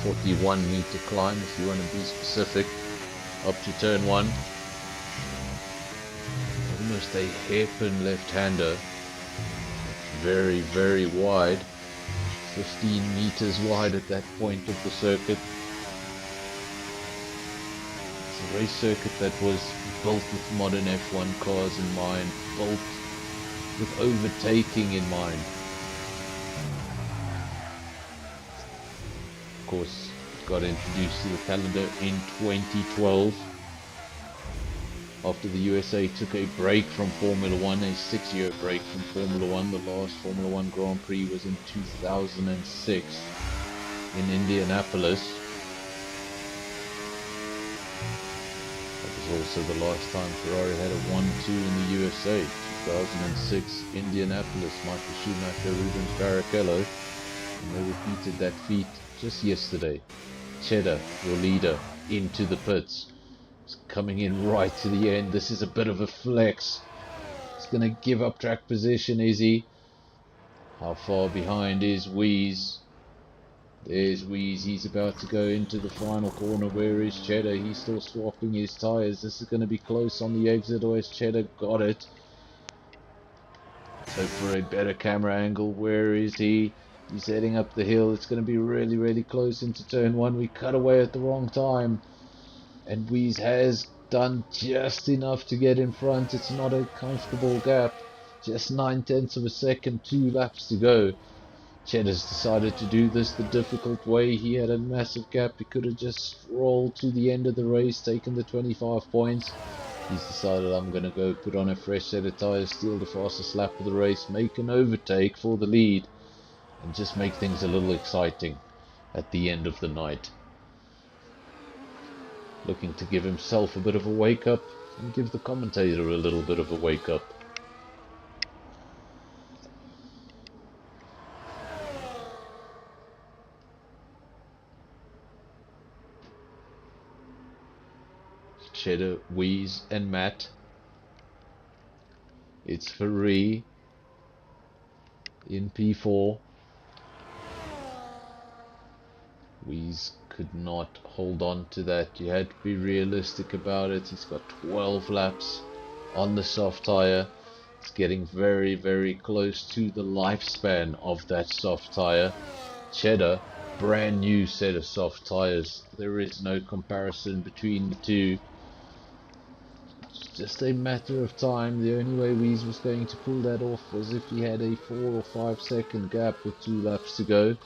41-meter climb if you want to be specific, up to turn 1. Almost a hairpin left-hander, very, very wide, 15 meters wide at that point of the circuit. It's a race circuit that was built with modern F1 cars in mind, built with overtaking in mind. Of course, it got introduced to the calendar in 2012 after the USA took a break from Formula 1, a 6-year break from Formula 1. The last Formula 1 Grand Prix was in 2006 in Indianapolis. That was also the last time Ferrari had a 1-2 in the USA. 2006 Indianapolis, Michael Schumacher, Rubens Barrichello, and they repeated that feat just yesterday. Cheddar, your leader, into the pits. It's coming in right to the end. This is a bit of a flex. He's going to give up track position, is he? How far behind is Wheeze? There's Wheeze. He's about to go into the final corner. Where is Cheddar? He's still swapping his tyres. This is going to be close on the exit, or has Cheddar got it? So for a better camera angle, where is he? He's heading up the hill. It's going to be really, really close into turn 1. We cut away at the wrong time. And Wheeze has done just enough to get in front. It's not a comfortable gap. Just 9/10 of a second, 2 laps to go. Cheddar's decided to do this the difficult way. He had a massive gap. He could have just rolled to the end of the race, taken the 25 points. He's decided, I'm going to go put on a fresh set of tyres, steal the fastest lap of the race, make an overtake for the lead, and just make things a little exciting at the end of the night. Looking to give himself a bit of a wake up and give the commentator a little bit of a wake up. Cheddar, Wheeze and Matt. It's Ferrari in P4. Wheeze could not hold on to that. You had to be realistic about it. He's got 12 laps on the soft tyre. It's getting very, very close to the lifespan of that soft tyre. Cheddar, brand new set of soft tyres. There is no comparison between the two. It's just a matter of time. The only way Wheeze was going to pull that off was if he had a 4 or 5 second gap with 2 laps to go.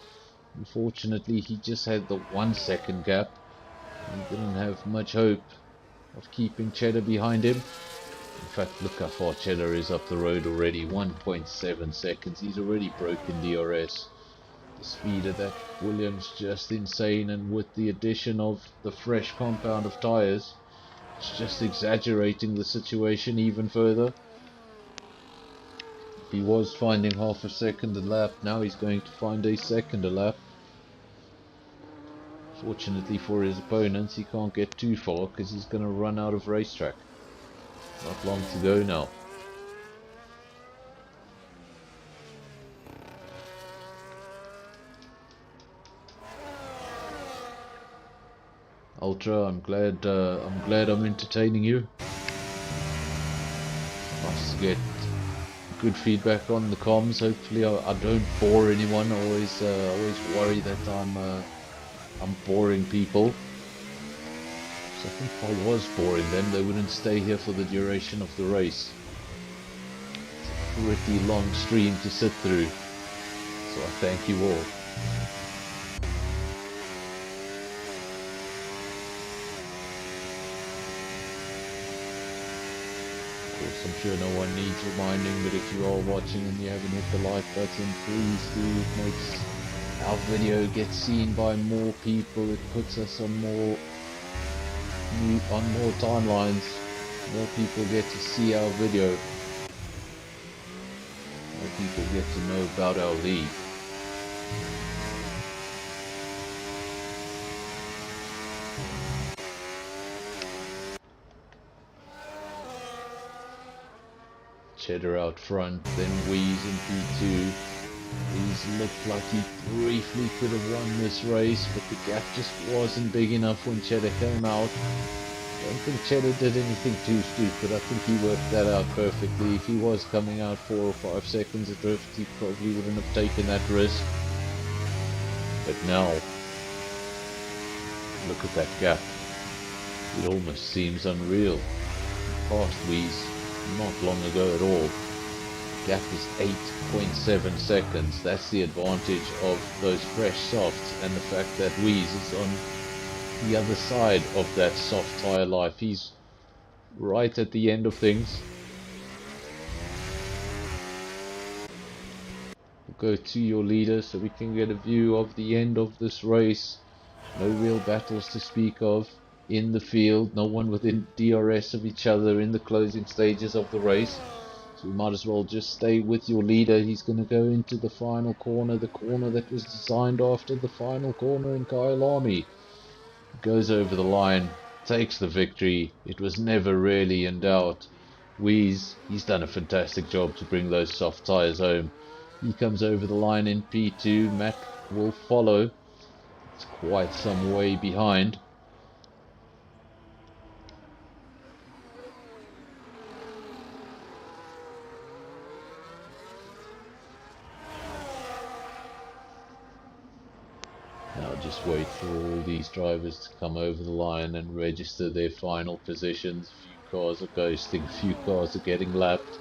Unfortunately, he just had the 1 second gap. He didn't have much hope of keeping Cheddar behind him. In fact, look how far Cheddar is up the road already. 1.7 seconds. He's already broken DRS. The speed of that Williams just insane, and with the addition of the fresh compound of tyres, it's just exaggerating the situation even further. He was finding half a second a lap. Now he's going to find a second a lap. Fortunately for his opponents, he can't get too far because he's going to run out of racetrack. Not long to go now. Ultra, I'm glad I'm entertaining you. Nice to get good feedback on the comms. Hopefully I don't bore anyone. I always worry that I'm boring people. So I think if I was boring them, they wouldn't stay here for the duration of the race. It's a pretty long stream to sit through. So I thank you all. Of course, I'm sure no one needs reminding, but if you are watching and you haven't hit the like button, please do. It makes our video get seen by more people. It puts us on more timelines. More people get to see our video. More people get to know about our league. Cheddar out front, then Wheeze in P2. Wheeze looked like he briefly could have won this race, but the gap just wasn't big enough when Cheddar came out. I don't think Cheddar did anything too stupid. I think he worked that out perfectly. If he was coming out 4 or 5 seconds adrift, he probably wouldn't have taken that risk. But now, look at that gap. It almost seems unreal. Past Wheeze not long ago at all. Gap is 8.7 seconds. That's the advantage of those fresh softs and the fact that Wheeze is on the other side of that soft tyre life. He's right at the end of things. We'll go to your leader so we can get a view of the end of this race. No real battles to speak of in the field. No one within DRS of each other in the closing stages of the race. So we might as well just stay with your leader. He's going to go into the final corner, the corner that was designed after the final corner in Kyalami. Goes over the line, takes the victory. It was never really in doubt. Wheeze, he's done a fantastic job to bring those soft tyres home. He comes over the line in P2. Matt will follow. It's quite some way behind. Now just wait for all these drivers to come over the line and register their final positions. A few cars are ghosting, a few cars are getting lapped.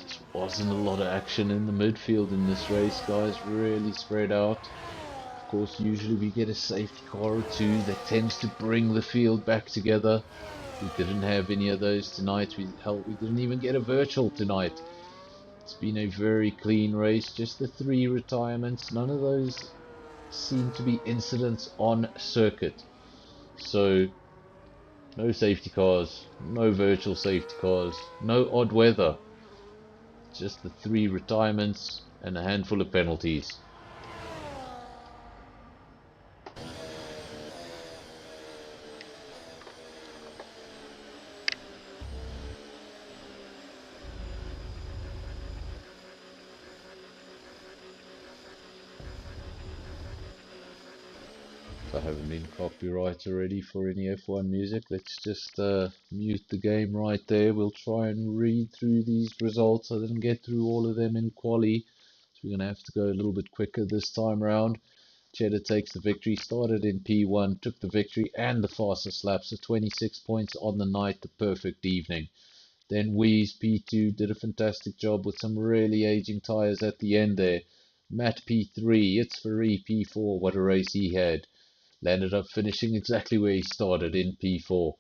Just wasn't a lot of action in the midfield in this race, guys. Really spread out. Of course, usually we get a safety car or two that tends to bring the field back together. We didn't have any of those tonight. We didn't even get a virtual tonight. It's been a very clean race, just the 3 retirements. None of those seem to be incidents on circuit. So, no safety cars, no virtual safety cars, no odd weather. Just the 3 retirements and a handful of penalties. If I haven't been copyright already for any F1 music, let's just mute the game right there. We'll try and read through these results. I didn't get through all of them in quali, so we're going to have to go a little bit quicker this time around. Cheddar takes the victory, started in P1, took the victory and the fastest lap, so 26 points on the night, the perfect evening. Then Wheeze P2 did a fantastic job with some really aging tyres at the end there. Matt P3, it's Faree P4, what a race he had. Landed up finishing exactly where he started in P4.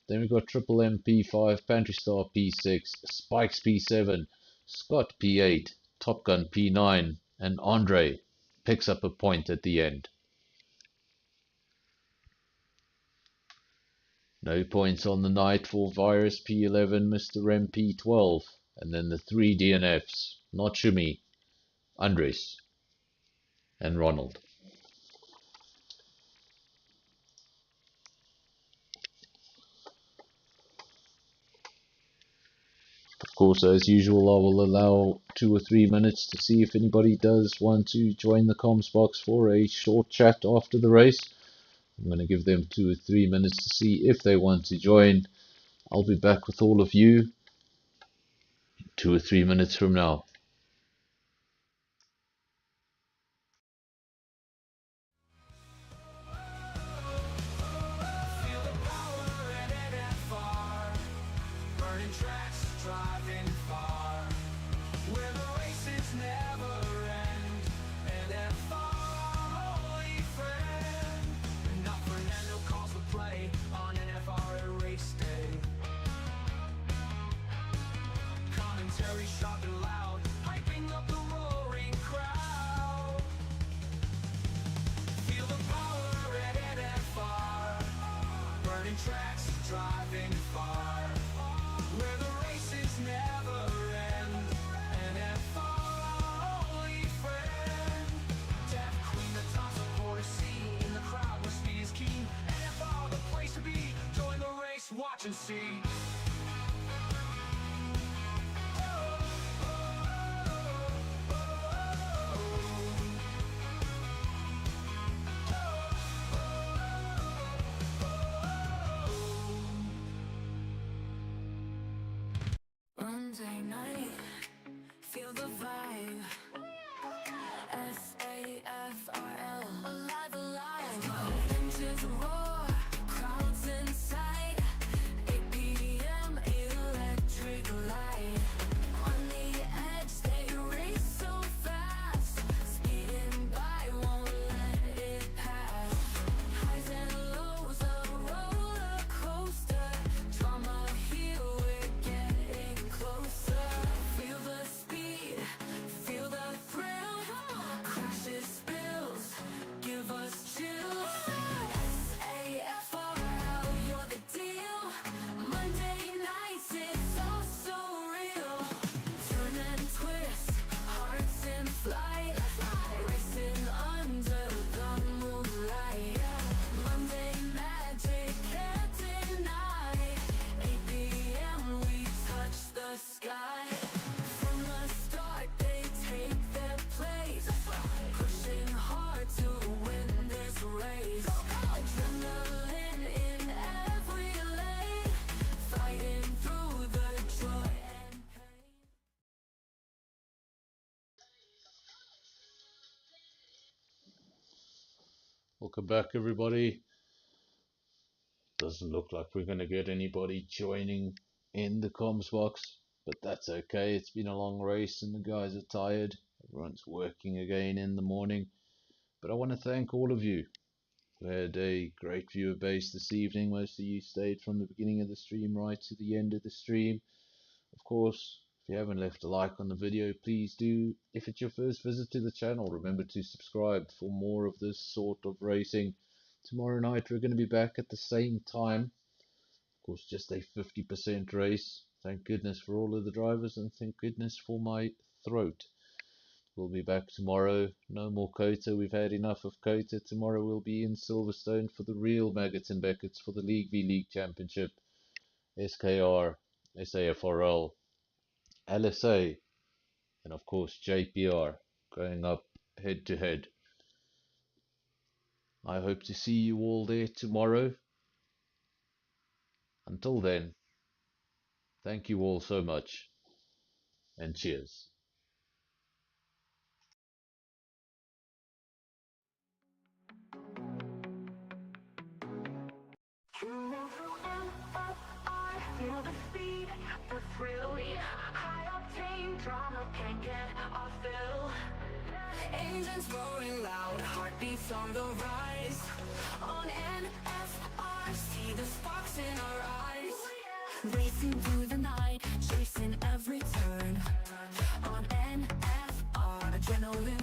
Then we got Triple M P5, Pantry Star P6, Spikes P7, Scott P8, Top Gun P9, and Andre picks up a point at the end. No points on the night for Virus P11, Mr. M P12, and then the 3 DNFs, not Shumi, Andres, and Ronald. Of course, as usual, I will allow 2 or 3 minutes to see if anybody does want to join the comms box for a short chat after the race. I'm going to give them 2 or 3 minutes to see if they want to join. I'll be back with all of you 2 or 3 minutes from now. Feel the power in NFR. Burning tracks, driving far. Where the races never end. NFR, holy friend. Not Fernando calls the play on NFR race day. Commentary sharp and loud, hyping up the roaring crowd. Feel the power at NFR. Burning tracks, driving far. Where the races never end. NFR, holy friend. Deaf queen, the top supporter see. In the crowd where speed is keen. NFR, the place to be. Join the race, watch and see. Monday night, feel the vibe. SAFRL, alive, alive. Engines roar, crowds inside. 8 p.m. electric light. On the edge, they race so fast. Speeding by, won't let it pass. Highs and lows, a roller coaster. Drama here, we're getting closer. Feel the speed, feel the thrill. Crashes, spills, give us chills. SAFRL, you're the deal. Monday nights, it's all so real. Turn and twist, hearts in flight. Racing under the moonlight. Monday magic, can't deny. 8 p.m. we touch the sky. From the start they take their place. Pushing hard to win this race. Adrenaline in every lane. Fighting through the joy and pain. Welcome back, everybody. Doesn't look like we're going to get anybody joining in the comms box, but that's okay. It's been a long race and the guys are tired. Everyone's working again in the morning. But I want to thank all of you. We had a great viewer base this evening. Most of you stayed from the beginning of the stream right to the end of the stream. Of course, if you haven't left a like on the video, please do. If it's your first visit to the channel, remember to subscribe for more of this sort of racing. Tomorrow night we're going to be back at the same time. Of course, just a 50% race. Thank goodness for all of the drivers, and thank goodness for my throat. We'll be back tomorrow. No more COTA. We've had enough of COTA. Tomorrow we'll be in Silverstone for the real Maggots and Beckett's for the League v League Championship. SKR, SAFRL, LSA, and of course JPR going up head to head. I hope to see you all there tomorrow. Until then, thank you all so much, and cheers. Feel the speed, the thrill, high octane drama can't get off fill. Engines roaring loud, heartbeats on the rise. On NFR, see the sparks in our eyes. Racing through the night, chasing every turn. On NFR, adrenaline